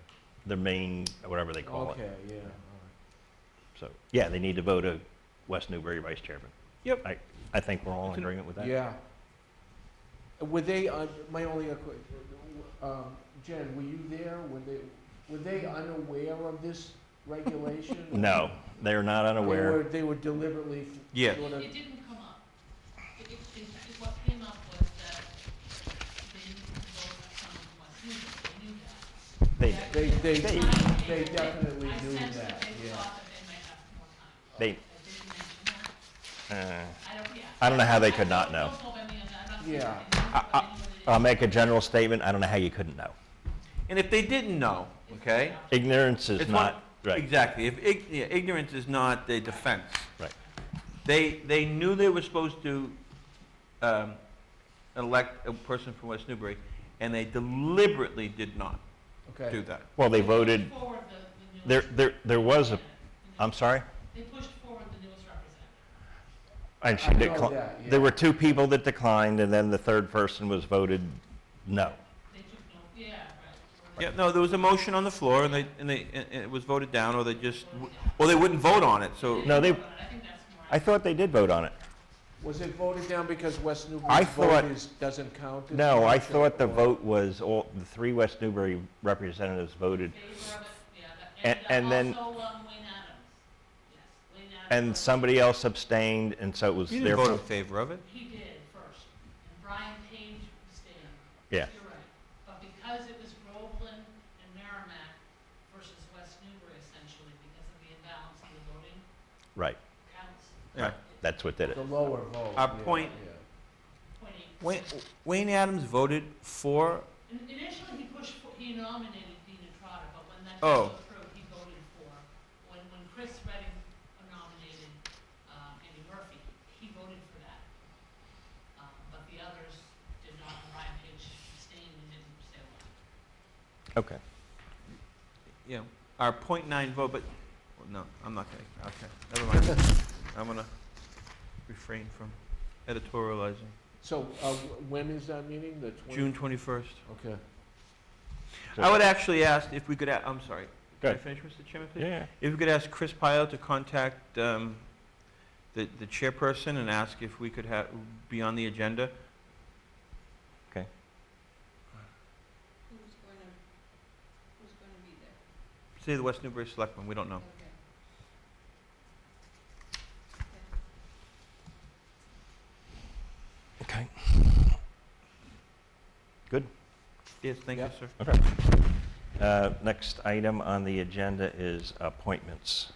Their main, whatever they call it. Okay, yeah, all So, yeah, they need to vote a West Newbury vice chairman. Yep. I think we're all in agreement with right. that. Yeah. Were they, my only, Jen, were you there? Were they unaware of this regulation? No, they're not unaware. They were deliberately Yes. sort of, It didn't come up. What came up was that they didn't vote on someone who was new, they knew that. they definitely I knew sensed that, they yeah. thought that they might have more time. They, I didn't mention that. I don't know how they could not know. Don't hold me on that. I'm not saying Yeah. that they knew, but anybody that I'll make a general statement, I don't know how you couldn't know. And if they didn't know, okay? Ignorance is It's not, not- right, Exactly. Yeah, ignorance is not a defense. right. They knew they were supposed to elect a person from West Newbury, and they deliberately did not do Okay. that. Well, they voted, forward the newest. there was a, I'm sorry? They pushed forward the newest representative. And she I know declined. that, yeah. There were two people that declined, and then the third person was voted no. They took no, yeah, right. Yeah, no, there was a motion on the floor, and it was voted down, or they wouldn't vote on it, so. No, they, I think that's more. I thought they did vote on it. Was it voted down because West I Newbury's thought- vote doesn't count? as No, I much, thought the or- vote was all, the three West Newbury representatives voted, Favor of it, yeah, And then- also, Wayne Adams. Yes, Wayne Adams. and voted. somebody else abstained, and so it was You didn't vote in therefore. favor of it. He did first, and Brian Page abstained. Yeah. You're right. But because it was Groveland and Merrimack versus West Newbury essentially, because of the imbalance of the voting Right, counts. Yeah. that's what did it. The lower vote. Our yeah, point- yeah. 0.8%. Wayne Adams voted for, Initially, he nominated Dina Trotter, but when that Oh. didn't go through, he voted for. When Chris Redding nominated Andy Murphy, he voted for that. But the others did not, and Brian Page abstained and didn't say a lot. Okay. you know, our .9 vote, but, well, no, I'm not gonna, okay, never mind. I'm gonna refrain from editorializing. So, when is that meeting? The 20th? June 21st. Okay. I would actually ask if we could, I'm sorry. Go Can I ahead. finish, Mr. Chairman, please? Yeah, If we could ask Chris Pyle to contact the chairperson and ask if we could be on the agenda. okay. Who's gonna be there? Say the West Newbury Selectmen, we don't know. Okay. Good. Yes, thank you, Yep. sir. Okay. Next item on the agenda is appointments.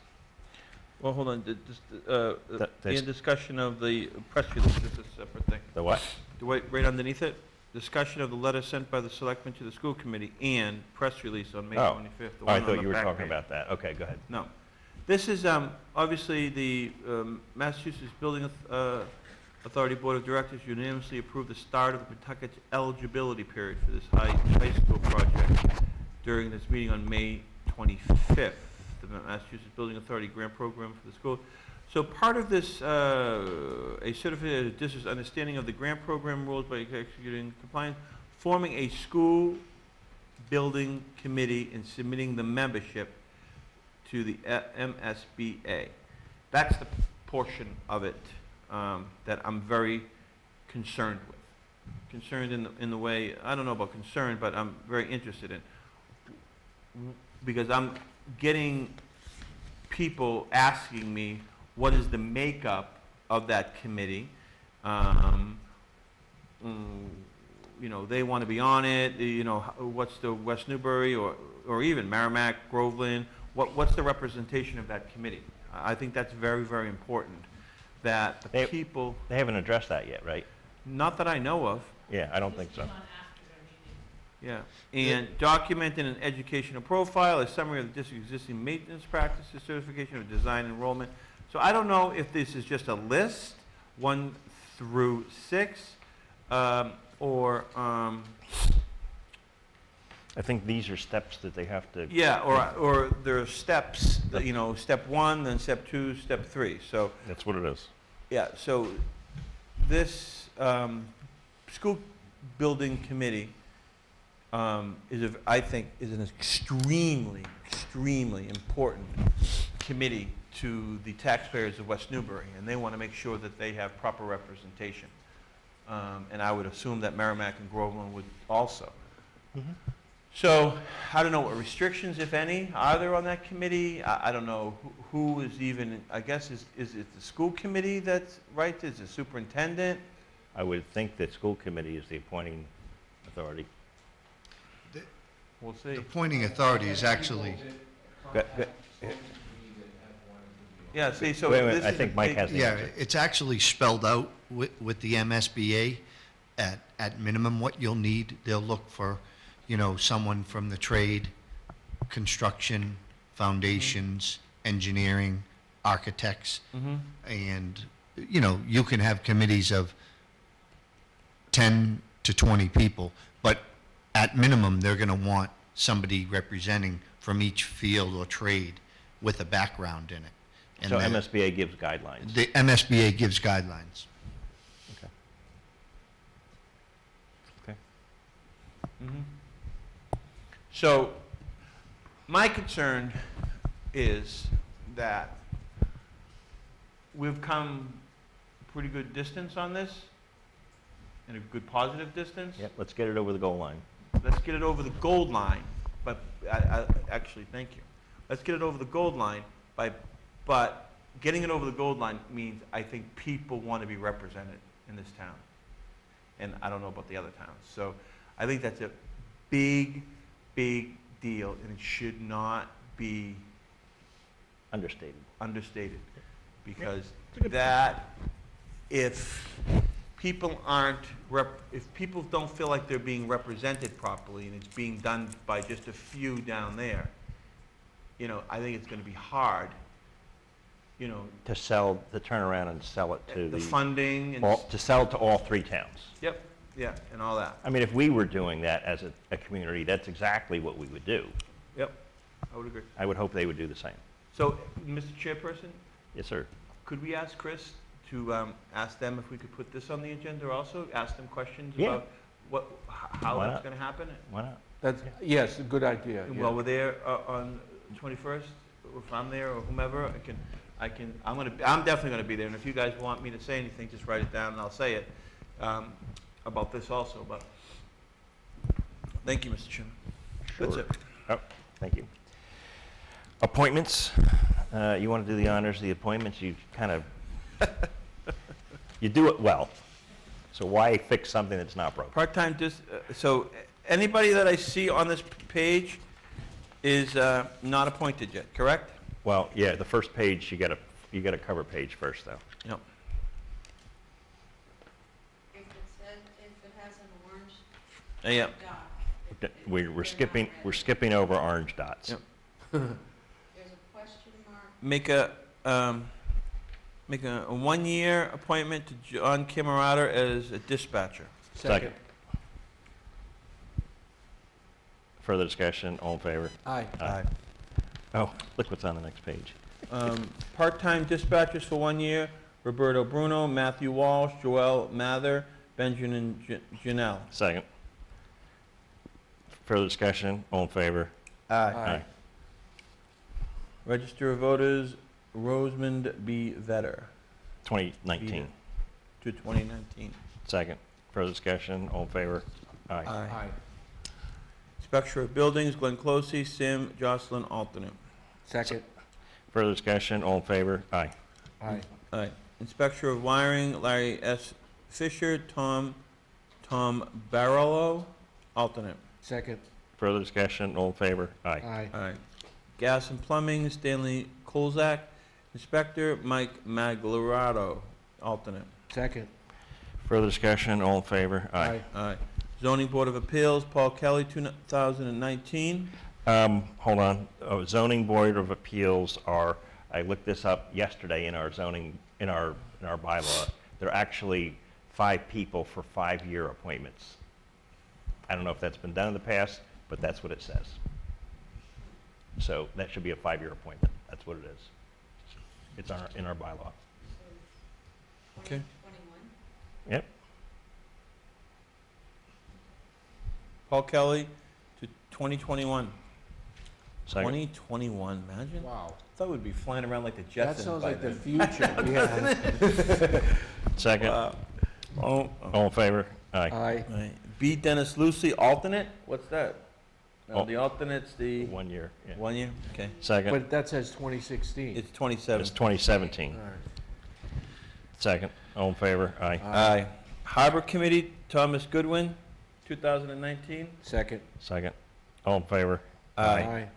Well, hold on, there's- in discussion of the press release, this is a separate thing. The what? Right underneath it, discussion of the letter sent by the selectmen to the school committee and press release on May Oh. 25th. the Oh, I one on thought the you were back talking page. about that. Okay, go ahead. No. This is, obviously, the Massachusetts Building Authority Board of Directors unanimously approved the start of the Pawtucket eligibility period for this high school project during this meeting on May 25th. The Massachusetts Building Authority grant program for the school. So part of this, a certificate of district's understanding of the grant program rules by executing compliance, forming a school building committee and submitting the membership to the MSBA. That's the portion of it that I'm very concerned with. Concerned in the way, I don't know about concerned, but I'm very interested in. Because I'm getting people asking me, what is the makeup of that committee? You know, they want to be on it, you know, what's the West Newbury or even Merrimack, Groveland, what's the representation of that committee? I think that's very, very important, that the people, They haven't addressed that yet, right? not that I know of, Yeah, I don't think so. It's on after their meeting. yeah, and document in an educational profile, a summary of the district's existing maintenance practices, certification of design enrollment. So I don't know if this is just a list, 1 through 6, or, I think these are steps that they have to. yeah, or there are steps, that, you know, step 1, then step 2, step 3. So, That's what it is. yeah, so this school building committee I think, is an extremely, extremely important committee to the taxpayers of West Newbury, and they want to make sure that they have proper representation. And I would assume that Merrimack and Groveland would also. So, I don't know what restrictions, if any, are there on that committee. I don't know who is even, I guess, is it the school committee that's, right? Is the superintendent? I would think that school committee is the appointing authority. We'll see. The appointing authority is actually, Yeah, see, so Wait, wait, this I is a think Mike big- has the yeah, answer. it's actually spelled out with the MSBA at minimum what you'll need. They'll look for, you know, someone from the trade, construction, foundations, engineering, architects, and, you know, you can have committees of 10 to 20 people, but at minimum, they're going to want somebody representing from each field or trade with a background in it. And So the- MSBA gives guidelines. The MSBA gives guidelines. Okay. Okay. So, my concern is that we've come pretty good distance on this, and a good positive distance. Yep, let's get it over the goal line. Let's get it over the gold line, but, actually, thank you. Let's get it over the gold line but getting it over the gold line means I think people want to be represented in this town. And I don't know about the other towns. So I think that's a big, big deal, and it should not be Understated. Because it's a good that, if people if people don't feel like they're being represented properly and it's being done by just a few down there, you know, I think it's going to be hard, you know, To turn around and sell it to the funding and, to sell it to all three towns. yep, yeah, and all that. I mean, if we were doing that as a community, that's exactly what we would do. Yep, I would agree. I would hope they would do the same. So, Mr. Chairperson, Yes, sir. could we ask Chris to ask them if we could put this on the agenda also? Ask them questions Yeah. about how Why that's not? going to happen? Why not? That's, yes, a good idea. yeah. While we're there on 21st, if I'm there or whomever, I'm definitely going to be there. And if you guys want me to say anything, just write it down and I'll say it about this also. But thank you, Mr. Chairman. That's Sure. it. Oh, thank you. Appointments. You want to do the honors of the appointments? You kind of, you do it well. So why fix something that's not broken? Part-time, so anybody that I see on this page is not appointed yet, correct? Well, yeah, the first page, you got a cover page first, though. Yep. If it has an orange Yep. dot. We're skipping over orange dots. Yep. There's a question mark. Make a 1-year appointment to John Camerata as a dispatcher. Second. Further discussion, all in favor? Aye. Aye. Oh, look what's on the next page. Part-time dispatchers for 1 year, Roberto Bruno, Matthew Walsh, Joel Mather, Benjamin Janelle. Second. Further discussion, all in favor? Aye. Register of Voters, Rosamond B. Vetter, 2019. to 2019. Second. Further discussion, all in favor? Aye. Aye. Inspector of Buildings, Glenn Closey, Sam Jocelyn, alternate. Second. Further discussion, all in favor? Aye. Aye. Aye. Inspector of Wiring, Larry S. Fisher, Tom Barolo, alternate. Second. Further discussion, all in favor? Aye. Aye. Aye. Gas and Plumbing, Stanley Kolzak, Inspector, Mike Maglarato, alternate. Second. Further discussion, all in favor? Aye. Aye. Zoning Board of Appeals, Paul Kelly, 2019. Hold on. Zoning Board of Appeals I looked this up yesterday in our zoning, in our bylaw. They're actually 5 people for 5-year appointments. I don't know if that's been done in the past, but that's what it says. So that should be a 5-year appointment. That's what it is. It's in our bylaw. Okay. 21. Yep. Paul Kelly to 2021. Second. 2021, imagine? Wow. Thought we'd be flying around like the That Jetsons sounds by like the then. future, yeah. Second. Oh, All in favor? Aye. Aye. right. B. Dennis Lucy, alternate? What's that? No, Oh. the alternate's the 1 year, yeah. 1 year? Okay. Second. But that says 2016. It's 27. It's 2017. All right. Second. All in favor? Aye. Aye. Harbor Committee, Thomas Goodwin, 2019. Second. Second. All in favor? Aye.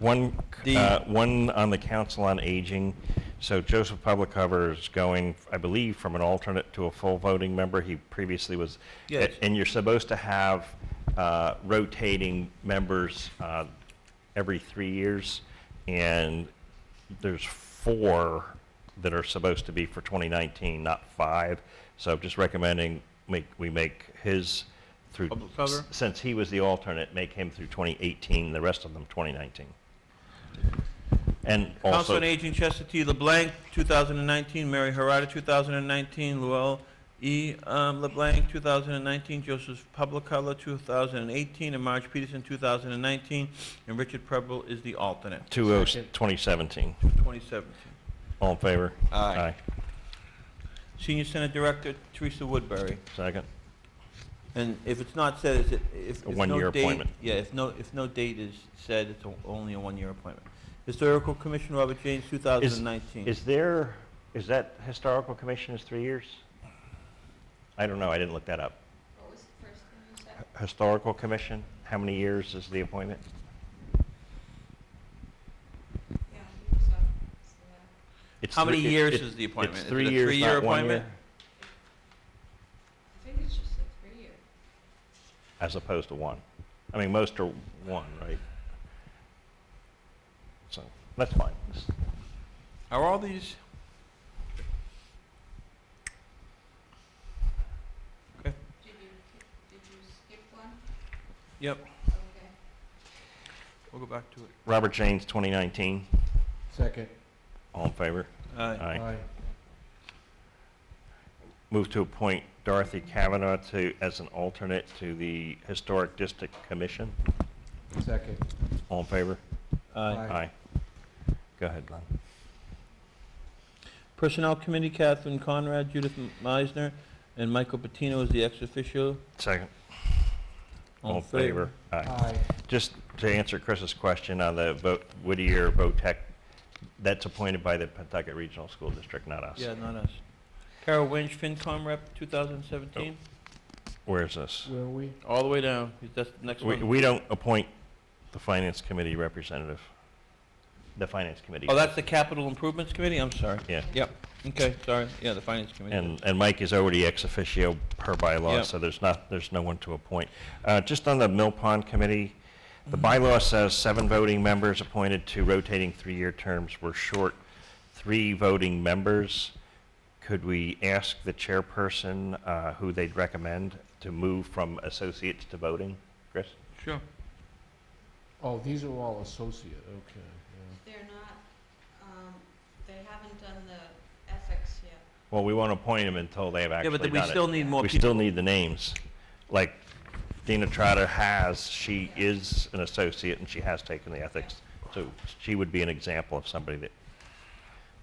One, D. one on the Council on Aging. So Joseph Publicover is going, I believe, from an alternate to a full voting member. He previously was. Yes. And you're supposed to have rotating members every 3 years. And there's 4 that are supposed to be for 2019, not 5. So I'm just recommending we make his through, Publicover? since he was the alternate, make him through 2018, the rest of them 2019. And Council also, on Aging, Chester T. LeBlanc, 2019. Mary Harada, 2019. Llewellyn E. LeBlanc, 2019. Joseph Publicover, 2018. And Marge Peterson, 2019. And Richard Preble is the alternate. 2017. 2017. All in favor? Aye. Senior Center Director, Teresa Woodbury. Second. And if it's not said, is it, if A no one-year date- appointment. Yeah, if no date is said, it's only a 1-year appointment. Historical Commission, Robert James, 2019. Is that Historical Commission is 3 years? I don't know, I didn't look that up. What was the first thing you said? Historical Commission, how many years is the appointment? Yeah, I think so. It's How many three- years it- is the appointment? It's Is 3 it a years, 3-year not 1 appointment? year, I think it's just a 3-year. as opposed to 1. I mean, most are 1, right? So, that's fine. Are all these? Okay. Did you skip one? Yep. Okay. We'll go back to it. Robert James, 2019. Second. All in favor? Aye. Aye. Move to appoint Dorothy Kavanaugh as an alternate to the Historic District Commission. Second. All in favor? Aye. Aye. Go ahead, Glenn. Personnel Committee, Catherine Conrad, Judith Meisner, and Michael Patino is the ex officio. Second. All All in favor? Aye. Aye. Just to answer Chris's question on the Whittier VOTEC, that's appointed by the Pawtucket Regional School District, not us. Yeah, not us. Carol Winch, FinCom rep, 2017. Where's this? Where are we? All the way down. That's the next one. We don't appoint the Finance Committee representative. The Finance Committee. Oh, that's the Capital Improvements Committee? I'm sorry. Yeah. Yep. Okay, sorry. Yeah, the Finance Committee. And Mike is already ex officio per bylaw, Yep. so there's no one to appoint. Just on the Mill Pond Committee, the bylaw says 7 voting members appointed to rotating 3-year terms. We're short 3 voting members. Could we ask the chairperson who they'd recommend to move from associates to voting? Chris? Sure. Oh, these are all associate, okay, They're not, they haven't done the ethics yet. Well, we won't appoint them until they have Yeah, actually but done we still need more We people. still need the names. Like Dina Trotter she is an associate and she has taken the ethics. So she would be an example of somebody that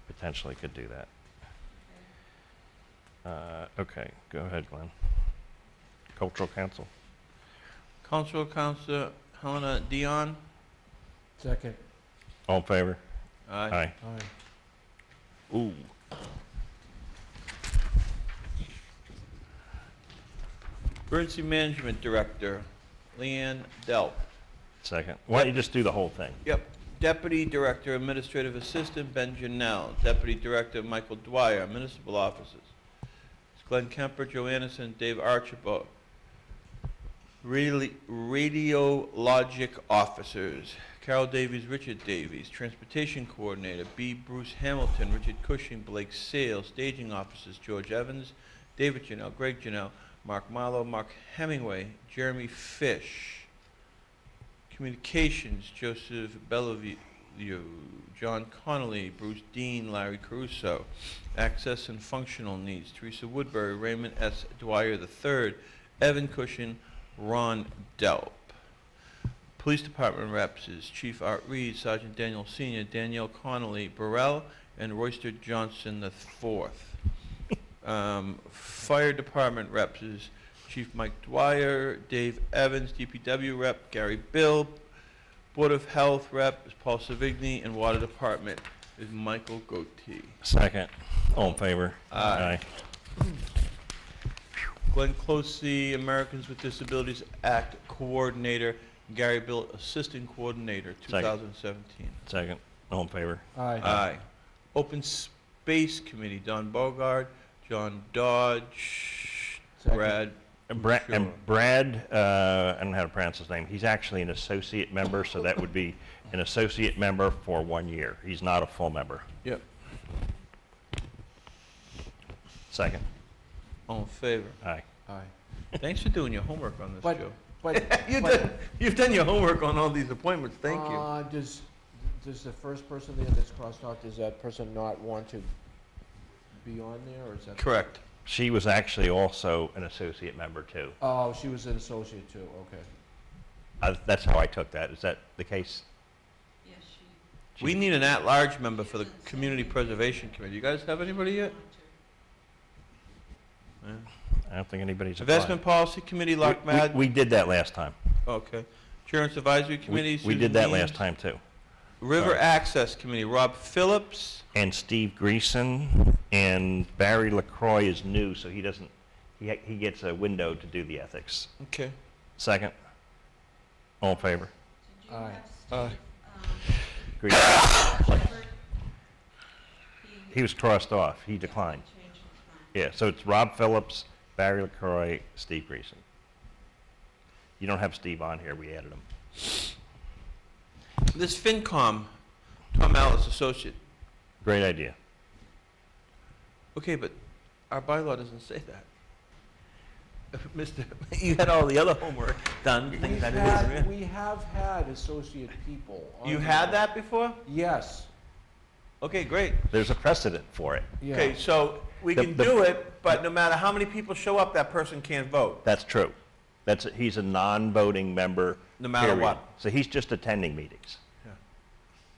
potentially could do that. Okay, go ahead, Glenn. Cultural Council. Cultural Council, Helena Dion. yeah. Second. All in favor? Aye. Aye. Ooh. Emergency Management Director, Leanne Delp. Second. Why don't you just do the whole thing? Yep. Deputy Director, Administrative Assistant, Ben Janelle. Deputy Director, Michael Dwyer, Municipal Offices. Glenn Kemper, Joe Anderson, Dave Archibald. Radiologic Officers, Carol Davies, Richard Davies. Transportation Coordinator, B. Bruce Hamilton, Richard Cushing, Blake Sale. Staging Officers, George Evans, David Janelle, Greg Janelle, Mark Marlowe, Mark Hemingway, Jeremy Fish. Communications, Joseph you. John Connolly, Bruce Dean, Larry Caruso. Access and Functional Needs, Teresa Woodbury, Raymond S. Dwyer III, Evan Cushion, Ron Delp. Police Department reps is Chief Art Reed, Sergeant Daniel Sr., Danielle Connolly, Burrell, and Royster Johnson IV. Fire Department reps is Chief Mike Dwyer, Dave Evans, DPW rep, Gary Bill. Board of Health rep is Paul Savigny, and Water Department is Michael Goatee. Second. All in favor? Aye. Glenn Closey, Americans with Disabilities Act Coordinator, Gary Bill, Assistant Coordinator, 2017. Second. All in favor? Aye. Open Space Committee, Don Bogard, John Dodge, Second. Brad, I don't know how to pronounce his name. He's actually an associate member, so that would be an associate member for 1 year. He's not a full member. Yep. Second. All in favor? Aye. Aye. Thanks for doing your homework on this, But, Joe. but, You've done your homework on all these appointments, thank you. Does the first person there that's crossed out, does that person not want to be on there, or is that? Correct. She was actually also an associate member too. Oh, she was an associate too, okay. That's how I took that. Is that the case? Yes, she. We need an at-large member for the Community Preservation Committee. You guys have anybody yet? Yeah. I don't think anybody's applied. Investment Policy Committee, Lock Mad. We did that last time. Okay. Insurance Advisory Committee, We did that last time too. River Sorry. Access Committee, Rob Phillips. And Steve Greason, and Barry LaCroix is new, so he doesn't, he gets a window to do the ethics. Okay. Second. All in favor? Did you Aye. have Steve, Greason. Shepherd? He was crossed off. He declined. Changed his mind. Yeah, so it's Rob Phillips, Barry LaCroix, Steve Greason. You don't have Steve on here. We added him. This FinCom, Tom Ellis, Associate. Great idea. Okay, but our bylaw doesn't say that. Mr., you had all the other homework done, things I didn't. We have had associate people. on You there. had that before? Yes, Okay, great. There's a precedent for it. yeah. Okay, so we The- can the- do it, but no matter how many people show up, that person can't vote. That's true. He's a non-voting member. No matter period. what. So he's just attending meetings. Yeah.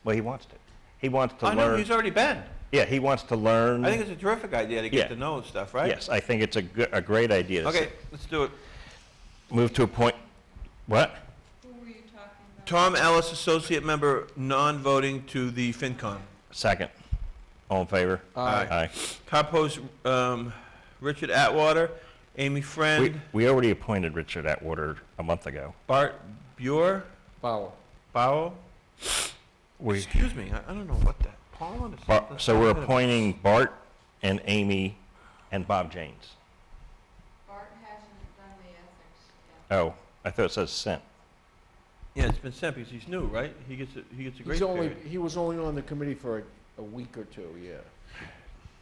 Well, he wants to. He wants to I know, learn. he's already been. Yeah, he wants to learn. I think it's a terrific idea to Yeah. get to know stuff, right? Yes, I think it's a great idea. to Okay, let's do it. Move to appoint, what? Who were you talking about? Tom Ellis, Associate Member, non-voting to the FinCom. Second. All in favor? Aye. Aye. Compose, Richard Atwater, Amy Friend, We already appointed Richard Atwater a month ago. Bart Buer, Bauer. Bowell. We, Excuse me, I don't know what that, Paul or something? so we're appointing Bart and Amy and Bob Janes. Bart hasn't done the ethics Oh, yet. I thought it says sent. Yeah, it's been sent because he's new, right? He gets a great period. He was only on the committee for a week or two, yeah.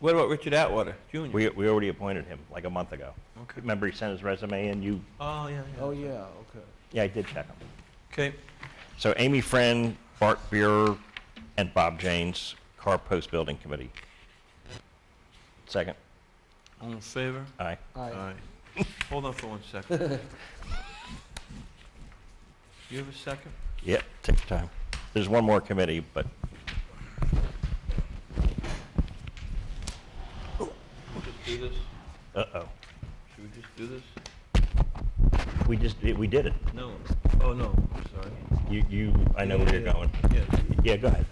What about Richard Atwater, Jr.? We already appointed him like a month ago. Okay. Remember he sent his resume in? Oh, yeah, Oh, yeah, okay. Yeah, I did check him. Okay, So Amy Friend, Bart Buer, and Bob Janes, Car Post Building Committee. Second. all in favor? Aye. Aye. Hold on for 1 second. You have a second? Yep, take your time. There's one more committee, but We'll just do this? uh-oh. Should we just do this? We did it. No. Oh, no, I'm sorry. I know where you're going. Yeah. Yeah, go ahead.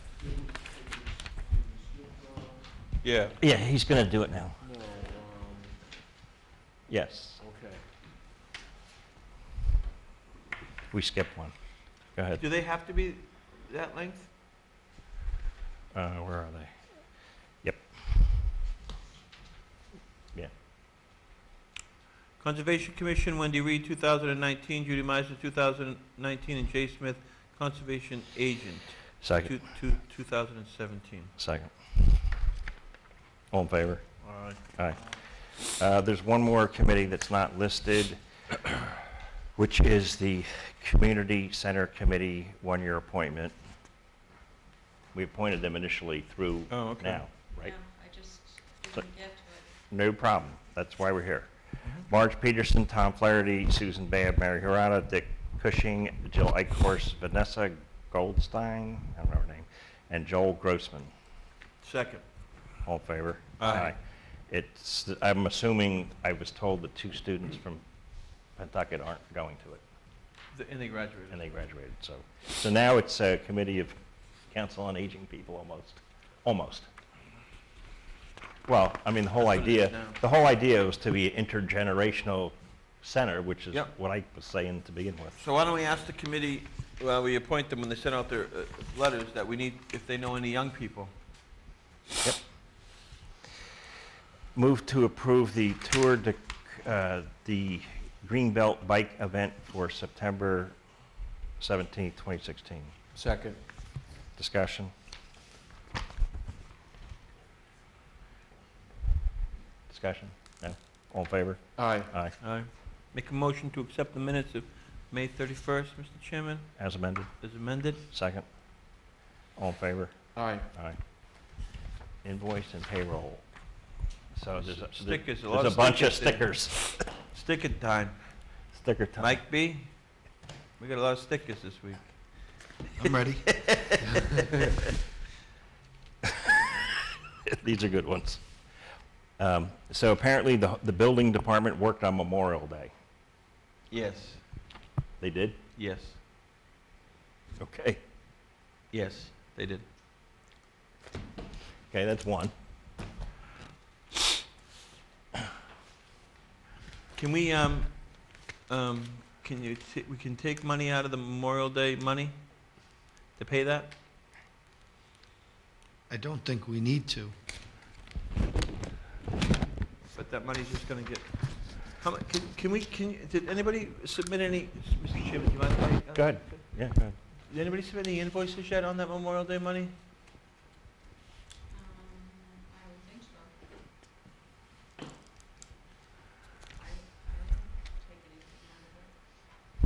Yeah. Yeah, he's gonna do it now. No, Yes, okay. we skipped one. Go ahead. Do they have to be that length? Where are they? Yep. Yeah. Conservation Commission, Wendy Reed, 2019, Judy Meisner, 2019, and Jay Smith, Conservation Agent, Second. 2017. Second. All in favor? All right. Aye. There's one more committee that's not listed, which is the Community Center Committee, one-year appointment. We appointed them initially through Oh, okay. now, right? Yeah, I just So- didn't get to it. No problem. That's why we're here. Marge Peterson, Tom Flaherty, Susan Babb, Mary Hirata, Dick Cushing, Jill Eichhorst, Vanessa Goldstein, I don't know her name, and Joel Grossman. Second. All in favor? Aye. I'm assuming, I was told that 2 students from Pentucket aren't going to it, And they graduated. and they graduated, so now it's a committee of Council on Aging people, almost. Well, I mean, That's what it is now. the whole idea was to be an intergenerational center, which is Yep. what I was saying to begin with. So why don't we ask the committee, well, we appoint them when they send out their letters, that we need, if they know any young people. Yep. Move to approve the Tour de, the Greenbelt Bike event for September 17th, 2016. Second. Discussion? Discussion? No? All in favor? Aye. Aye. Aye. Make a motion to accept the minutes of May 31st, Mr. Chairman, As amended? as amended. Second? All in favor? Aye. Aye. Invoice and payroll. So there's Stickers, a lot there's of a bunch of stickers stickers. Sticker time. Sticker time. Mike B., we got a lot of stickers this week. I'm ready. These are good ones. So apparently the building department worked on Memorial Day. Yes. They did? Yes. Okay. Yes, they did. Okay, that's one. Can we, we can take money out of the Memorial Day money to pay that? I don't think we need to. But that money's just gonna get, how much, did anybody submit any, Mr. Chairman, do you mind? if I- Go ahead. Yeah, go ahead. Did anybody submit any invoices yet on that Memorial Day money? I would think so. I don't take anything out of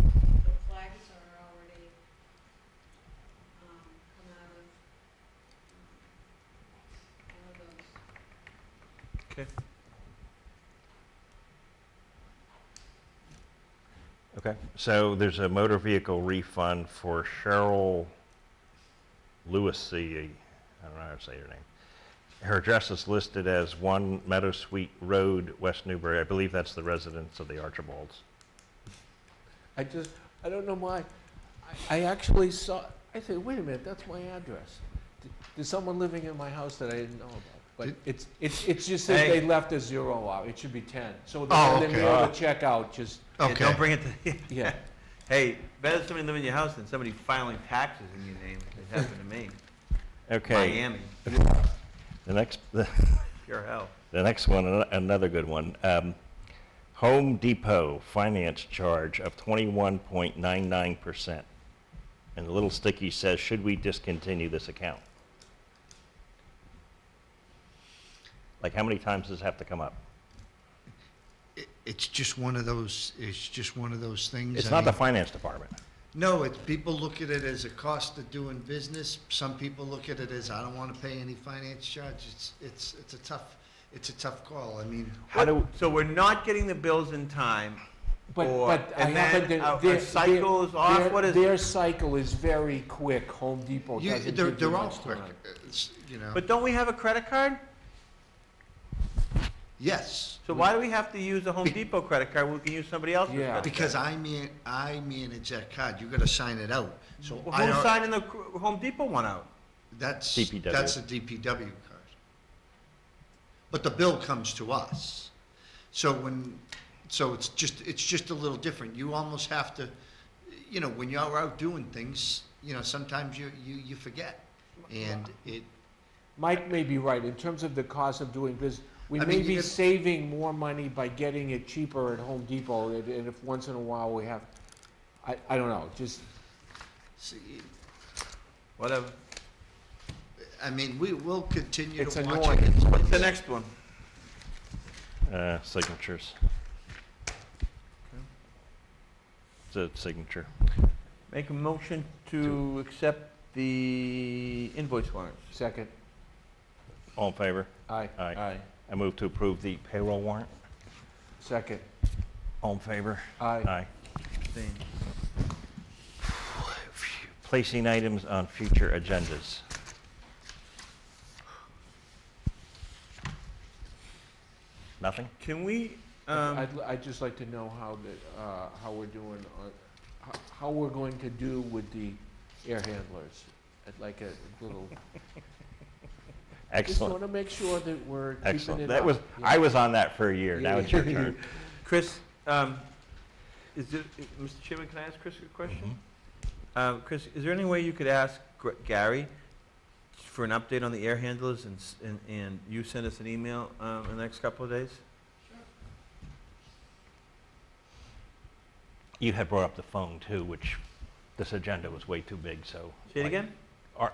it. The flags are already, come out of, one of those. Okay. Okay, so there's a motor vehicle refund for Cheryl Lewisy, I don't know how to say her name. Her address is listed as 1 Meadow Sweet Road, West Newbury. I believe that's the residence of the Archibalds. I don't know why. I actually saw, I said, wait a minute, that's my address. There's someone living in my house that I didn't know about. But it's just that Hey. they left a 0 out. It should be 10. So Oh, the okay. mail to check out, just, Yeah, Okay. don't bring it to, yeah. hey, better somebody live in your house than somebody filing taxes in your name. It happened to me. Okay, Miami, the pure hell. next one, another good one. Home Depot finance charge of 21.99%. And the little sticky says, should we discontinue this account? Like, how many times does this have to come up? It's just one of those, things. It's I not the mean, finance department. No, it's, people look at it as a cost of doing business. Some people look at it as, I don't want to pay any finance charge. It's a tough call. I mean, So we're not getting the bills in time, But, or, but I and happen then to. our cycle is off, what is Their it? cycle is very quick. Home Depot you, doesn't they're, give you they're all much quick, time. you know. But don't we have a credit card? Yes. So why do we have to use a Home Depot credit card when we can use somebody else's Yeah. credit card? Because I manage that card. You gotta sign it out. So Well, I who's don't, signing the Home Depot one out? that's, DPW. that's a DPW card. But the bill comes to us. So it's just a little different. You almost have to, you know, when you're out doing things, you know, sometimes you forget. And Mike may be right. In terms of the cost of doing business, we I may mean, be you- saving more money by getting it cheaper at Home Depot, and if once in a while we have, I don't know, just, see, Whatever. I mean, we'll continue It's to watch annoying. it. What's the next one? Signatures. It's a signature. Make a motion to accept the invoice warrants. Second. All in favor? Aye. Aye. I move to approve the payroll warrant. Second. All in favor? Aye. Aye. Abstain. Placing items on future agendas. Nothing? Can we, I'd just like to know how we're doing on, how we're going to do with the air handlers. I'd like a little, just Excellent. want to make sure that we're keeping Excellent. it That up. was, Yeah. I was on that for a year. Now it's your Yeah. turn. Chris, is there, Mr. Chairman, can I ask Chris a question? Chris, is there any way you could ask Gary for an update on the air handlers and you send us an email in the next couple of days? You had brought up the phone too, which this agenda was way too big, so. Say it again?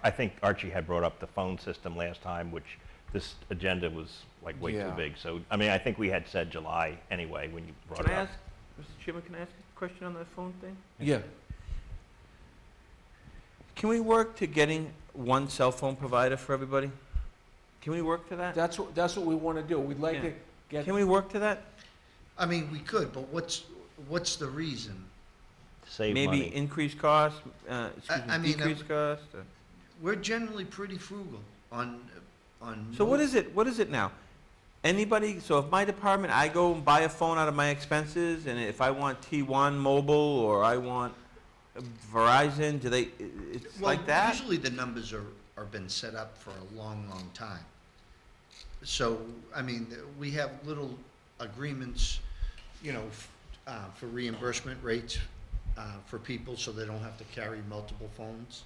I think Archie had brought up the phone system last time, which this agenda was like way too Yeah. big. So, I mean, I think we had said July anyway when you brought Can it I up. ask, Mr. Chairman, can I ask a question on that phone thing? Yeah. Can we work to getting one cell phone provider for everybody? Can we work to that? That's what we want to do. We'd like Yeah. to get. Can we work to that? I mean, we could, but what's the reason? Save Maybe money. increase cost, I mean, decrease cost? We're generally pretty frugal on. So what is it now? Anybody, so if my department, I go and buy a phone out of my expenses, and if I want T1 mobile, or I want Verizon, it's Well, like that? usually the numbers are been set up for a long, long time. So, I mean, we have little agreements, you know, for reimbursement rates for people so they don't have to carry multiple phones.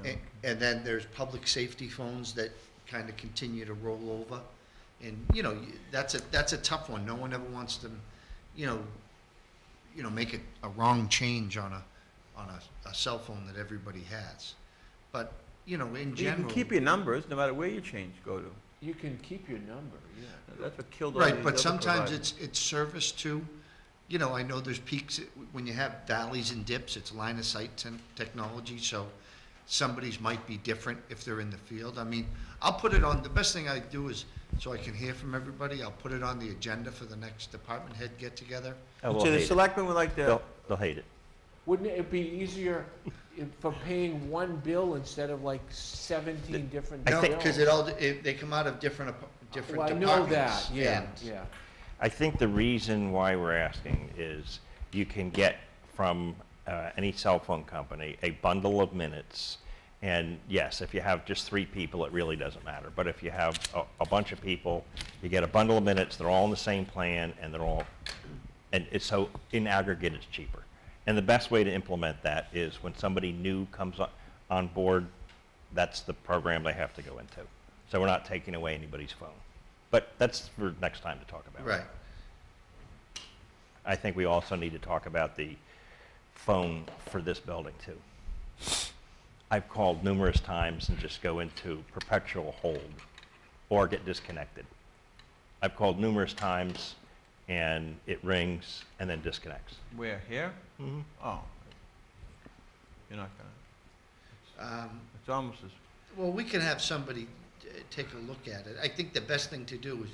Yeah. And then there's public safety phones that kind of continue to roll over. And, you know, that's a tough one. No one ever wants to, you know, make a wrong change on a cell phone that everybody has. But, you know, in You general. can keep your numbers, no matter where your change go to. You can keep your number, yeah. That's what killed all these Right, but other sometimes providers. it's service too. You know, I know there's peaks, when you have valleys and dips, it's line of sight technology, so somebody's might be different if they're in the field. I mean, I'll put it on, the best thing I do is, so I can hear from everybody, I'll put it on the agenda for the next department head get-together. Oh, we'll So the hate it. selectmen would like to, They'll hate it. Wouldn't it be easier for paying one bill instead of like 17 different No, bills? because they come out of different Well, I departments. know that, yeah, and- yeah. I think the reason why we're asking is you can get from any cell phone company a bundle of minutes. And yes, if you have just 3 people, it really doesn't matter. But if you have a bunch of people, you get a bundle of minutes, they're all in the same plan, and they're all, and it's so in aggregate, it's cheaper. And the best way to implement that is when somebody new comes on board, that's the program they have to go into. So we're not taking away anybody's phone. But that's for next time to talk about. Right. I think we also need to talk about the phone for this building too. I've called numerous times and just go into perpetual hold or get disconnected. I've called numerous times and it rings and then disconnects. where, here? Mm-hmm. Oh. You're not gonna, it's almost as, Well, we can have somebody take a look at it. I think the best thing to do is,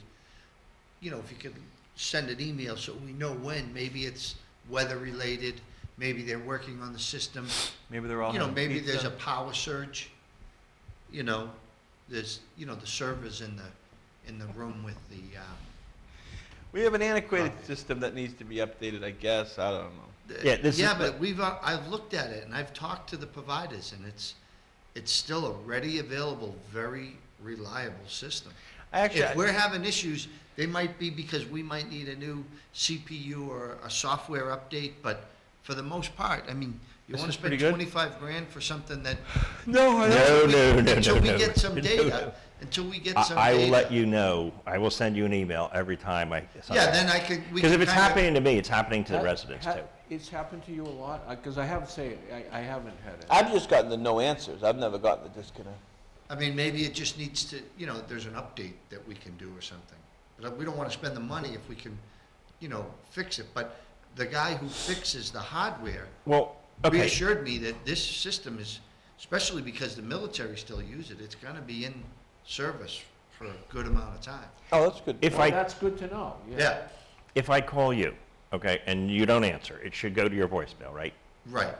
you know, if you could send an email so we know when, maybe it's weather-related, maybe they're working on the system, maybe they're all you know, having maybe there's a pizza. power surge, you know, there's, you know, the servers in the room with the, We have an antiquated system that needs to be updated, I guess, I don't know. Yeah, this is yeah, the- but I've looked at it and I've talked to the providers and it's still a ready, available, very reliable system. If we're having issues, they might be because we might need a new CPU or a software update, but for the most part, I mean, you This wanna is pretty spend good? $25,000 for something that. No, Until we get some data, until we get some data. I will let you know. I will send you an email every time I. Yeah, then I could, we Because if can it's kinda- happening to me, it's happening to the Ha- residents ha- too. It's happened to you a lot? Because I have to say, I haven't had it. I've just gotten the no answers, I've never gotten the disconnect. I mean, maybe it just needs to, you know, there's an update that we can do or something. But we don't wanna spend the money if we can, you know, fix it. But the guy who fixes the hardware Well, okay. reassured me that this system is especially because the military still use it. It's gonna be in service for a good amount of time. Oh, that's good. If Well, I, that's good to know, yeah. Yeah, if I call you, okay, and you don't answer, it should go to your voicemail, right? right,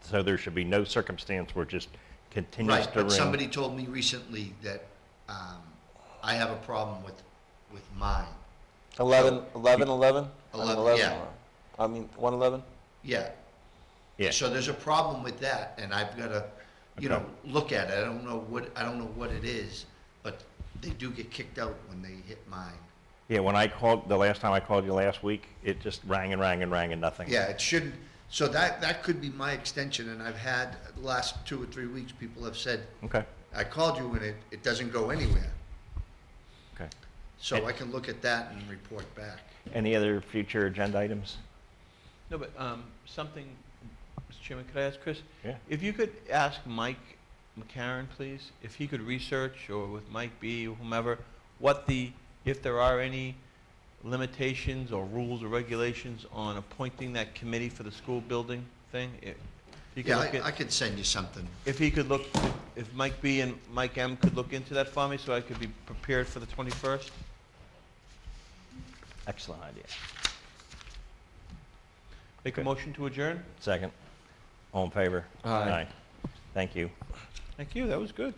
So there should be no circumstance where it just continues right. to ring. But somebody told me recently that, I have a problem with mine. 1111? 11, yeah. I mean, 111? Yeah. Yeah. So there's a problem with that, and I've gotta, you know, Okay. look at it. I don't know what it is, but they do get kicked out when they hit mine. Yeah, when I called, the last time I called you last week, it just rang and rang and rang and nothing. Yeah, it shouldn't, so that could be my extension, and I've had, the last 2 or 3 weeks, people have said, Okay, I called you and it doesn't go anywhere. okay. So I can look at that and report back. Any other future agenda items? No, but something, Mr. Chairman, could I ask Chris? Yeah. If you could ask Mike McCarron, please, if he could research, or with Mike B, or whomever, if there are any limitations or rules or regulations on appointing that committee for the school building thing. If you could Yeah, look at- I could send you something. If he could look, if Mike B and Mike M could look into that for me, so I could be prepared for the 21st? Excellent idea. Make a motion to adjourn? Second. All in favor? Aye. Thank you. Thank you, that was good.